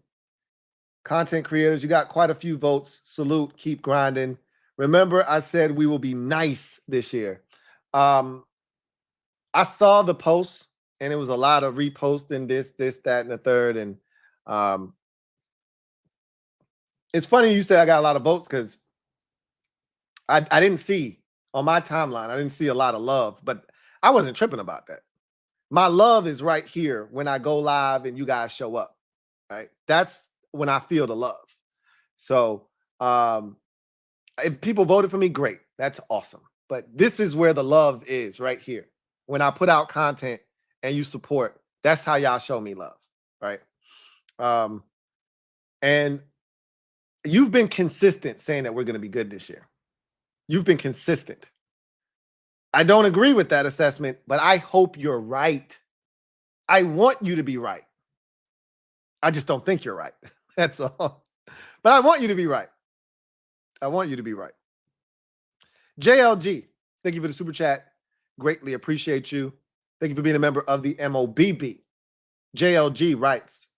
content creators? You got quite a few votes. Salute. Keep grinding. Remember, I said we will be nice this year. I saw the post, and it was a lot of reposting this, that, and the third. And it's funny you said I got a lot of votes because I didn't see on my timeline. I didn't see a lot of love, but I wasn't tripping about that. My love is right here when I go live and you guys show up, right? That's when I feel the love. So if people voted for me, great. That's awesome. But this is where the love is, right here. When I put out content and you support, that's how y'all show me love, right? And you've been consistent saying that we're going to be good this year. You've been consistent. I don't agree with that assessment, but I hope you're right. I want you to be right. I just don't think you're right. That's all. But I want you to be right. I want you to be right. JLG, thank you for the super chat. Greatly appreciate you. Thank you for being a member of the MOBB. JLG writes,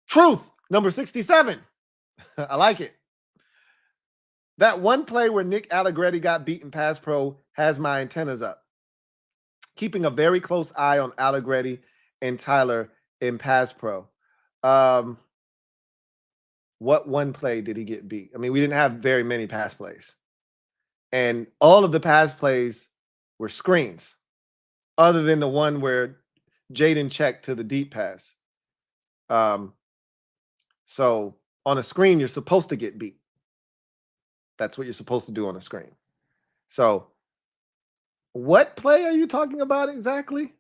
truth, number 67. I like it. That one play where Nick Allegretti got beat in pass pro has my antennas up. Keeping a very close eye on Allegretti and Tyler in pass pro. What one play did he get beat? I mean, we didn't have very many pass plays. And all of the pass plays were screens, other than the one where Jaden checked to the deep pass. So on a screen, you're supposed to get beat. That's what you're supposed to do on a screen. So what play are you talking about exactly?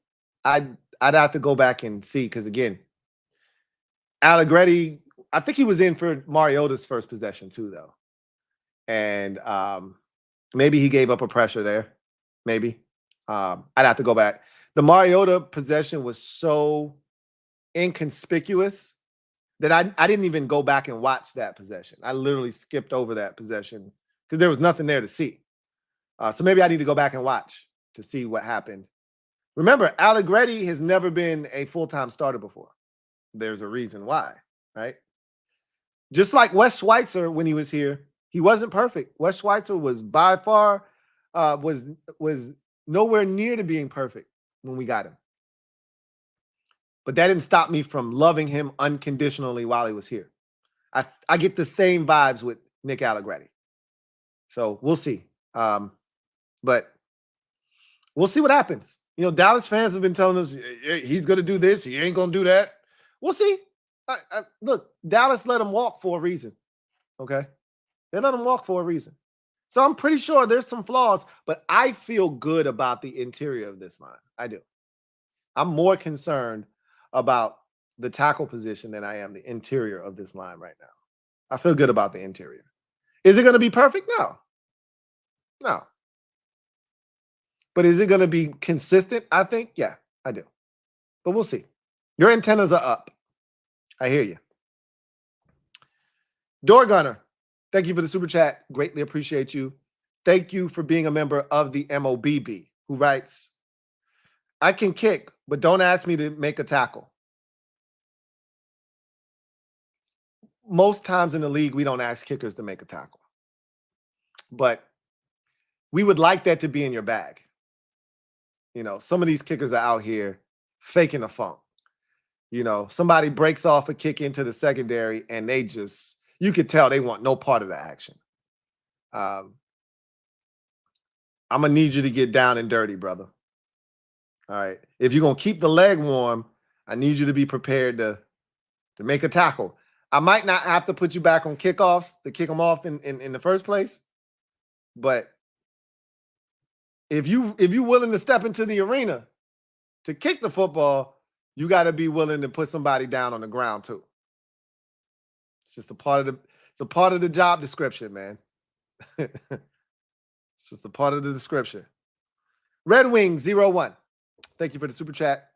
I'd have to go back and see, because again, Allegretti, I think he was in for Mariota's first possession too, though. And maybe he gave up a pressure there. Maybe. I'd have to go back. The Mariota possession was so inconspicuous that I didn't even go back and watch that possession. I literally skipped over that possession because there was nothing there to see. So maybe I need to go back and watch to see what happened. Remember, Allegretti has never been a full-time starter before. There's a reason why, right? Just like Wes Schweitzer when he was here, he wasn't perfect. Wes Schweitzer was by far was nowhere near to being perfect when we got him. But that didn't stop me from loving him unconditionally while he was here. I get the same vibes with Nick Allegretti. So we'll see. But we'll see what happens. You know, Dallas fans have been telling us he's going to do this. He ain't going to do that. We'll see. Look, Dallas let him walk for a reason. Okay? They let him walk for a reason. So I'm pretty sure there's some flaws, but I feel good about the interior of this line. I do. I'm more concerned about the tackle position than I am the interior of this line right now. I feel good about the interior. Is it going to be perfect? No. No. But is it going to be consistent? I think, yeah, I do. But we'll see. Your antennas are up. I hear you. Door Gunner, thank you for the super chat. Greatly appreciate you. Thank you for being a member of the MOBB, who writes, I can kick, but don't ask me to make a tackle. Most times in the league, we don't ask kickers to make a tackle. But we would like that to be in your bag. You know, some of these kickers are out here faking a funk. You know, somebody breaks off a kick into the secondary and they just, you could tell they want no part of the action. I'm going to need you to get down and dirty, brother. All right. If you're going to keep the leg warm, I need you to be prepared to make a tackle. I might not have to put you back on kickoffs to kick them off in the first place. But if you're willing to step into the arena to kick the football, you got to be willing to put somebody down on the ground too. It's just a part of the job description, man. It's just a part of the description. Red Wing 01. Thank you for the super chat.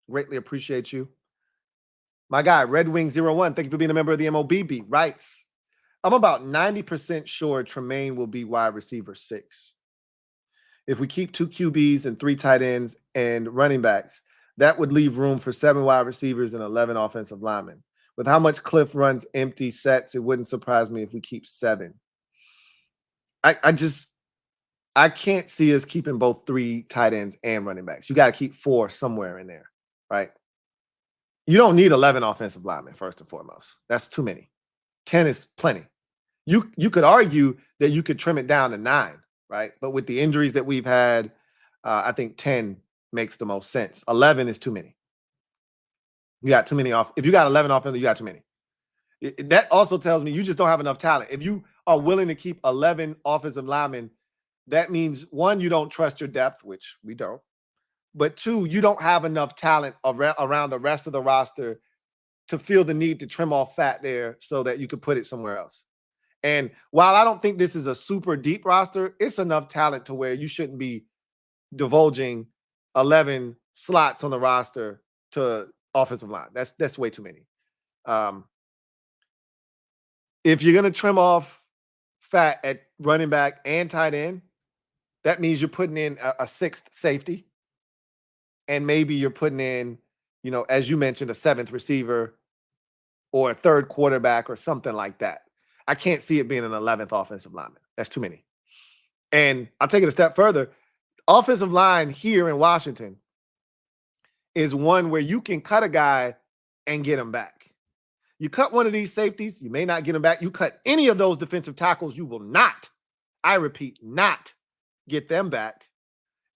Greatly appreciate you. My guy, Red Wing 01. Thank you for being a member of the MOBB. Writes, I'm about 90% sure Tremaine will be wide receiver 6. If we keep 2 QBs and 3 tight ends and running backs, that would leave room for 7 wide receivers and 11 offensive linemen. With how much Cliff runs empty sets, it wouldn't surprise me if we keep 7. I can't see us keeping both 3 tight ends and running backs. You got to keep 4 somewhere in there, right? You don't need 11 offensive linemen, first and foremost. That's too many. 10 is plenty. You could argue that you could trim it down to 9, right? But with the injuries that we've had, I think 10 makes the most sense. 11 is too many. You got too many off. If you got 11 offensive, you got too many. That also tells me you just don't have enough talent. If you are willing to keep 11 offensive linemen, that means, one, you don't trust your depth, which we don't. But two, you don't have enough talent around the rest of the roster to feel the need to trim off fat there so that you could put it somewhere else. And while I don't think this is a super deep roster, it's enough talent to where you shouldn't be divulging 11 slots on the roster to offensive line. That's way too many. If you're going to trim off fat at running back and tight end, that means you're putting in a sixth safety. And maybe you're putting in, as you mentioned, a seventh receiver or a third quarterback or something like that. I can't see it being an 11th offensive lineman. That's too many. And I'll take it a step further. Offensive line here in Washington is one where you can cut a guy and get him back. You cut one of these safeties, you may not get him back. You cut any of those defensive tackles, you will not, I repeat, not get them back.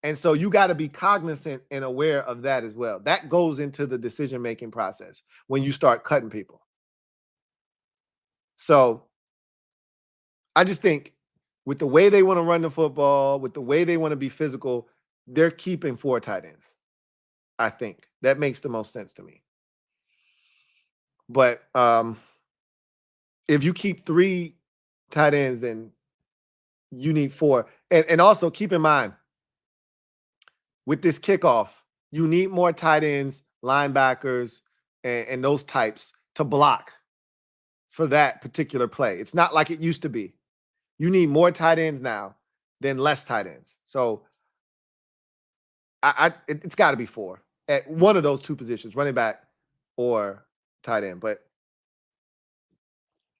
And so you got to be cognizant and aware of that as well. That goes into the decision-making process when you start cutting people. So I just think with the way they want to run the football, with the way they want to be physical, they're keeping 4 tight ends. I think that makes the most sense to me. But if you keep 3 tight ends, then you need 4. And also keep in mind, with this kickoff, you need more tight ends, linebackers, and those types to block for that particular play. It's not like it used to be. You need more tight ends now than less tight ends. So it's got to be 4 at one of those 2 positions, running back or tight end. But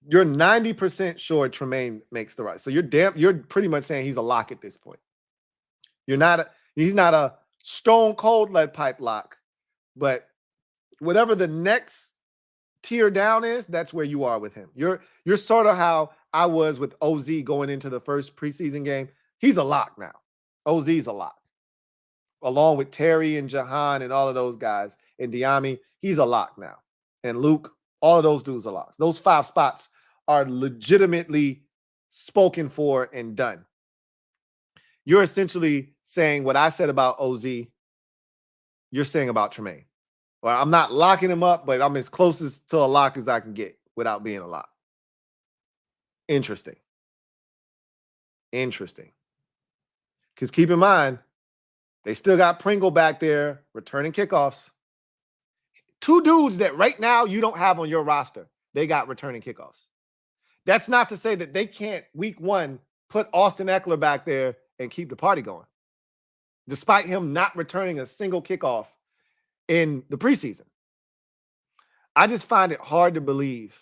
you're 90% sure Tremaine makes the right. So you're pretty much saying he's a lock at this point. He's not a stone cold lead pipe lock, but whatever the next tier down is, that's where you are with him. You're sort of how I was with OZ going into the first preseason game. He's a lock now. OZ's a lock. Along with Terry and Jahan and all of those guys and Diami, he's a lock now. And Luke, all of those dudes are locks. Those 5 spots are legitimately spoken for and done. You're essentially saying what I said about OZ, you're saying about Tremaine. Well, I'm not locking him up, but I'm as close to a lock as I can get without being a lock. Interesting. Because keep in mind, they still got Pringle back there returning kickoffs. 2 dudes that right now you don't have on your roster, they got returning kickoffs. That's not to say that they can't, week 1, put Austin Eckler back there and keep the party going, despite him not returning a single kickoff in the preseason. I just find it hard to believe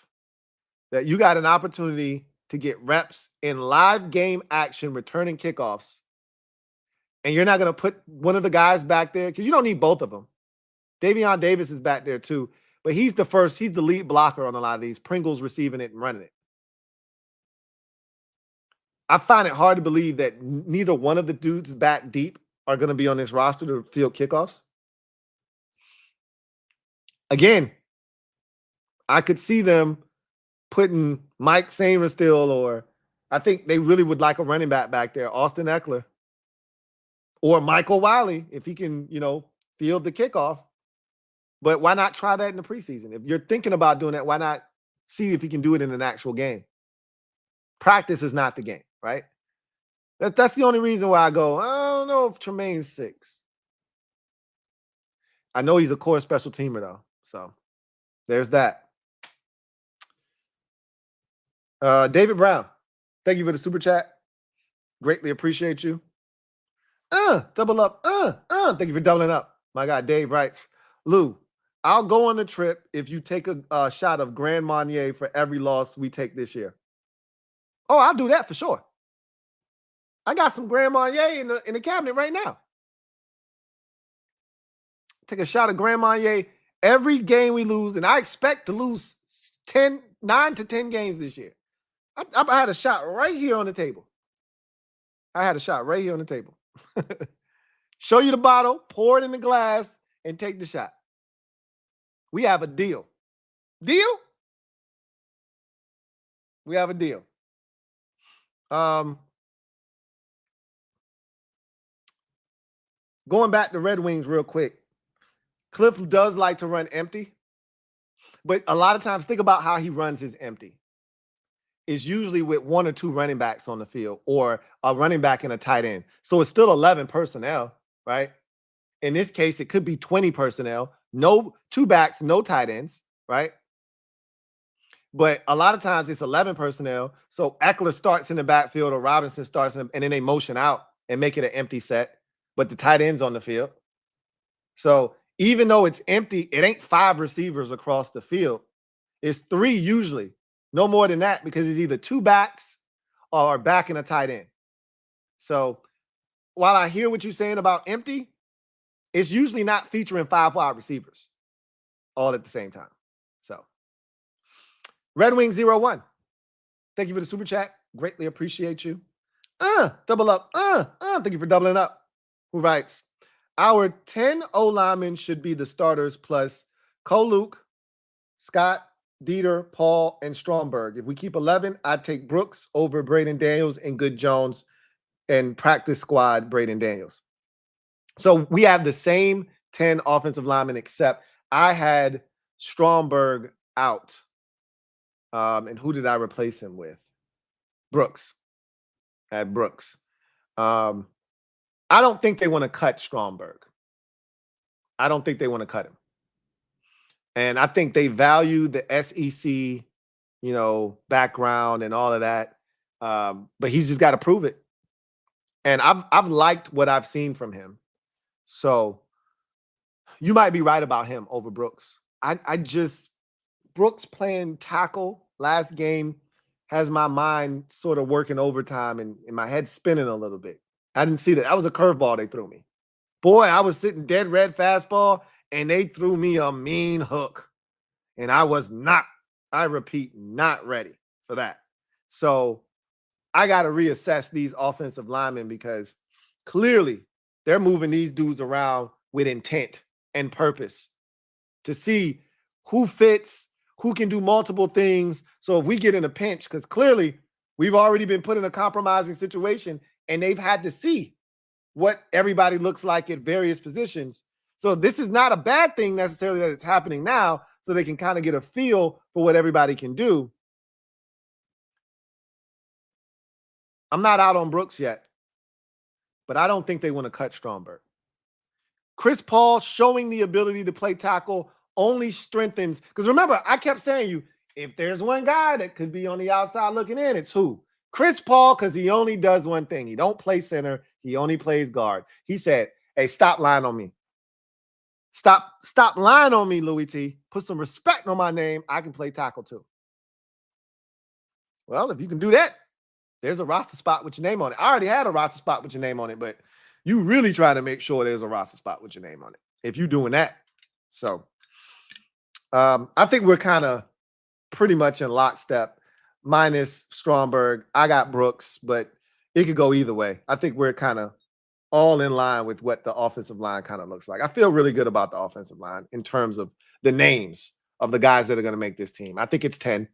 that you got an opportunity to get reps in live game action returning kickoffs, and you're not going to put one of the guys back there because you don't need both of them. Jamon Davis is back there too, but he's the lead blocker on a lot of these. Pringle's receiving it and running it. I find it hard to believe that neither one of the dudes back deep are going to be on this roster to field kickoffs. Again, I could see them putting Mike Sainristil, or I think they really would like a running back there, Austin Eckler, or Michael Wiley, if he can, field the kickoff. But why not try that in the preseason? If you're thinking about doing that, why not see if he can do it in an actual game? Practice is not the game, right? That's the only reason why I go, I don't know if Tremaine's 6. I know he's a core special teamer, though. So there's that. David Brown, thank you for the super chat. Greatly appreciate you. Double up. Thank you for doubling up. My guy Dave writes, Lou, I'll go on the trip if you take a shot of Grand Marnier for every loss we take this year. Oh, I'll do that for sure. I got some Grand Marnier in the cabinet right now. Take a shot of Grand Marnier every game we lose, and I expect to lose 9 to 10 games this year. I had a shot right here on the table. I had a shot right here on the table. Show you the bottle, pour it in the glass, and take the shot. We have a deal. Deal? We have a deal. Going back to Red Wings real quick. Cliff does like to run empty, but a lot of times, think about how he runs his empty. It's usually with 1 or 2 running backs on the field or a running back and a tight end. So it's still 11 personnel, right? In this case, it could be 20 personnel, no 2 backs, no tight ends, right? But a lot of times it's 11 personnel. So Eckler starts in the backfield or Robinson starts and then they motion out and make it an empty set, but the tight end's on the field. So even though it's empty, it ain't 5 receivers across the field. It's 3 usually. No more than that because it's either 2 backs or a back and a tight end. So while I hear what you're saying about empty, it's usually not featuring 5 wide receivers all at the same time. So Red Wing 01. Thank you for the super chat. Greatly appreciate you. Double up. Thank you for doubling up. Who writes? Our 10 O-linemen should be the starters plus Luke, Scott, Dieter, Paul, and Stromberg. If we keep 11, I'd take Brooks over Braden Daniels and Good Jones and practice squad Braden Daniels. So we have the same 10 offensive linemen, except I had Stromberg out. And who did I replace him with? Brooks. I had Brooks. I don't think they want to cut Stromberg. I don't think they want to cut him. And I think they value the SEC, background and all of that. But he's just got to prove it. And I've liked what I've seen from him. So you might be right about him over Brooks. Brooks playing tackle last game has my mind sort of working overtime and my head spinning a little bit. I didn't see that. That was a curveball they threw me. Boy, I was sitting dead red fastball, and they threw me a mean hook. And I was not, I repeat, not ready for that. So I got to reassess these offensive linemen because clearly they're moving these dudes around with intent and purpose to see who fits, who can do multiple things. So if we get in a pinch, because clearly we've already been put in a compromising situation and they've had to see what everybody looks like at various positions. So this is not a bad thing necessarily that it's happening now, so they can kind of get a feel for what everybody can do. I'm not out on Brooks yet, but I don't think they want to cut Stromberg. Chris Paul showing the ability to play tackle only strengthens, because remember, I kept saying you, if there's one guy that could be on the outside looking in, it's who? Chris Paul, because he only does one thing. He don't play center. He only plays guard. He said, hey, stop lying on me. Stop lying on me, Louie T. Put some respect on my name. I can play tackle too. Well, if you can do that, there's a roster spot with your name on it. I already had a roster spot with your name on it, but you really try to make sure there's a roster spot with your name on it if you're doing that. So I think we're kind of pretty much in lockstep, minus Stromberg. I got Brooks, but it could go either way. I think we're kind of all in line with what the offensive line kind of looks like. I feel really good about the offensive line in terms of the names of the guys that are going to make this team. I think it's 10.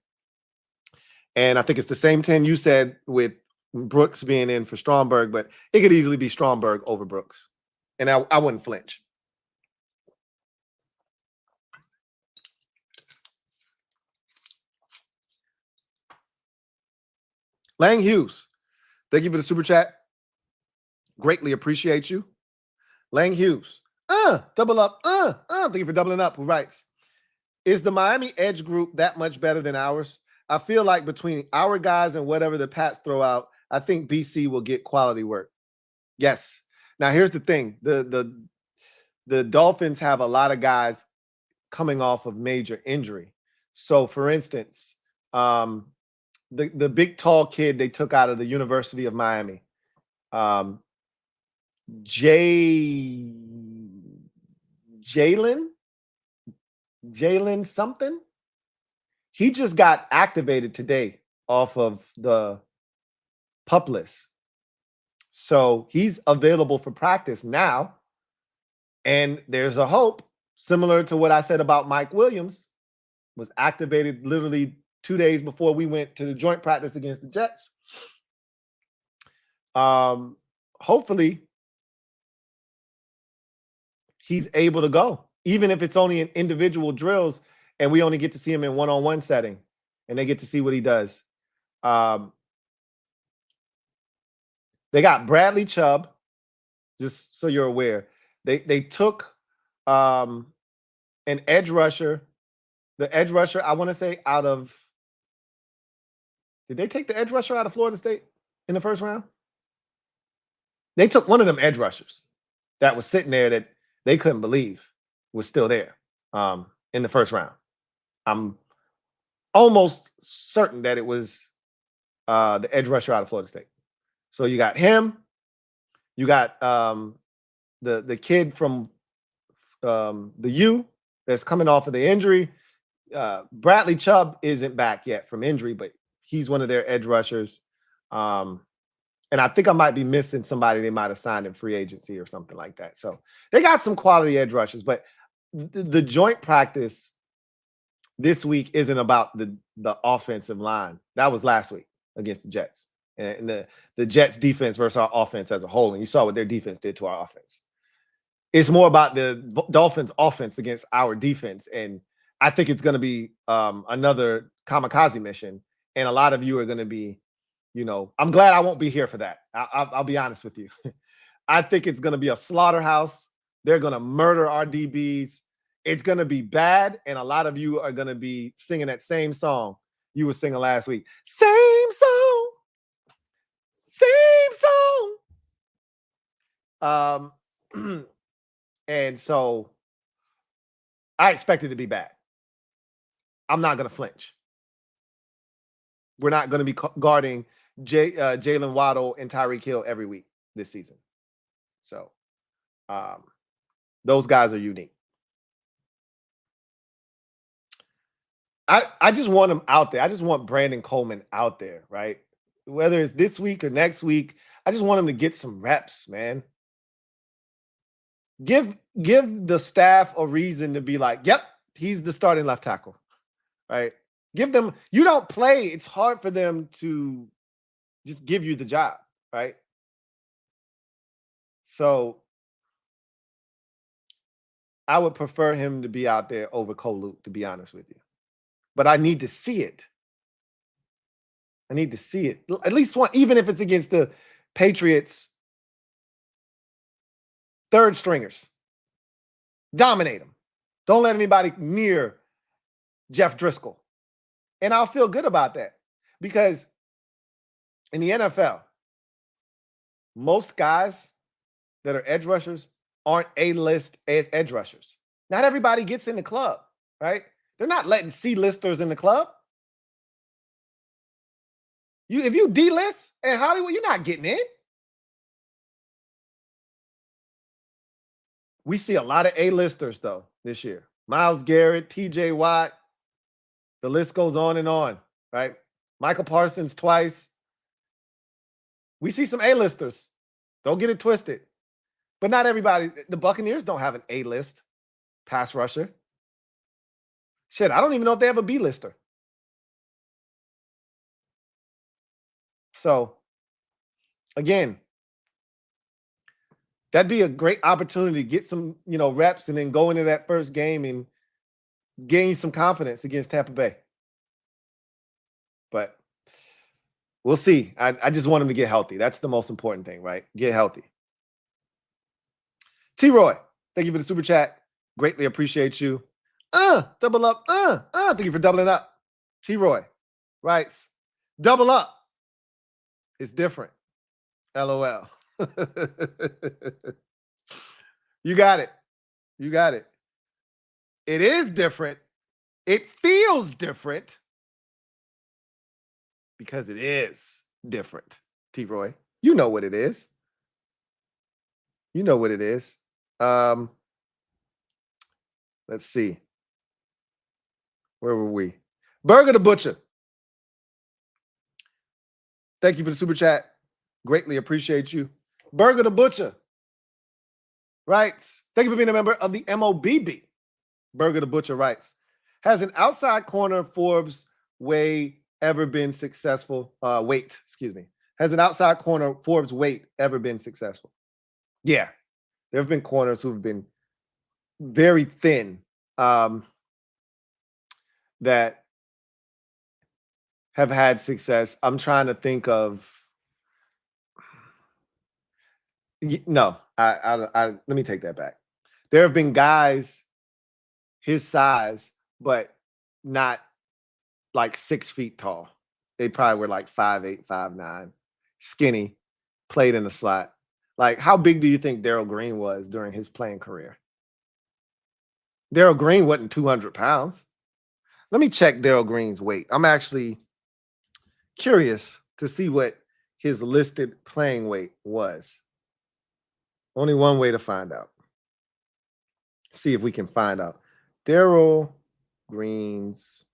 And I think it's the same 10 you said with Brooks being in for Stromberg, but it could easily be Stromberg over Brooks. And I wouldn't flinch. Lang Hughes, thank you for the super chat. Greatly appreciate you. Lang Hughes, double up, thank you for doubling up. Who writes, is the Miami Edge group that much better than ours? I feel like between our guys and whatever the Pats throw out, I think BC will get quality work. Yes. Now here's the thing: the Dolphins have a lot of guys coming off of major injury. So, for instance, the big tall kid they took out of the University of Miami, Jalen something. He just got activated today off of the PUP list. So he's available for practice now. And there's a hope, similar to what I said about Mike Williams, was activated literally 2 days before we went to the joint practice against the Jets. Hopefully he's able to go, even if it's only in individual drills and we only get to see him in one-on-one setting and they get to see what he does. They got Bradley Chubb, just so you're aware. They took an edge rusher, the edge rusher, I want to say out of, did they take the edge rusher out of Florida State in the first round? They took one of them edge rushers that was sitting there that they couldn't believe was still there in the first round. I'm almost certain that it was the edge rusher out of Florida State. So you got him. You got the kid from the U that's coming off of the injury. Bradley Chubb isn't back yet from injury, but he's one of their edge rushers. And I think I might be missing somebody they might have signed in free agency or something like that. So they got some quality edge rushers, but the joint practice this week isn't about the offensive line. That was last week against the Jets. And the Jets defense versus our offense as a whole. And you saw what their defense did to our offense. It's more about the Dolphins offense against our defense. And I think it's going to be another kamikaze mission. And a lot of you are going to be, I'm glad I won't be here for that. I'll be honest with you. I think it's going to be a slaughterhouse. They're going to murder our DBs. It's going to be bad. And a lot of you are going to be singing that same song you were singing last week. Same song. Same song. And so I expect it to be bad. I'm not going to flinch. We're not going to be guarding Jalen Waddle and Tyreek Hill every week this season. So those guys are unique. I just want them out there. I just want Brandon Coleman out there, right? Whether it's this week or next week, I just want him to get some reps, man. Give the staff a reason to be like, yep, he's the starting left tackle, right? Give them, you don't play, it's hard for them to just give you the job, right? So I would prefer him to be out there over Cole, to be honest with you. But I need to see it. I need to see it. At least one, even if it's against the Patriots, third stringers. Dominate them. Don't let anybody near Jeff Driscoll. And I'll feel good about that. Because in the NFL, most guys that are edge rushers aren't A-list edge rushers. Not everybody gets in the club, right? They're not letting C-listers in the club. If you D-list in Hollywood, you're not getting in. We see a lot of A-listers, though, this year. Myles Garrett, T.J. Watt. The list goes on, right? Michael Parsons twice. We see some A-listers. Don't get it twisted. But not everybody. The Buccaneers don't have an A-list pass rusher. Shit, I don't even know if they have a B-lister. So, again, that'd be a great opportunity to get some, reps and then go into that first game and gain some confidence against Tampa Bay. But we'll see. I just want him to get healthy. That's the most important thing, right? Get healthy. T-Roy, thank you for the super chat. Greatly appreciate you. Double up. Thank you for doubling up. T-Roy writes, double up. It's different. LOL. You got it. You got it. It is different. It feels different because it is different. T-Roy, you know what it is. You know what it is. Let's see. Where were we? Burger the Butcher. Thank you for the super chat. Greatly appreciate you. Burger the Butcher writes, thank you for being a member of the MOBB. Burger the Butcher writes, has an outside corner Forbes way ever been successful? Has an outside corner Forbes weight ever been successful? Yeah. There have been corners who've been very thin that have had success. I'm trying to think of. No, let me take that back. There have been guys his size, but not like 6 feet tall. They probably were like 5'8", 5'9", skinny, played in the slot. Like, how big do you think Darrell Green was during his playing career? Darrell Green wasn't 200 pounds. Let me check Darrell Green's weight. I'm actually curious to see what his listed playing weight was. Only one way to find out. See if we can find out. Darrell Green's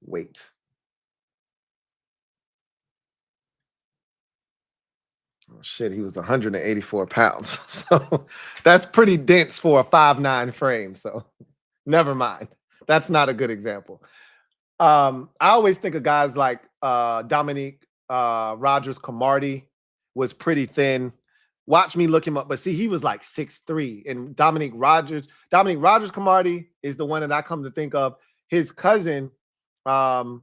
weight. Oh, shit, he was 184 pounds. So that's pretty dense for a 5'9" frame. So never mind. That's not a good example. I always think of guys like Dominique Rodgers-Cromartie was pretty thin. Watch me look him up. But see, he was like 6'3". And Dominique Rodgers-Cromartie is the one that I come to think of. His cousin, Cromartie,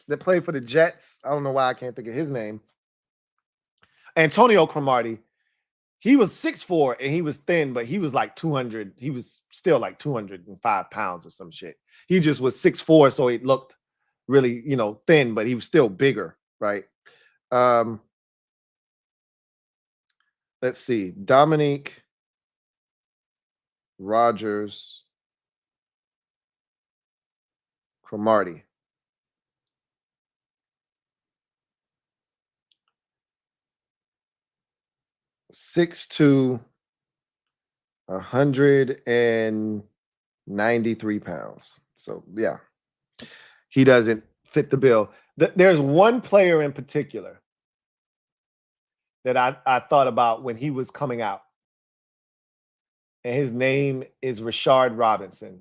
that played for the Jets. I don't know why I can't think of his name. Antonio Cromartie. He was 6'4" and he was thin, but he was like 200. He was still like 205 pounds or some shit. He just was 6'4", so he looked really, thin, but he was still bigger, right? Let's see. Dominique Rodgers Cromartie. (6'2", 193 pounds. So yeah, he doesn't fit the bill. There's one player in particular that I thought about when he was coming out, and his name is Rashard Robinson.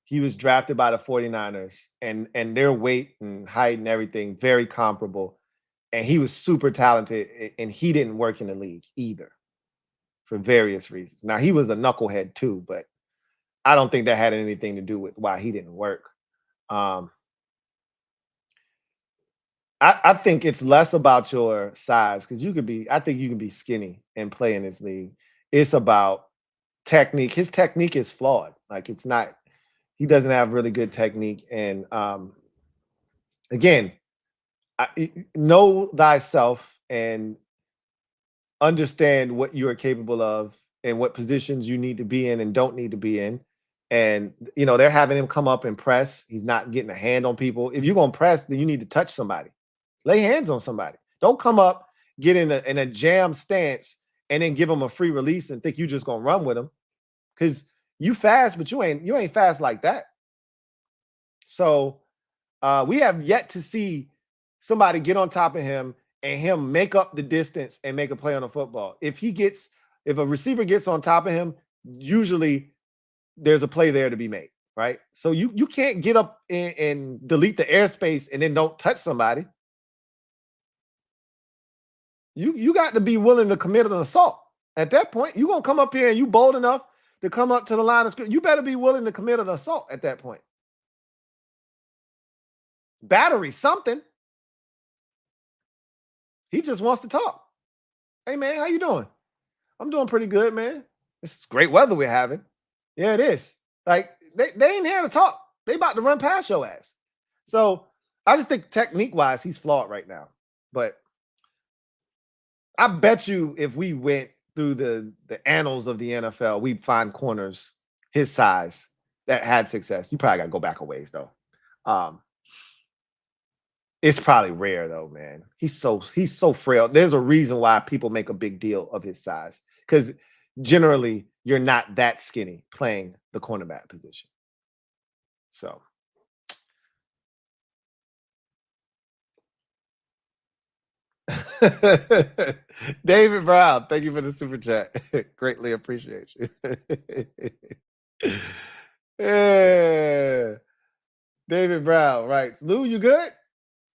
He was drafted by the 49ers, and their weight and height and everything very comparable. And he was super talented, and he didn't work in the league either for various reasons. Now, he was a knucklehead too, but I don't think that had anything to do with why he didn't work. I think it's less about your size, because I think you can be skinny and play in this league. It's about technique. His technique is flawed. Like, he doesn't have really good technique. And again, know thyself and understand what you are capable of and what positions you need to be in and don't need to be in. And, they're having him come up and press. He's not getting a hand on people. If you're going to press, then you need to touch somebody. Lay hands on somebody. Don't come up, get in a jam stance, and then give them a free release and think you're just going to run with them. Because you fast, but you ain't fast like that. So we have yet to see somebody get on top of him and him make up the distance and make a play on a football. If a receiver gets on top of him, usually there's a play there to be made, right? So you can't get up and delete the airspace and then don't touch somebody. You got to be willing to commit an assault. At that point, you're going to come up here and you bold enough to come up to the line of scrimmage. You better be willing to commit an assault at that point. Battery, something. He just wants to talk. Hey, man, how you doing? I'm doing pretty good, man. It's great weather we're having. Yeah, it is. Like, they ain't here to talk. They about to run past your ass. So I just think technique-wise, he's flawed right now. But I bet you if we went through the annals of the NFL, we'd find corners his size that had success. You probably got to go back a ways, though. It's probably rare, though, man. He's so frail. There's a reason why people make a big deal of his size, because generally you're not that skinny playing the cornerback position. So David Brown, thank you for the super chat. Greatly appreciate you. Yeah. David Brown writes, Lou, you good?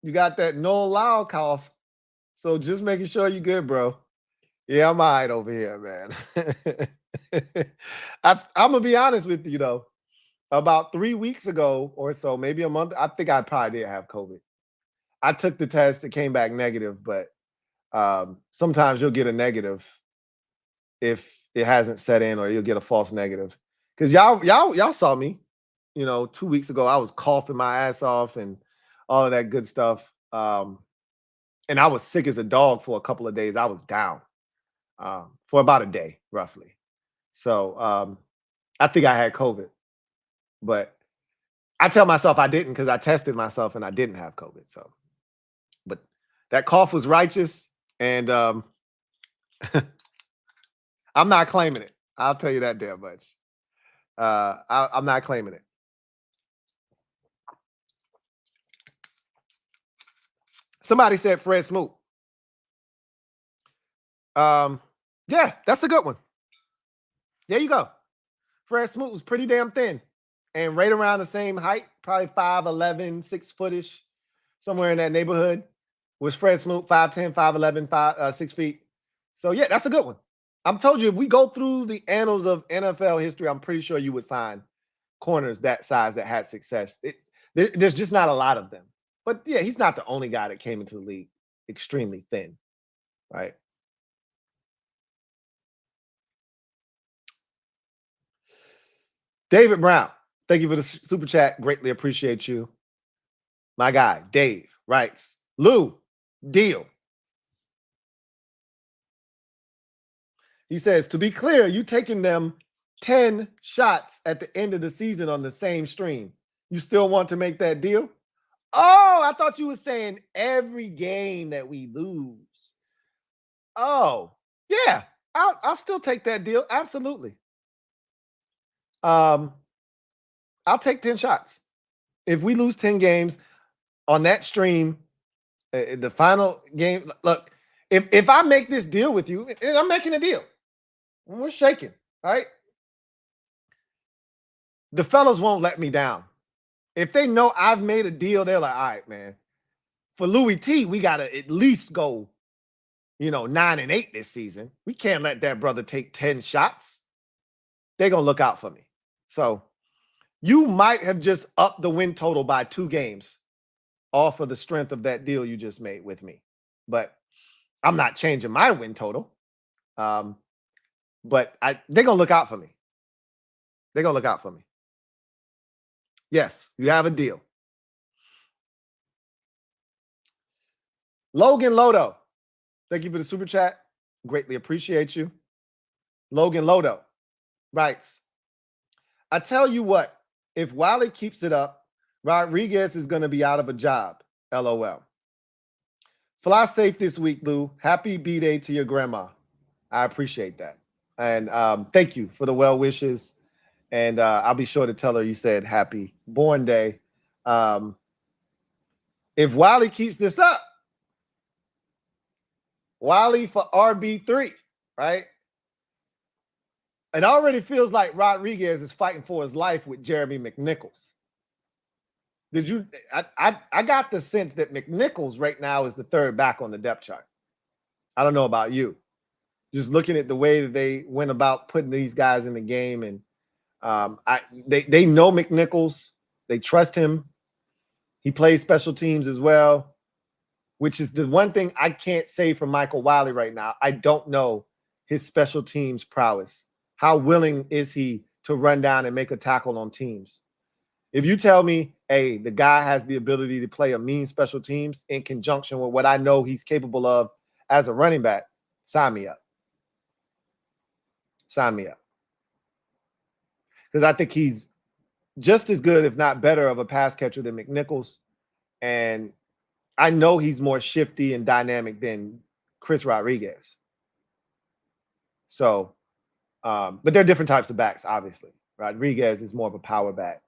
You got that no allow cough. So just making sure you good, bro. Yeah, I'm all right over here, man. I'm gonna be honest with you though. About 3 weeks ago or so, maybe a month, I think I probably did have COVID. I took the test, it came back negative, but sometimes you'll get a negative if it hasn't set in, or you'll get a false negative. Because y'all saw me, 2 weeks ago. I was coughing my ass off and all of that good stuff. And I was sick as a dog for a couple of days. I was down for about a day, roughly. So I think I had COVID, but I tell myself I didn't because I tested myself and I didn't have COVID. So, but that cough was righteous, and I'm not claiming it. I'll tell you that damn much. I'm not claiming it. Somebody said Fred Smoot. Yeah, that's a good one. There you go. Fred Smoot was pretty damn thin and right around the same height, probably 5'11", 6-footish, somewhere in that neighborhood. Was Fred Smoot 5'10", 5'11", 6 feet. So yeah, that's a good one. I'm told you, if we go through the annals of NFL history, I'm pretty sure you would find corners that size that had success. There's just not a lot of them. But yeah, he's not the only guy that came into the league extremely thin, right? David Brown, thank you for the super chat. Greatly appreciate you. My guy, Dave, writes, Lou, deal. He says, to be clear, you taking them 10 shots at the end of the season on the same stream. You still want to make that deal? Oh, I thought you were saying every game that we lose. Oh, yeah, I'll still take that deal. Absolutely. I'll take 10 shots. If we lose 10 games on that stream, the final game, look, if I make this deal with you, and I'm making a deal, we're shaking, right? The fellas won't let me down. If they know I've made a deal, they're like, all right, man, for Louie T, we got to at least go, 9-8 this season. We can't let that brother take 10 shots. They're going to look out for me. So you might have just upped the win total by 2 games off of the strength of that deal you just made with me. But I'm not changing my win total. But they're going to look out for me. They're going to look out for me. Yes, you have a deal. Logan Lodo, thank you for the super chat. Greatly appreciate you. Logan Lodo writes, I tell you what, if Wiley keeps it up, Rodriguez is going to be out of a job. LOL. Fly safe this week, Lou. Happy B-Day to your grandma. I appreciate that. And thank you for the well wishes. And I'll be sure to tell her you said happy born day. If Wiley keeps this up, Wiley for RB3, right? It already feels like Rodriguez is fighting for his life with Jeremy McNichols. I got the sense that McNichols right now is the third back on the depth chart. I don't know about you. Just looking at the way that they went about putting these guys in the game, and they know McNichols. They trust him. He plays special teams as well, which is the one thing I can't say for Michael Wiley right now. I don't know his special teams prowess. How willing is he to run down and make a tackle on teams? If you tell me, hey, the guy has the ability to play a mean special teams in conjunction with what I know he's capable of as a running back, sign me up. Sign me up. Because I think he's just as good, if not better, of a pass catcher than McNichols. And I know he's more shifty and dynamic than Chris Rodriguez. So, but they're different types of backs, obviously. Rodriguez is more of a power back.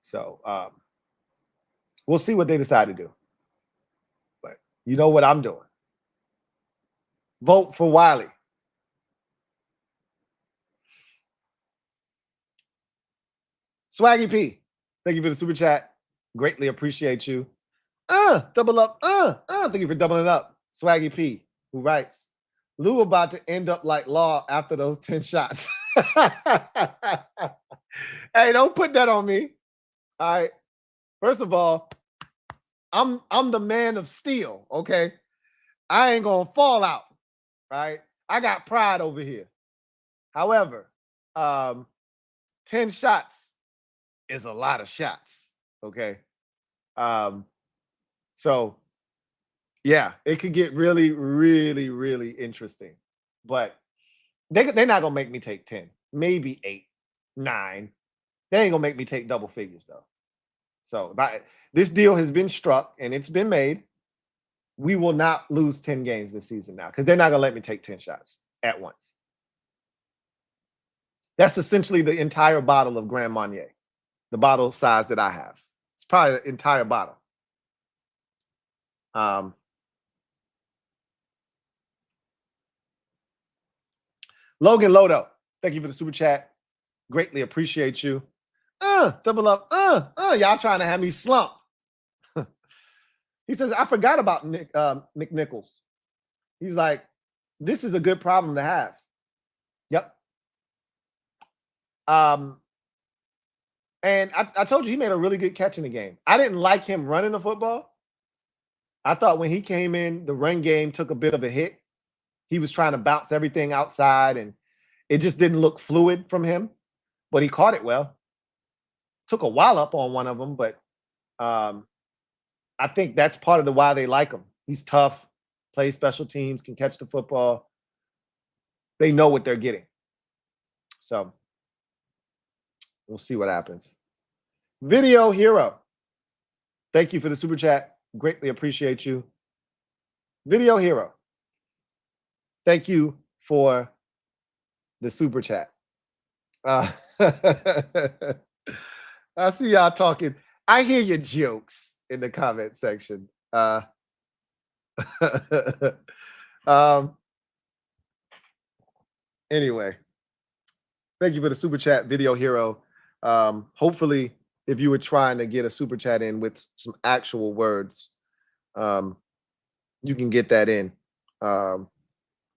So we'll see what they decide to do. But you know what I'm doing. Vote for Wiley. Swaggy P, thank you for the super chat. Greatly appreciate you. Double up. Thank you for doubling up. Swaggy P, who writes, Lou about to end up like Law after those 10 shots. Hey, don't put that on me. All right. First of all, I'm the man of steel, okay? I ain't gonna fall out, right? I got pride over here. However, 10 shots is a lot of shots, okay? So yeah, it could get really, really, really interesting. But they're not gonna make me take 10, maybe 8, 9. They ain't gonna make me take double figures though. So this deal has been struck and it's been made. We will not lose 10 games this season now because they're not gonna let me take 10 shots at once. That's essentially the entire bottle of Grand Marnier, the bottle size that I have. It's probably the entire bottle. Logan Lodo, thank you for the super chat. Greatly appreciate you. Double up. Y'all trying to have me slumped. He says, I forgot about Nick Nichols. He's like, this is a good problem to have. Yep. And I told you he made a really good catch in the game. I didn't like him running the football. I thought when he came in, the run game took a bit of a hit. He was trying to bounce everything outside, and it just didn't look fluid from him. But he caught it well. Took a wallop on one of them, but I think that's part of the why they like him. He's tough, plays special teams, can catch the football. They know what they're getting. So we'll see what happens. Video Hero, thank you for the super chat. Greatly appreciate you. Video Hero, thank you for the super chat. I see y'all talking. I hear your jokes in the comment section. Anyway, thank you for the super chat, Video Hero. Hopefully, if you were trying to get a super chat in with some actual words, you can get that in.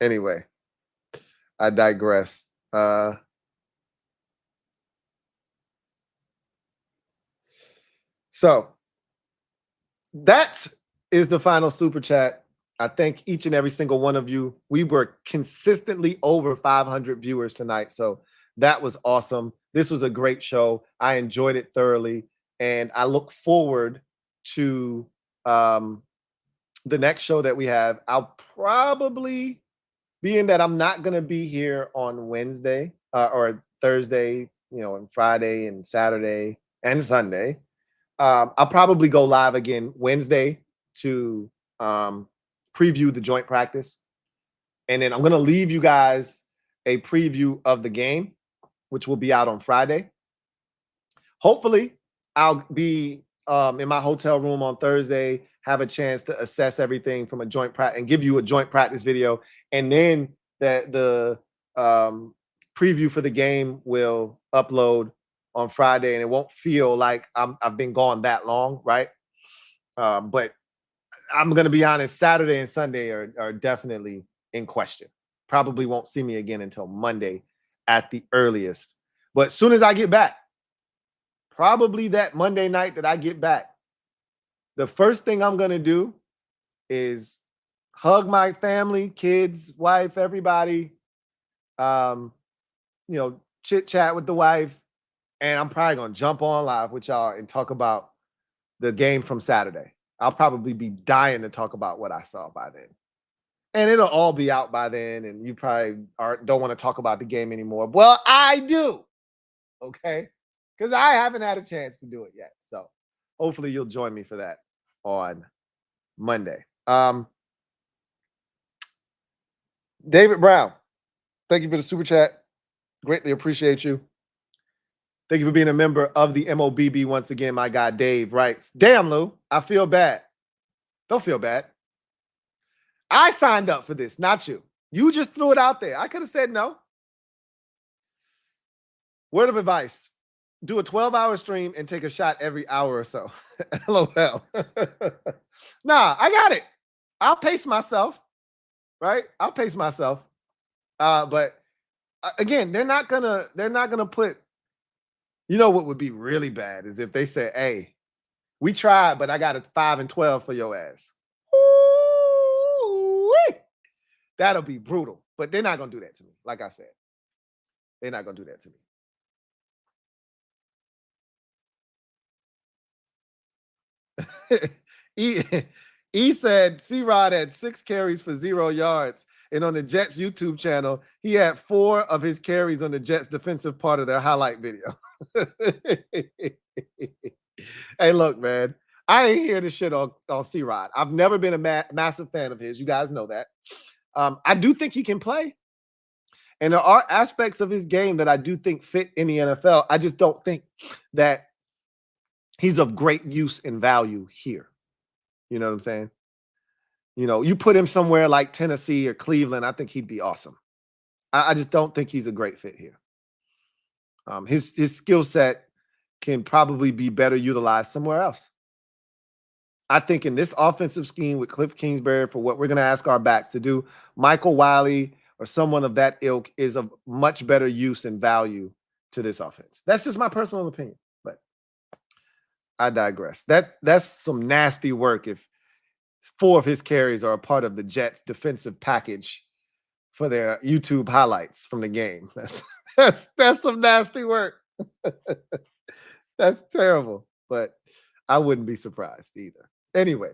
Anyway, I digress. So that is the final super chat. I thank each and every single one of you. We were consistently over 500 viewers tonight, so that was awesome. This was a great show. I enjoyed it thoroughly, and I look forward to the next show that we have. I'll probably, being that I'm not going to be here on Wednesday or Thursday, and Friday and Saturday and Sunday, I'll probably go live again Wednesday to preview the joint practice. And then I'm going to leave you guys a preview of the game, which will be out on Friday. Hopefully, I'll be in my hotel room on Thursday, have a chance to assess everything from a joint practice and give you a joint practice video. And then the preview for the game will upload on Friday, and it won't feel like I've been gone that long, right? But I'm going to be honest, Saturday and Sunday are definitely in question. Probably won't see me again until Monday at the earliest. But as soon as I get back, probably that Monday night that I get back, the first thing I'm going to do is hug my family, kids, wife, everybody, chit chat with the wife. And I'm probably going to jump on live with y'all and talk about the game from Saturday. I'll probably be dying to talk about what I saw by then. And it'll all be out by then, and you probably don't want to talk about the game anymore. Well, I do, okay? Because I haven't had a chance to do it yet. So hopefully you'll join me for that on Monday. David Brown, thank you for the super chat. Greatly appreciate you. Thank you for being a member of the MOBB once again. My guy Dave writes, damn, Lou, I feel bad. Don't feel bad. I signed up for this, not you. You just threw it out there. I could have said no. Word of advice. Do a 12-hour stream and take a shot every hour or so. LOL. Nah, I got it. I'll pace myself, right? I'll pace myself. But again, they're not gonna put, you know what would be really bad is if they say, hey, we tried, but I got a 5 and 12 for your ass. Ooh-wee. That'll be brutal. But they're not gonna do that to me. Like I said, they're not gonna do that to me. he said C-Rod had 6 carries for 0 yards. And on the Jets YouTube channel, he had 4 of his carries on the Jets defensive part of their highlight video. Hey, look, man. I ain't hear this shit on C-Rod. I've never been a massive fan of his. You guys know that. I do think he can play. And there are aspects of his game that I do think fit in the NFL. I just don't think that he's of great use and value here. You know what I'm saying? You know, you put him somewhere like Tennessee or Cleveland, I think he'd be awesome. I just don't think he's a great fit here. His skill set can probably be better utilized somewhere else. I think in this offensive scheme with Cliff Kingsbury, for what we're going to ask our backs to do, Michael Wiley or someone of that ilk is of much better use and value to this offense. That's just my personal opinion, but I digress. That's some nasty work if 4 of his carries are a part of the Jets defensive package for their YouTube highlights from the game. That's some nasty work. That's terrible, but I wouldn't be surprised either. Anyway,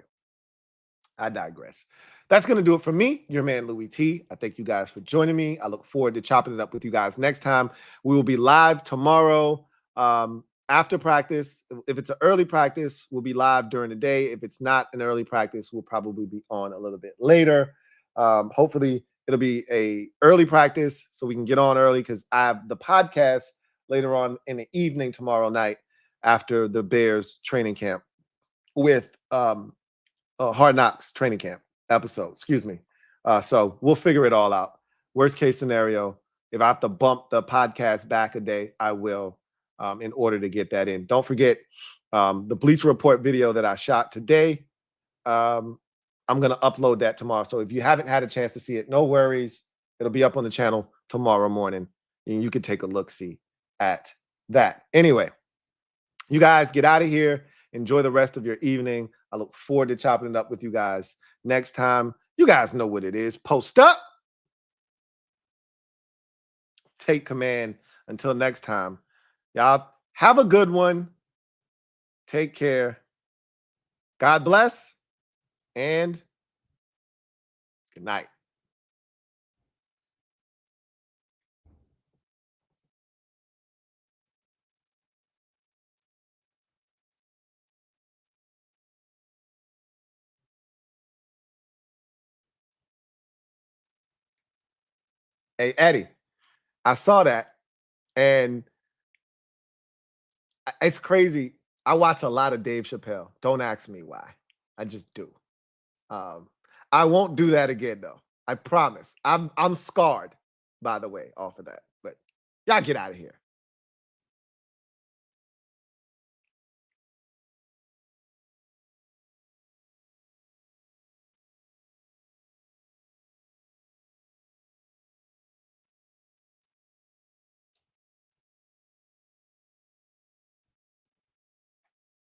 I digress. That's going to do it for me, your man Louie T. I thank you guys for joining me. I look forward to chopping it up with you guys next time. We will be live tomorrow after practice. If it's an early practice, we'll be live during the day. If it's not an early practice, we'll probably be on a little bit later. Hopefully, it'll be a early practice so we can get on early because I have the podcast later on in the evening tomorrow night after the Bears training camp with Hard Knocks training camp episode, excuse me. So we'll figure it all out. Worst case scenario, if I have to bump the podcast back a day, I will in order to get that in. Don't forget the Bleacher Report video that I shot today. I'm going to upload that tomorrow. So if you haven't had a chance to see it, no worries. It'll be up on the channel tomorrow morning, and you can take a look-see at that. Anyway, you guys get out of here. Enjoy the rest of your evening. I look forward to chopping it up with you guys next time. You guys know what it is. Post up. Take command. Until next time, y'all have a good one. Take care. God bless. And good night. Hey, Eddie, I saw that, and it's crazy. I watch a lot of Dave Chappelle. Don't ask me why. I just do. I won't do that again, though. I promise. I'm scarred, by the way, off of that. But y'all get out of here.